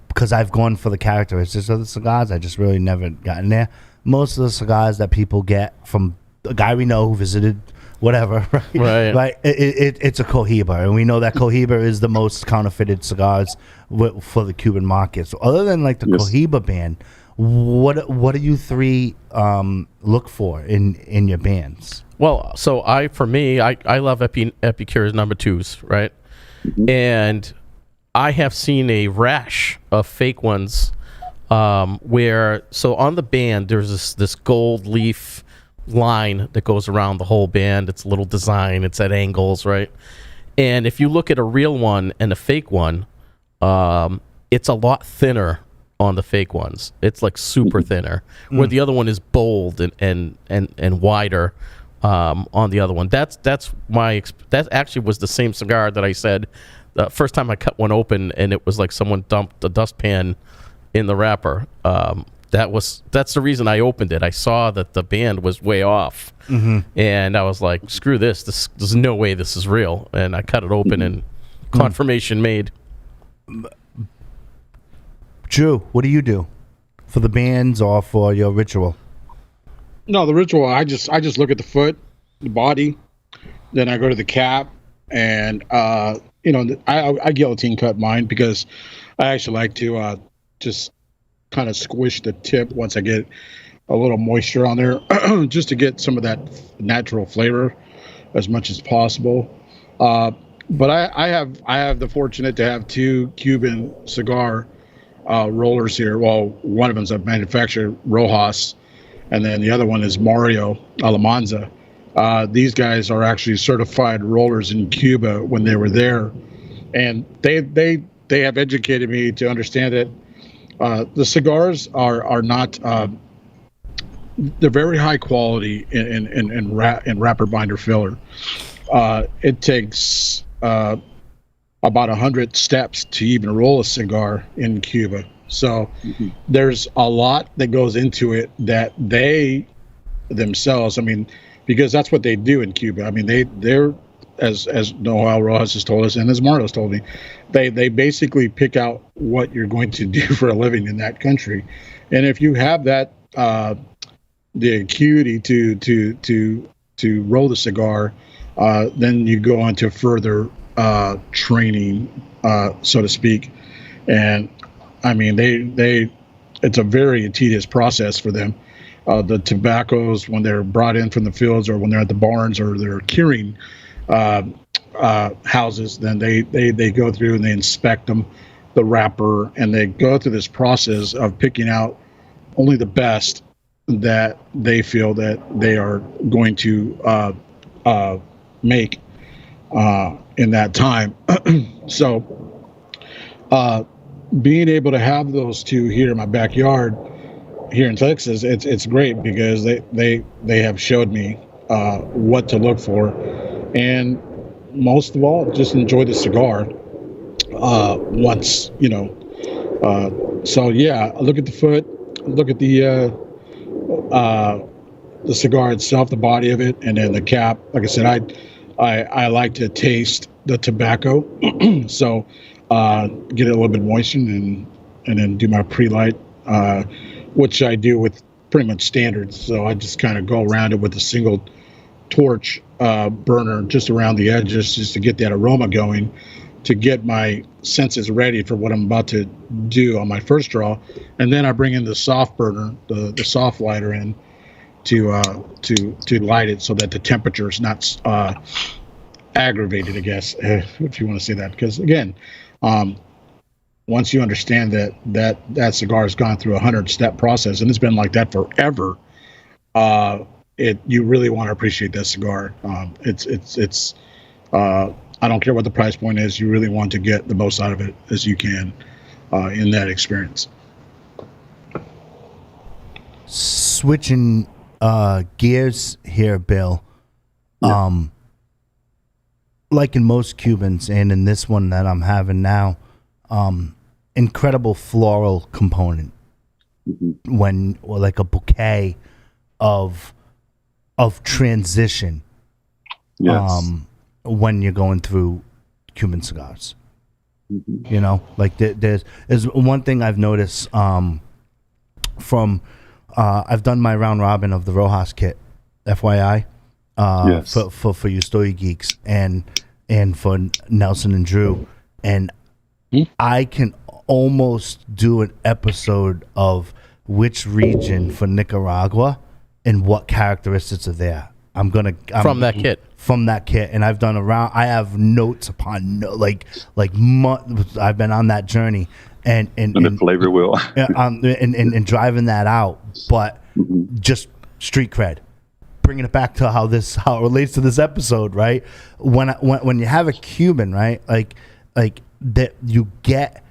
Speaker 1: because I've gone for the characteristics of the cigars, I just really never gotten there. Most of the cigars that people get from a guy we know who visited whatever, right? Like it's a Cohiba, and we know that Cohiba is the most counterfeited cigars for the Cuban market. So other than the Cohiba band, what do you three look for in your bands?
Speaker 5: Well, so I love Epicure's number 2s, right? Mm-hmm. And I have seen a rash of fake ones where, so on the band, there's this gold leaf line that goes around the whole band. It's a little design. It's at angles, right? And if you look at a real one and a fake one, it's a lot thinner on the fake ones. It's super thinner, where the other one is bold and wider on the other one. That actually was the same cigar that I said the first time I cut one open, and it was like someone dumped a dustpan in the wrapper. That's the reason I opened it. I saw that the band was way off, and I was like, "Screw this! There's no way this is real." And I cut it open, and confirmation made.
Speaker 1: Drew, what do you do for the bands or for your ritual?
Speaker 3: No, the ritual. I just look at the foot, the body, then I go to the cap, and I guillotine cut mine because I actually like to just kind of squish the tip once I get a little moisture on there, just to get some of that natural flavor as much as possible. But I have the fortunate to have 2 Cuban cigar rollers here. Well, one of them's a manufacturer, Rojas, and then the other one is Mario Alamanza. These guys are actually certified rollers in Cuba when they were there, and they have educated me to understand that the cigars are not they're very high quality in wrapper binder filler. It takes about 100 steps to even roll a cigar in Cuba. So there's a lot that goes into it that they themselves, because that's what they do in Cuba. They're as Noel Rojas has told us, and as Marlo's told me, they basically pick out what you're going to do for a living in that country. And if you have that the acuity to roll the cigar, then you go on to further training, so to speak. And they it's a very tedious process for them. The tobaccos, when they're brought in from the fields or when they're at the barns or they're curing houses, then they go through and they inspect them, the wrapper, and they go through this process of picking out only the best that they feel that they are going to make in that time. So being able to have those 2 here in my backyard here in Texas, it's great because they have showed me what to look for, and most of all, just enjoy the cigar once, so yeah, I look at the foot, look at the cigar itself, the body of it, and then the cap. Like I said, I like to taste the tobacco, so get it a little bit moistened and then do my pre-light which I do with pretty much standards. So I just kind of go around it with a single torch burner just around the edges, just to get that aroma going, to get my senses ready for what I'm about to do on my first draw. And then I bring in the soft burner, the soft lighter in to light it so that the temperature is not aggravated, I guess, if you want to say that. Because again, once you understand that cigar has gone through a 100-step process, and it's been like that forever, you really want to appreciate that cigar. It's I don't care what the price point is. You really want to get the most out of it as you can in that experience.
Speaker 1: Switching gears here, Bill.
Speaker 8: Yeah.
Speaker 1: Like in most Cubans, and in this one that I'm having now, incredible floral component.
Speaker 8: Mm-hmm.
Speaker 1: Like a bouquet of transition.
Speaker 8: Yes.
Speaker 1: When you're going through Cuban cigars.
Speaker 8: Mm-hmm.
Speaker 1: You know, like there's one thing I've noticed from I've done my round robin of the Rojas kit, FYI,
Speaker 8: Yes.
Speaker 1: for you Stogie Geeks and for Nelson and Drew, and I can almost do an episode of which region for Nicaragua and what characteristics are there.
Speaker 5: From that kit.
Speaker 1: From that kit, and I've done around. I have notes upon like months. I've been on that journey, and
Speaker 8: the flavor wheel.
Speaker 1: and driving that out, but just street cred. Bringing it back to how it relates to this episode, right? When you have a Cuban, right, like that you get.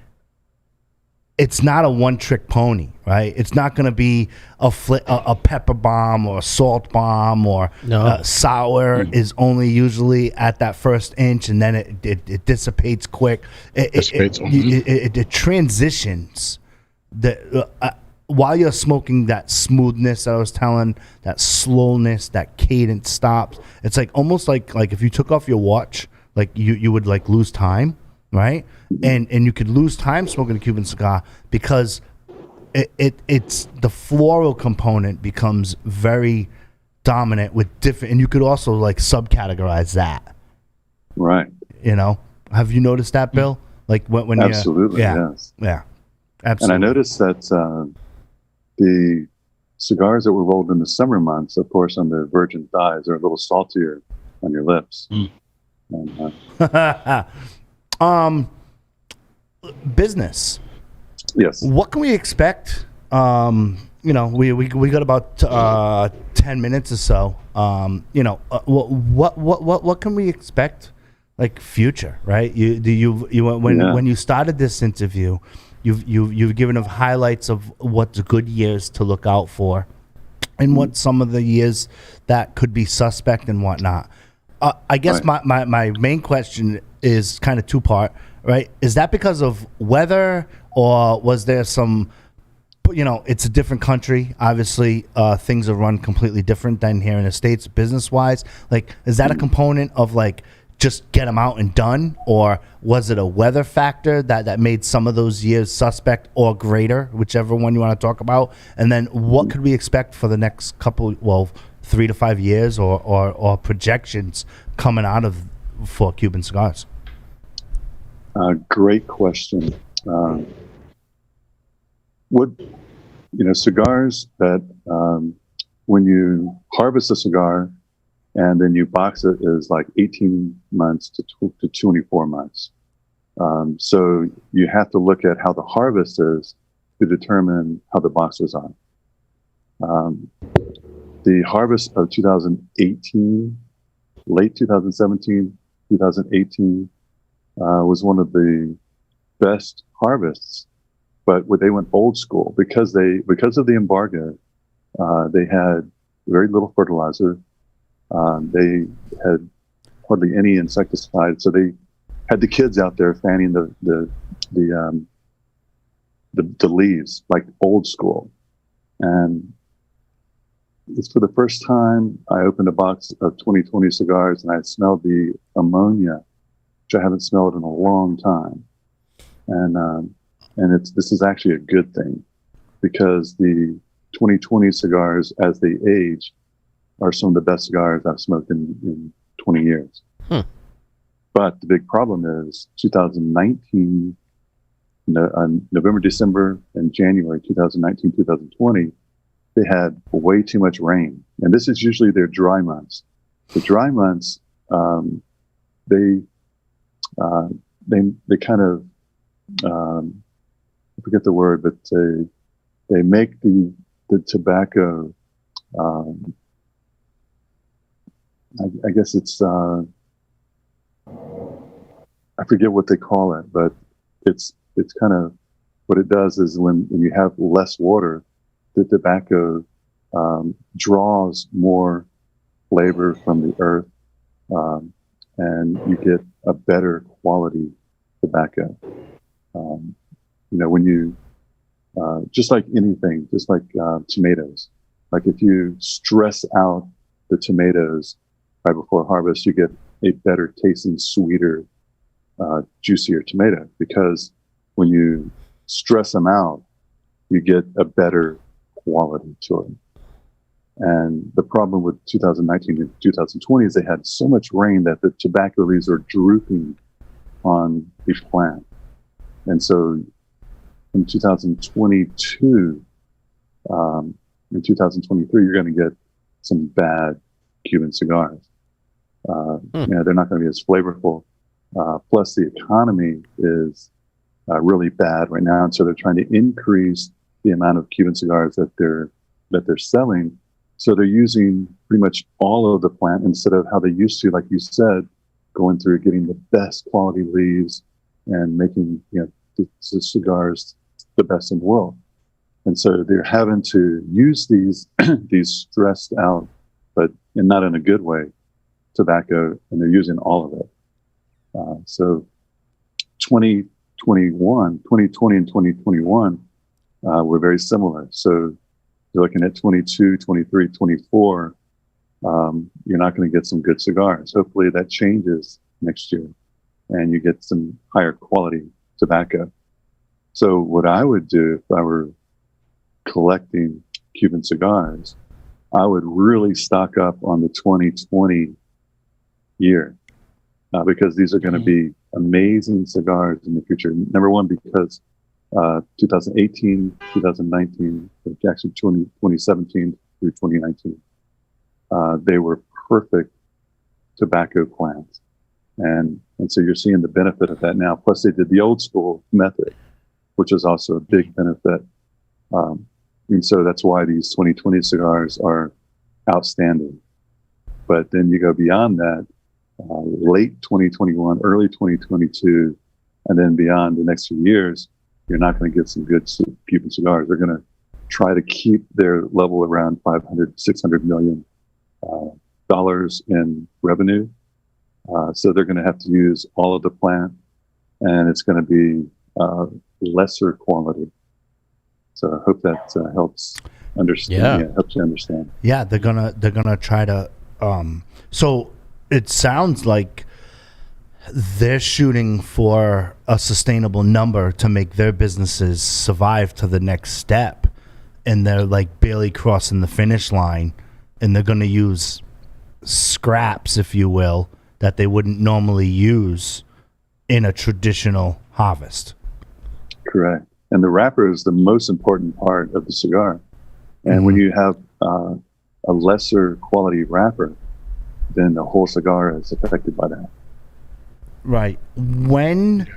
Speaker 1: It's not a one-trick pony, right? It's not going to be a pepper bomb or a salt bomb or sour is only usually at that first inch, and then it dissipates quick. It transitions. While you're smoking, that smoothness that I was telling, that slowness, that cadence stops. It's like almost like if you took off your watch, like you would like lose time. Right, and you could lose time smoking a Cuban cigar because it's the floral component becomes very dominant with different, and you could also like subcategorize that.
Speaker 8: Right.
Speaker 1: You know, have you noticed that, Bill? Like when
Speaker 8: absolutely, yes,
Speaker 1: yeah, absolutely.
Speaker 8: And I noticed that the cigars that were rolled in the summer months, of course, on the virgin thighs, are a little saltier on your lips. And,
Speaker 1: business.
Speaker 8: yes.
Speaker 1: What can we expect? We got about 10 minutes or so. What can we expect? Like future, right? When you started this interview, you've given of highlights of what's good years to look out for, and what some of the years that could be suspect and whatnot. I guess my main question is kind of two-part, right? Is that because of weather, or was there some, it's a different country. Obviously, things are run completely different than here in the States business-wise. Like, is that a component of, like, just get them out and done? Or was it a weather factor that made some of those years suspect or greater, whichever one you want to talk about? And then what could we expect for the next 3 to 5 years or projections coming out of for Cuban cigars?
Speaker 8: Great question. Cigars that when you harvest a cigar and then you box it is like 18 months to 24 months. So you have to look at how the harvest is to determine how the boxes are. The harvest of 2018, late 2017, 2018, was one of the best harvests, but they went old school because of the embargo. They had very little fertilizer. They had hardly any insecticide, so they had the kids out there fanning the leaves like old school. And it's for the first time I opened a box of 2020 cigars and I smelled the ammonia, which I haven't smelled in a long time. And this is actually a good thing. because the 2020 cigars, as they age, are some of the best cigars I've smoked in 20 years. But the big problem is 2019, November, December, and January 2019, 2020, they had way too much rain. And this is usually their dry months. The dry months, they kind of, I forget the word, but they make the tobacco, I guess it's, I forget what they call it, but it's kind of, what it does is when you have less water, the tobacco draws more flavor from the earth, and you get a better quality tobacco. When you, just like anything, just like tomatoes, like if you stress out the tomatoes right before harvest, you get a better tasting, sweeter, juicier tomato, because when you stress them out, you get a better quality to it. And the problem with 2019 and 2020 is they had so much rain that the tobacco leaves are drooping on the plant. And so in 2022, in 2023, you're going to get some bad Cuban cigars. They're not going to be as flavorful. Plus, the economy is really bad right now, and so they're trying to increase the amount of Cuban cigars that they're selling. So they're using pretty much all of the plant instead of how they used to, like you said, going through getting the best quality leaves and making the cigars the best in the world. And so they're having to use these stressed out, but not in a good way, tobacco, and they're using all of it. So 2020 and 2021 were very similar. So you're looking at 22, 23, 24, you're not going to get some good cigars. Hopefully that changes next year and you get some higher quality tobacco. So what I would do if I were collecting Cuban cigars, I would really stock up on the 2020 year, because these are going to be amazing cigars in the future. Number one, because 2018, 2019, actually 2017 through 2019, they were perfect tobacco plants. And so you're seeing the benefit of that now. Plus they did the old school method, which is also a big benefit. And so that's why these 2020 cigars are outstanding. But then you go beyond that, late 2021, early 2022, and then beyond the next few years, you're not going to get some good Cuban cigars. They're going to try to keep their level around $500-600 million dollars in revenue. So they're going to have to use all of the plant, and it's going to be lesser quality. So I hope that helps understand. Yeah, helps you understand.
Speaker 1: Yeah, they're gonna try to. So it sounds like they're shooting for a sustainable number to make their businesses survive to the next step, and they're like barely crossing the finish line, and they're gonna use scraps, if you will, that they wouldn't normally use in a traditional harvest.
Speaker 8: Correct. And the wrapper is the most important part of the cigar. And when you have a lesser quality wrapper, then the whole cigar is affected by that.
Speaker 1: Right. When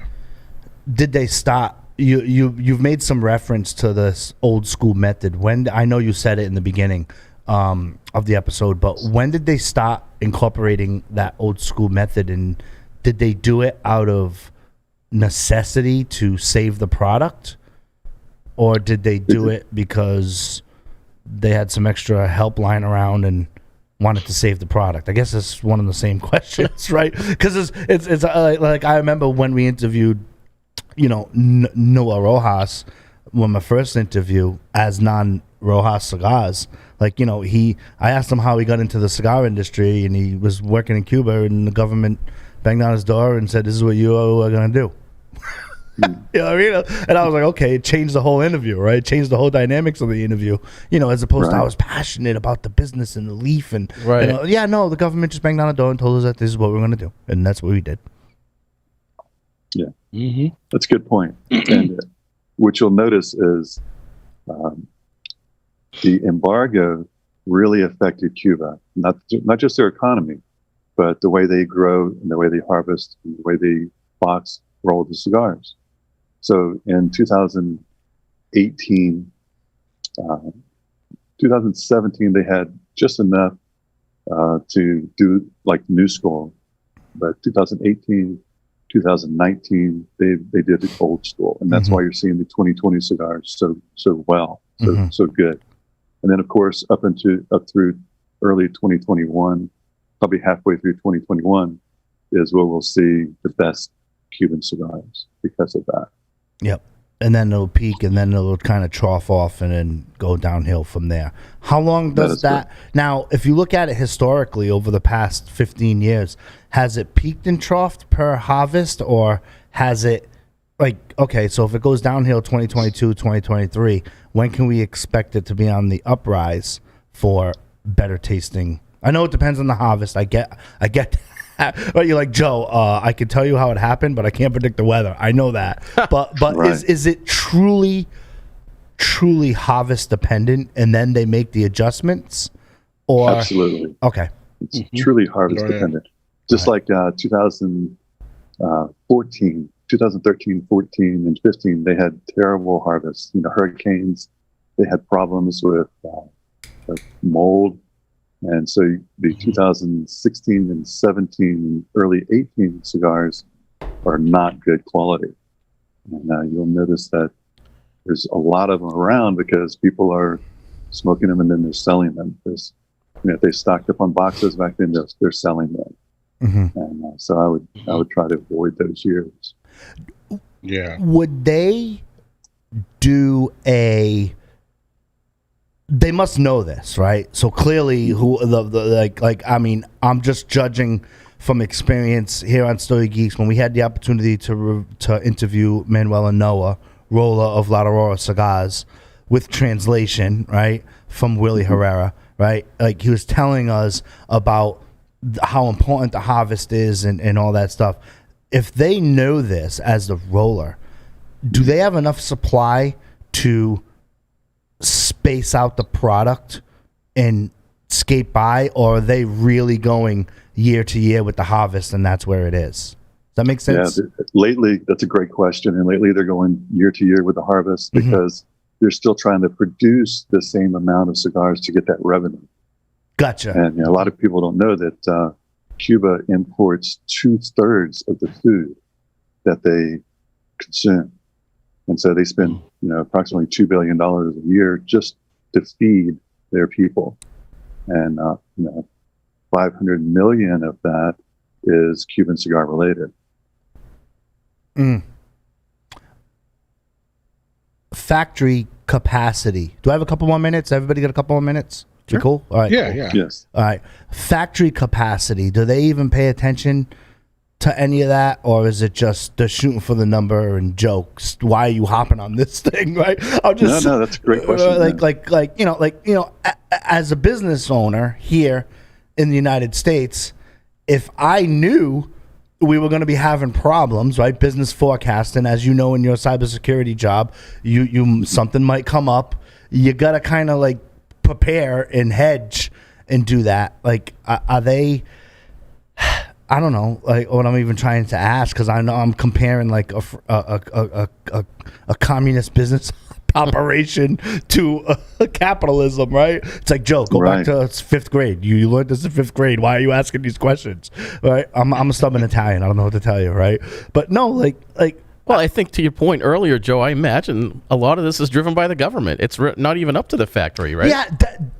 Speaker 1: did they stop? You've made some reference to this old school method. When, I know you said it in the beginning of the episode, but when did they start incorporating that old school method, and did they do it out of necessity to save the product, or did they do it because they had some extra help lying around and wanted to save the product? I guess it's one of the same questions, right? Because it's like I remember when we interviewed, Noah Rojas, when my first interview as non-Rojas Cigars, I asked him how he got into the cigar industry, and he was working in Cuba, and the government banged on his door and said, "This is what you are going to do." You know what I mean? And I was like, okay, it changed the whole interview, right? It changed the whole dynamics of the interview. You know, as opposed to I was passionate about the business and the leaf and
Speaker 5: Right.
Speaker 1: you know, yeah, no, the government just banged on the door and told us that this is what we're going to do, and that's what we did.
Speaker 8: Yeah, that's a good point. And what you'll notice is the embargo really affected Cuba, not just their economy, but the way they grow and the way they harvest and the way they box roll the cigars. So in 2018, 2017, they had just enough to do like new school, but 2018, 2019, they did it old school, and that's why you're seeing the 2020 cigars so well, so good. And then of course up through early 2021, probably halfway through 2021 is where we'll see the best Cuban cigars because of that.
Speaker 1: Yep. And then it'll peak, and then it'll kind of trough off, and then go downhill from there. How long does that? Now, if you look at it historically over the past 15 years, has it peaked and troughed per harvest, or has it, like, okay, so if it goes downhill 2022, 2023, when can we expect it to be on the uprise for better tasting? I know it depends on the harvest. I get but you're like, Joe, I can tell you how it happened, but I can't predict the weather. I know that. But right. is it truly harvest dependent, and then they make the adjustments? Or
Speaker 8: absolutely.
Speaker 1: Okay.
Speaker 8: It's truly harvest dependent. Just like 2013, 14, and 15, they had terrible harvests. You know, hurricanes. They had problems with mold. And so the 2016 and 17 and early 18 cigars are not good quality. And you'll notice that there's a lot of them around because people are smoking them and then they're selling them. There's, you know, if they stocked up on boxes back then, they're selling them. And so I would try to avoid those years.
Speaker 3: Yeah.
Speaker 1: Would they do a? They must know this, right? So clearly, I mean, I'm just judging from experience here on Stogie Geeks. When we had the opportunity to interview Manuel and Noah, roller of La Aurora Cigars, with translation, right, from Willie Herrera, right? Like, he was telling us about how important the harvest is and all that stuff. If they know this as the roller, do they have enough supply to space out the product and skate by, or are they really going year to year with the harvest, and that's where it is? Does that make sense?
Speaker 8: Yeah, lately, that's a great question. And lately they're going year to year with the harvest because they're still trying to produce the same amount of cigars to get that revenue.
Speaker 1: Gotcha.
Speaker 8: And you know, a lot of people don't know that Cuba imports 2/3 of the food that they consume. And so they spend, you know, approximately $2 billion a year just to feed their people. And, you know, 500 million of that is Cuban cigar related.
Speaker 1: Factory capacity. Do I have a couple more minutes? Everybody got a couple more minutes? Sure. Cool? All right.
Speaker 3: Yeah,
Speaker 1: cool.
Speaker 3: yeah.
Speaker 8: Yes.
Speaker 1: All right. Factory capacity. Do they even pay attention to any of that, or is it just they're shooting for the number and jokes? Why are you hopping on this thing, right? I'm just
Speaker 8: no, that's a great question.
Speaker 1: Like you know, as a business owner here in the United States, if I knew we were going to be having problems, right? Business forecasting, as you know, in your cybersecurity job, you something might come up. You got to kind of like prepare and hedge and do that. Like, are they? I don't know, like, what I'm even trying to ask, because I know I'm comparing like a communist business operation to capitalism, right? It's like, Joe, go back to fifth grade. You learned this in fifth grade. Why are you asking these questions, right? I'm a stubborn Italian. I don't know what to tell you, right? But no, like.
Speaker 5: Well, I think to your point earlier, Joe, I imagine a lot of this is driven by the government. It's not even up to the factory, right?
Speaker 1: Yeah,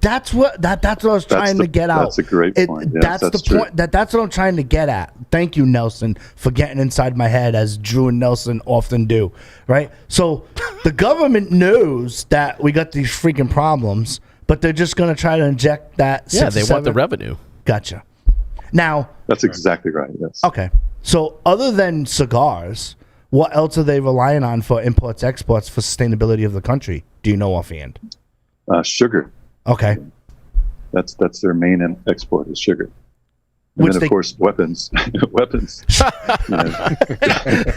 Speaker 1: that's what I was trying to get out.
Speaker 8: That's a great point. Yes,
Speaker 1: that's the point. That's what I'm trying to get at. Thank you, Nelson, for getting inside my head, as Drew and Nelson often do, right? So the government knows that we got these freaking problems, but they're just going to try to inject that.
Speaker 5: Yeah, they want the revenue.
Speaker 1: Gotcha. Now,
Speaker 8: that's exactly right. Yes.
Speaker 1: Okay. So other than cigars, what else are they relying on for imports, exports, for sustainability of the country? Do you know offhand?
Speaker 8: Sugar.
Speaker 1: Okay.
Speaker 8: That's their main export is sugar. And
Speaker 1: Which
Speaker 8: then, of course, weapons. Weapons.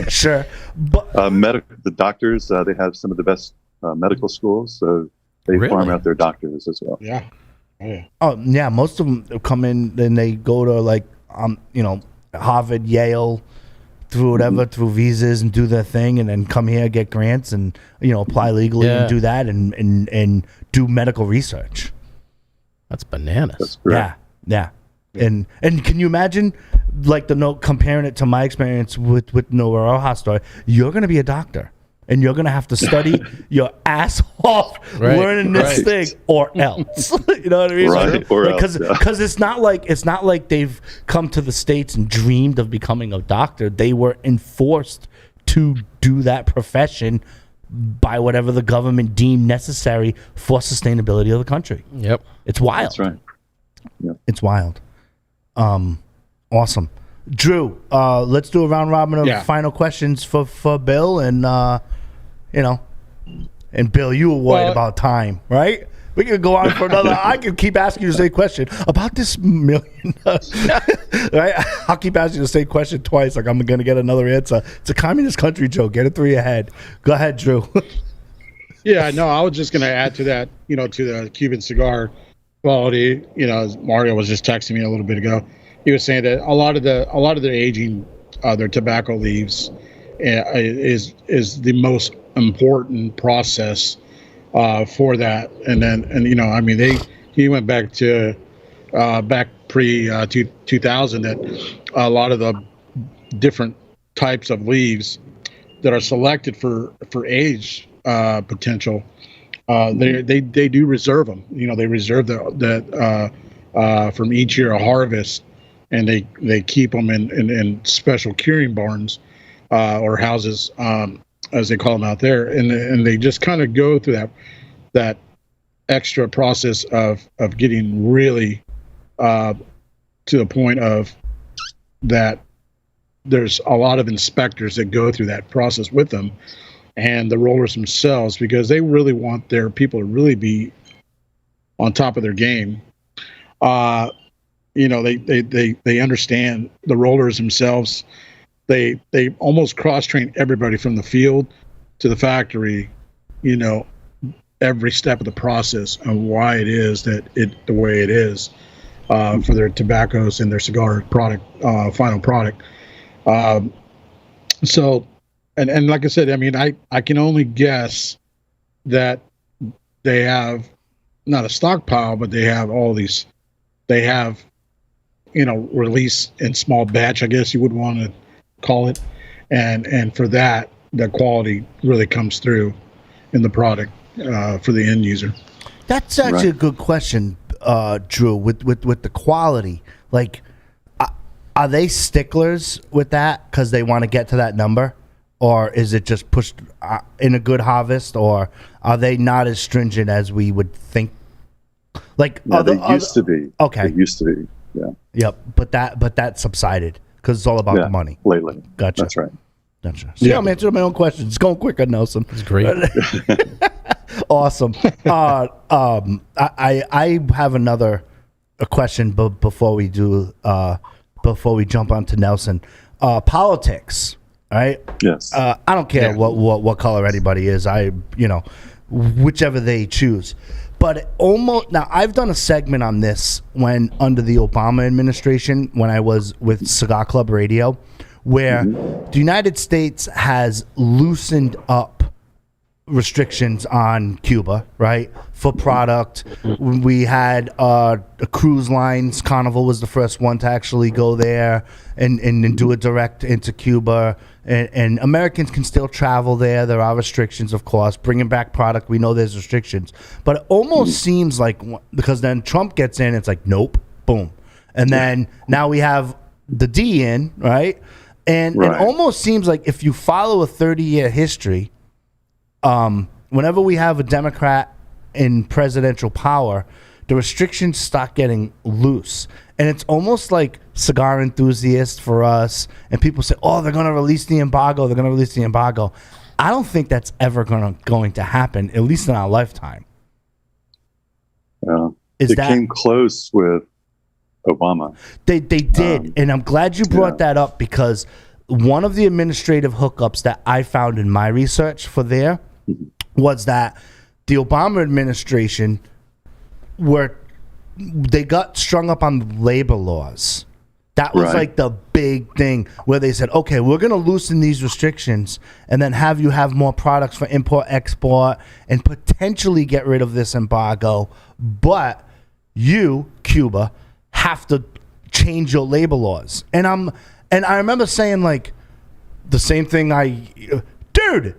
Speaker 1: Sure. But
Speaker 8: The doctors, they have some of the best medical schools, so they farm out their doctors as well.
Speaker 3: Yeah. Oh, yeah.
Speaker 1: oh yeah, most of them come in and they go to like Harvard, Yale, through whatever, through visas and do their thing, and then come here, get grants, and apply legally and do that, and do medical research.
Speaker 5: That's bananas.
Speaker 8: That's correct.
Speaker 1: Yeah. And can you imagine, like comparing it to my experience with Noah Rojas story? You're going to be a doctor, and you're going to have to study your ass off learning this thing, or else. You know what I mean?
Speaker 8: Right. Or else.
Speaker 1: Because it's not like they've come to the States and dreamed of becoming a doctor. They were enforced to do that profession by whatever the government deemed necessary for sustainability of the country.
Speaker 5: Yep.
Speaker 1: It's wild.
Speaker 8: That's right. Yep.
Speaker 1: It's wild. Awesome. Drew, let's do a round robin of final questions for Bill, and and Bill, you were worried about time, right? We can go on for another. I can keep asking you the same question about this million. Right? I'll keep asking you the same question twice. Like I'm going to get another answer. It's a communist country, Joe. Get it 3 ahead. Go ahead, Drew.
Speaker 3: Yeah, no, I was just going to add to that, to the Cuban cigar quality. As Mario was just texting me a little bit ago. He was saying that a lot of their aging, their tobacco leaves, is the most important process for that. And he went back to back pre 2000 that a lot of the different types of leaves that are selected for age potential, they do reserve them. They reserve that from each year of harvest, and they keep them in special curing barns or houses, as they call them out there, and they just kind of go through that extra process of getting really to the point of that there's a lot of inspectors that go through that process with them, and the rollers themselves, because they really want their people to really be on top of their game. They understand the rollers themselves. They almost cross-train everybody from the field to the factory, every step of the process and why it is the way it is for their tobaccos and their cigar product, final product. So, and like I said, I can only guess that they have not a stockpile, but they have release in small batch, I guess you would want to call it. And for that, the quality really comes through in the product for the end user.
Speaker 1: That's actually a good question, Drew, with the quality. Like, are they sticklers with that because they want to get to that number? Or is it just pushed in a good harvest? Or are they not as stringent as we would think? Like,
Speaker 8: they used to be.
Speaker 1: Okay.
Speaker 8: They used to be, yeah.
Speaker 1: Yep, but that subsided because it's all about the money.
Speaker 8: Lately.
Speaker 1: Gotcha.
Speaker 8: That's right.
Speaker 1: Gotcha. See, I'm answering my own questions. It's going quicker, Nelson.
Speaker 5: It's great.
Speaker 1: Awesome. I have another question before we jump on to Nelson. Politics, right?
Speaker 8: Yes.
Speaker 1: I don't care what color anybody is. Whichever they choose. But now I've done a segment on this when under the Obama administration, when I was with Cigar Club Radio, where the United States has loosened up restrictions on Cuba, right, for product. We had a cruise lines. Carnival was the first one to actually go there and do a direct into Cuba. And Americans can still travel there. There are restrictions, of course. Bringing back product, we know there's restrictions. But it almost seems like, because then Trump gets in, it's like, nope, boom. And then now we have the D in, right? And it almost seems like if you follow a 30-year history, whenever we have a Democrat in presidential power, the restrictions start getting loose. And it's almost like cigar enthusiasts for us, and people say, oh, they're going to release the embargo. They're going to release the embargo. I don't think that's ever going to happen, at least in our lifetime.
Speaker 8: Yeah. It came close with Obama.
Speaker 1: They did, and I'm glad you brought that up, because one of the administrative hookups that I found in my research for there was that the Obama administration they got strung up on labor laws. That was like the big thing where they said, okay, we're going to loosen these restrictions and then have you have more products for import, export, and potentially get rid of this embargo. But you, Cuba, have to change your labor laws. And I remember saying, like, the same thing dude,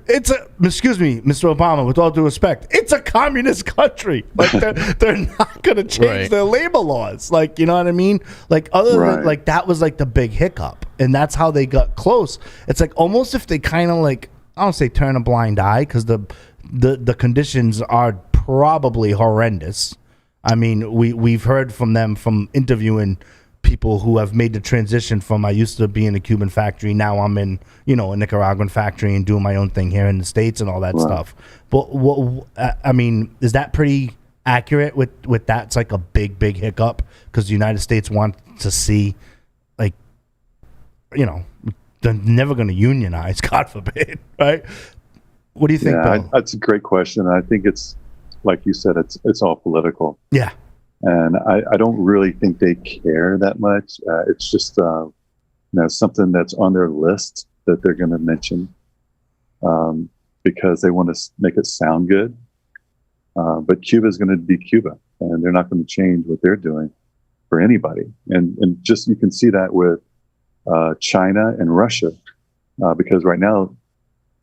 Speaker 1: excuse me, Mr. Obama, with all due respect, it's a communist country. Like, they're not going to change their labor laws. Like, you know what I mean? Like, than, like, that was like the big hiccup. And that's how they got close. It's like almost if they kind of, like, I don't say turn a blind eye, because the conditions are probably horrendous. I mean, we've heard from them from interviewing people who have made the transition from, I used to be in a Cuban factory, now I'm in, a Nicaraguan factory and doing my own thing here in the States and all that stuff. But I mean, is that pretty accurate with that? It's like a big hiccup, because the United States want to see, like, they're never going to unionize, God forbid, right? What do you think, Bill?
Speaker 8: That's a great question. I think it's, like you said, it's all political.
Speaker 1: Yeah.
Speaker 8: And I don't really think they care that much. It's just something that's on their list that they're going to mention because they want to make it sound good. But Cuba is going to be Cuba, and they're not going to change what they're doing for anybody. And just you can see that with China and Russia, because right now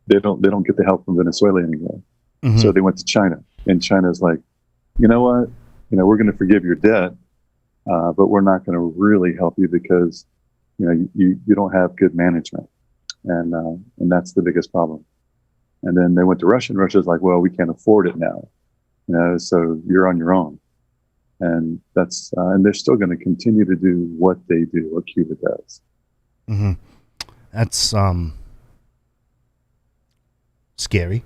Speaker 8: they don't get the help from Venezuela anymore. Mm-hmm. So they went to China, and China's like, you know what? We're going to forgive your debt, but we're not going to really help you because, you don't have good management. And that's the biggest problem. And then they went to Russia, and Russia's like, well, we can't afford it now, so you're on your own. And that's, and they're still going to continue to do what they do, what Cuba does.
Speaker 1: Mm-hmm. That's, scary.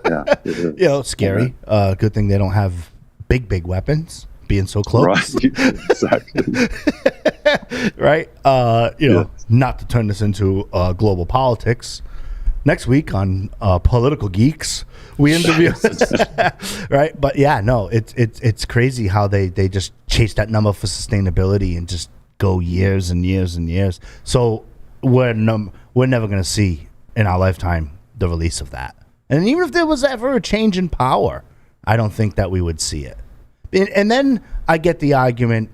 Speaker 8: Yeah, it is.
Speaker 1: Scary. Good thing they don't have big weapons being so close.
Speaker 8: Right, exactly.
Speaker 1: Right? Not to turn this into global politics. Next week on Political Geeks, we interview right? But it's crazy how they just chase that number for sustainability and just go years and years and years. So we're never going to see in our lifetime the release of that. And even if there was ever a change in power, I don't think that we would see it. And then I get the argument,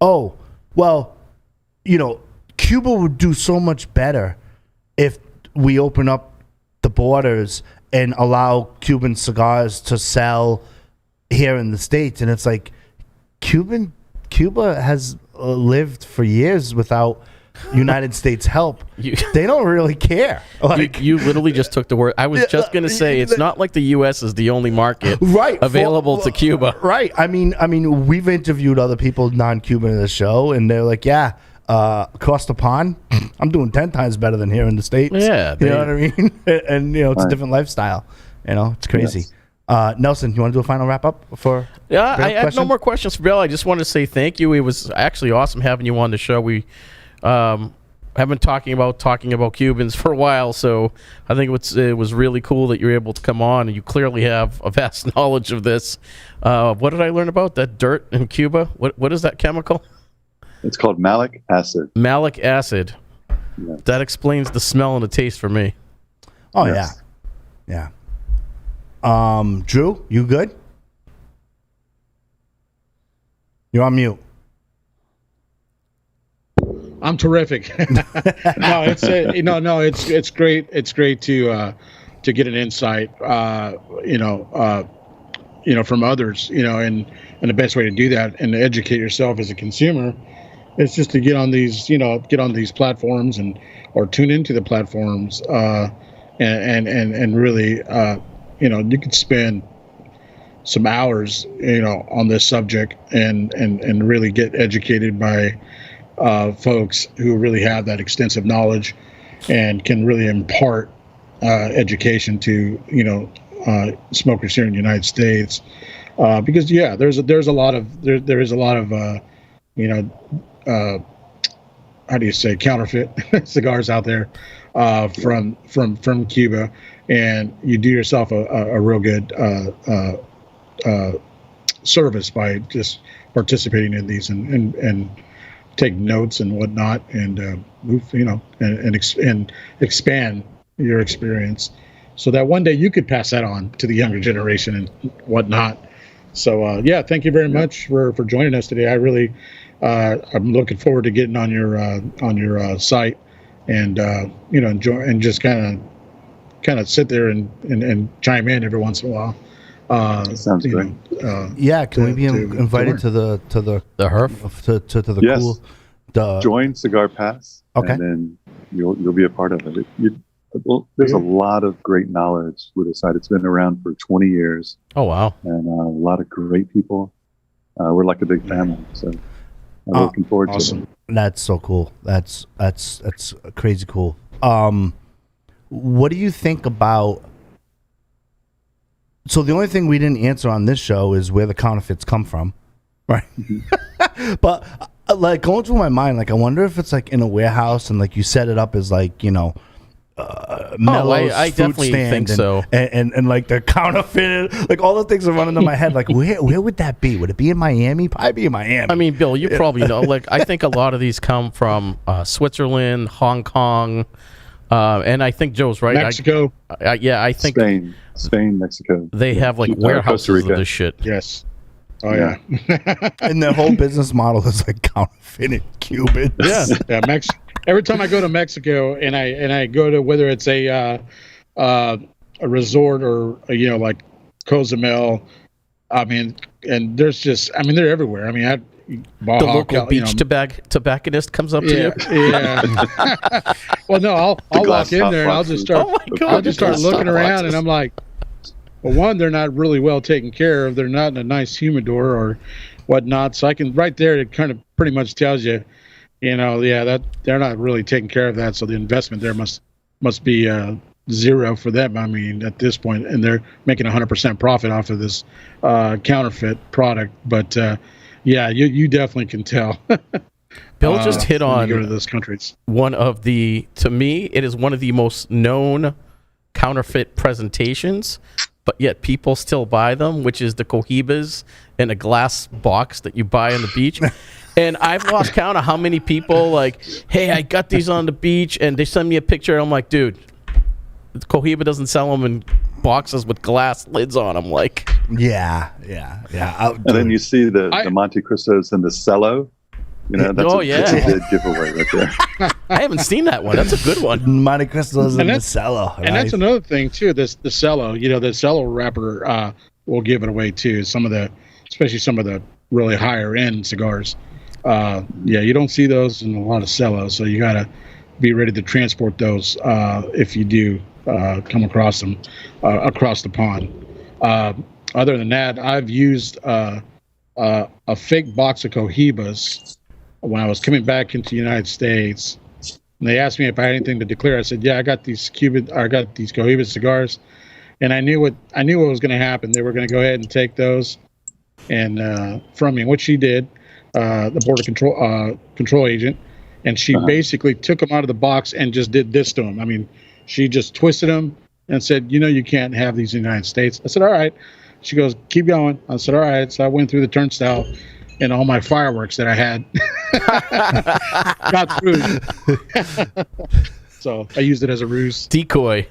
Speaker 1: oh, well, Cuba would do so much better if we open up the borders and allow Cuban cigars to sell here in the States. And it's like, Cuba has lived for years without United States help. They don't really care. Like,
Speaker 5: you literally just took the word. I was just going to say, it's not like the U.S. is the only market available to Cuba.
Speaker 1: Right. I mean, we've interviewed other people non-Cuban in the show, and they're like, across the pond, I'm doing 10 times better than here in the States.
Speaker 5: Yeah.
Speaker 1: You know what I mean? And, it's a different lifestyle. It's crazy. Yes. Nelson, you want to do a final wrap-up for
Speaker 5: I have no more questions for Bill. I just wanted to say thank you. It was actually awesome having you on the show. We have been talking about Cubans for a while, so I think it was really cool that you're able to come on, and you clearly have a vast knowledge of this. What did I learn about that dirt in Cuba? What is that chemical?
Speaker 8: It's called malic acid.
Speaker 5: Malic acid. Yes. That explains the smell and the taste for me.
Speaker 1: Oh, yes. Yeah. Drew, you good? You're on mute.
Speaker 3: I'm terrific. No, it's great. It's great to get an insight, from others, and the best way to do that and to educate yourself as a consumer is just to get on these platforms or tune into the platforms, and really, you could spend some hours, on this subject and really get educated by folks who really have that extensive knowledge and can really impart education to smokers here in the United States. Because there's a lot of how do you say, counterfeit cigars out there from Cuba, and you do yourself a real good service by just participating in these and take notes and whatnot, and move, and expand your experience so that one day you could pass that on to the younger generation and whatnot. So thank you very much for joining us today. I really I'm looking forward to getting on your site and enjoy and just kind of sit there and chime in every once in a while.
Speaker 8: Sounds great.
Speaker 1: Can we be invited to the
Speaker 5: HERF
Speaker 1: to the
Speaker 8: yes.
Speaker 1: cool
Speaker 8: Join Cigar Pass,
Speaker 1: okay,
Speaker 8: and then you'll be a part of it. There's a lot of great knowledge with the site. It's been around for 20 years.
Speaker 5: Oh wow!
Speaker 8: And a lot of great people. We're like a big family, so I'm looking forward to it.
Speaker 1: That's so cool. That's crazy cool. What do you think about? So the only thing we didn't answer on this show is where the counterfeits come from, right? But like going through my mind, like I wonder if it's like in a warehouse and like you set it up as like Mellows
Speaker 5: I
Speaker 1: food
Speaker 5: definitely
Speaker 1: stand
Speaker 5: think so.
Speaker 1: And like they're counterfeited, like all the things are running through my head. Like where would that be? Would it be in Miami? Probably be in Miami.
Speaker 5: I mean, Bill, you probably know. Like I think a lot of these come from Switzerland, Hong Kong, and I think Joe's right.
Speaker 3: Mexico.
Speaker 5: I think
Speaker 8: Spain, Mexico.
Speaker 5: They have like warehouses of this shit.
Speaker 3: Yes. Oh yeah.
Speaker 1: And their whole business model is like counterfeited Cubans.
Speaker 3: Yeah. Every time I go to Mexico and I go to whether it's a resort or like Cozumel, I mean, and there's just they're everywhere. I mean,
Speaker 5: the local beach tobacconist comes up to you.
Speaker 3: Yeah. Well, no, I'll walk in there and I'll just start.
Speaker 5: Oh my God,
Speaker 3: I'll just start looking around and I'm like, well, one, they're not really well taken care of. They're not in a nice humidor or whatnot. So I can right there. It kind of pretty much tells you, that they're not really taking care of that. So the investment there must be zero for them. I mean, at this point, and they're making 100% profit off of this counterfeit product. But you definitely can tell.
Speaker 5: Bill just hit on
Speaker 3: you go to those countries.
Speaker 5: To me, it is one of the most known counterfeit presentations, but yet people still buy them, which is the cohibas in a glass box that you buy on the beach. And I've lost count of how many people like, hey, I got these on the beach, and they send me a picture, and I'm like, dude, Cohiba doesn't sell them in boxes with glass lids on them. Like,
Speaker 1: yeah.
Speaker 8: And then you see the Monte Cristos and the Cello. That's a big giveaway right there.
Speaker 5: I haven't seen that one. That's a good one.
Speaker 1: Monte Cristos and the Cello.
Speaker 3: And that's another thing too. The Cello, the Cello wrapper will give it away too. Especially some of the really higher end cigars. You don't see those in a lot of Cellos, so you got to be ready to transport those if you do come across them across the pond. Other than that, I've used a fake box of Cohibas when I was coming back into the United States. And they asked me if I had anything to declare. I said, I got these Cohiba cigars, and I knew what was going to happen. They were going to go ahead and take those and from me, which she did. The border control agent, and she basically took them out of the box and just did this to them. I mean, she just twisted them and said, you can't have these in the United States. I said, all right. She goes, keep going. I said, all right. So I went through the turnstile, and all my fireworks that I had got through. So I used it as a ruse.
Speaker 5: Decoy.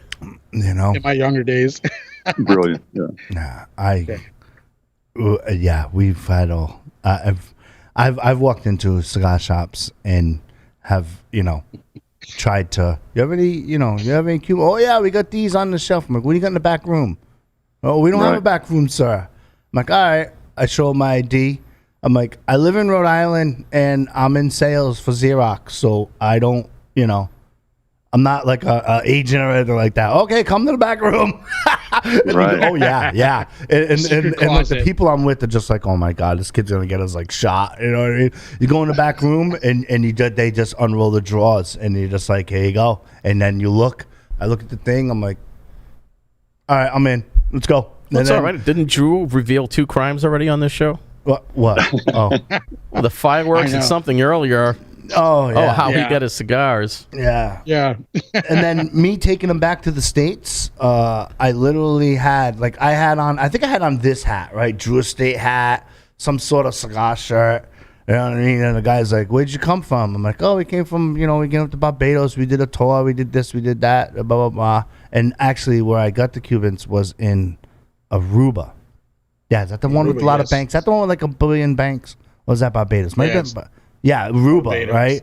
Speaker 3: In my younger days.
Speaker 8: Brilliant. Yeah.
Speaker 1: We've had all. I've walked into cigar shops and have tried to. You have any Cuban? Oh yeah, we got these on the shelf. I'm like, what do you got in the back room? Oh, we don't have a back room, sir. I'm like, all right. I show my ID. I'm like, I live in Rhode Island and I'm in sales for Xerox, so I don't, I'm not like a agent or anything like that. Okay, come to the back room.
Speaker 8: Right.
Speaker 1: Oh yeah. And
Speaker 3: Secret
Speaker 1: like the
Speaker 3: closet.
Speaker 1: people I'm with are just like, oh my god, this kid's gonna get us like shot. You know what I mean? You go in the back room and they just unroll the drawers and you're just like, here you go. And then you look. I look at the thing. I'm like, all right, I'm in. Let's go.
Speaker 5: That's all right. Didn't Drew reveal 2 crimes already on this show?
Speaker 1: What? Oh.
Speaker 5: Well, the fireworks and something earlier.
Speaker 1: Oh yeah.
Speaker 5: Oh, how
Speaker 3: Yeah.
Speaker 5: he got his cigars.
Speaker 1: Yeah.
Speaker 3: Yeah.
Speaker 1: And then me taking them back to the States, I literally had, like, I think I had on this hat, right? Drew Estate hat, some sort of cigar shirt. You know what I mean? And the guy's like, where'd you come from? I'm like, oh, we came from, we came up to Barbados. We did a tour. We did this. We did that. Blah, blah, blah. And actually, where I got the Cubans was in Aruba. Yeah, is that the one with a lot of banks? Is that the one with like a billion banks? Or was that Barbados? Might have been, yeah, Aruba,
Speaker 3: Barbados.
Speaker 1: right?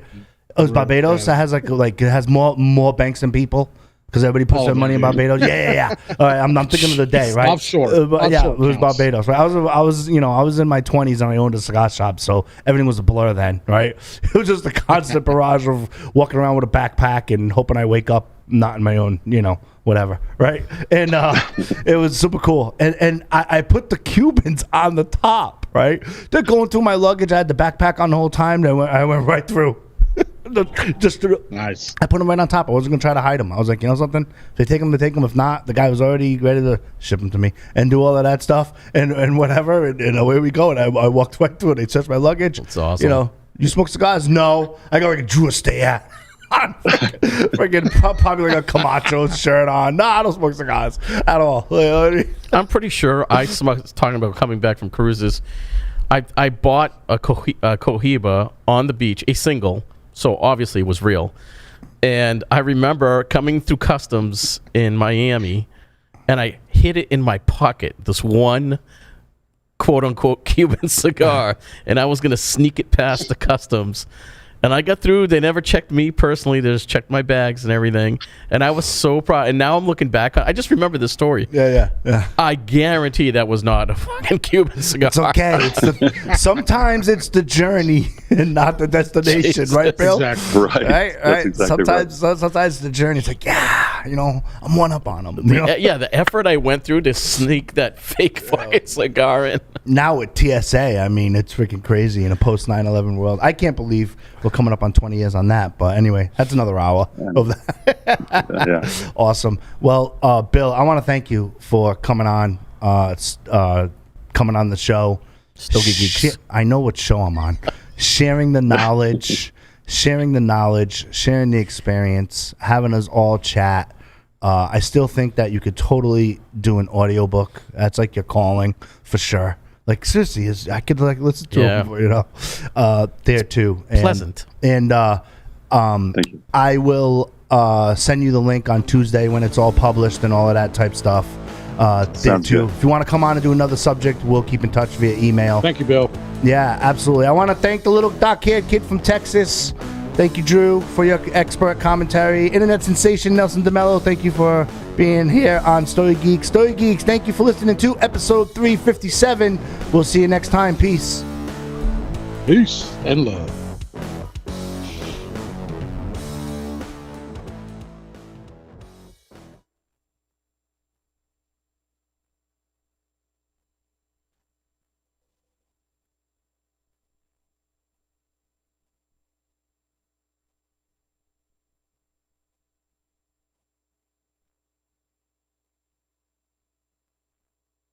Speaker 1: Oh, it's Barbados that has like it has more banks than people because everybody puts
Speaker 3: All
Speaker 1: their
Speaker 3: of
Speaker 1: money
Speaker 3: it,
Speaker 1: in
Speaker 3: dude.
Speaker 1: Barbados. Yeah. All right, I'm thinking of the day, right?
Speaker 3: Offshore.
Speaker 1: Yeah,
Speaker 3: Offshore
Speaker 1: it was
Speaker 3: counts.
Speaker 1: Barbados. Right? I was in my 20s and I owned a cigar shop, so everything was a blur then, right? It was just a constant barrage of walking around with a backpack and hoping I wake up not in my own, whatever, right? And it was super cool. And I put the Cubans on the top, right? They're going through my luggage. I had the backpack on the whole time. I went right through.
Speaker 3: Nice.
Speaker 1: I put them right on top. I wasn't going to try to hide them. I was like, you know something? If they take them, they take them. If not, the guy was already ready to ship them to me and do all of that stuff and whatever. And away we go. And I walked right through it. They searched my luggage.
Speaker 5: That's awesome.
Speaker 1: You smoke cigars? No. I got like a Drew Estate hat. Freaking probably like a Camacho shirt on. No, I don't smoke cigars at all.
Speaker 5: I'm pretty sure talking about coming back from cruises. I bought a Cohiba on the beach, a single, so obviously it was real. And I remember coming through customs in Miami, and I hid it in my pocket, this one quote-unquote Cuban cigar, and I was going to sneak it past the customs. And I got through. They never checked me personally. They just checked my bags and everything. And I was so proud. And now I'm looking back. I just remember this story.
Speaker 1: Yeah.
Speaker 5: I guarantee that was not a fucking Cuban cigar.
Speaker 1: It's okay. Sometimes it's the journey and not the destination,
Speaker 5: Jesus.
Speaker 1: right, Bill?
Speaker 3: Exactly.
Speaker 8: Right. That's exactly
Speaker 1: Sometimes the journey. It's like, I'm one up on them.
Speaker 5: Yeah, the effort I went through to sneak that fake fucking cigar in.
Speaker 1: Now with TSA, I mean, it's freaking crazy in a post 9/11 world. I can't believe we're coming up on 20 years on that. But anyway, that's another hour of that.
Speaker 8: Yeah.
Speaker 1: Awesome. Well, Bill, I want to thank you for coming on the show. Stogie Geeks. I know what show I'm on. Sharing the knowledge, sharing the experience, having us all chat. I still think that you could totally do an audiobook. That's like your calling for sure. Like seriously, I could like listen to them, there too. And,
Speaker 5: pleasant.
Speaker 1: And
Speaker 8: Thank you.
Speaker 1: I will send you the link on Tuesday when it's all published and all of that type stuff. There
Speaker 8: Sounds
Speaker 1: too.
Speaker 8: good.
Speaker 1: If you want to come on and do another subject, we'll keep in touch via email.
Speaker 3: Thank you, Bill.
Speaker 1: Yeah, absolutely. I want to thank the little dark-haired kid from Texas. Thank you, Drew, for your expert commentary. Internet sensation Nelson DeMello, thank you for being here on Stogie Geeks. Stogie Geeks, thank you for listening to episode 357. We'll see you next time. Peace.
Speaker 3: Peace and love.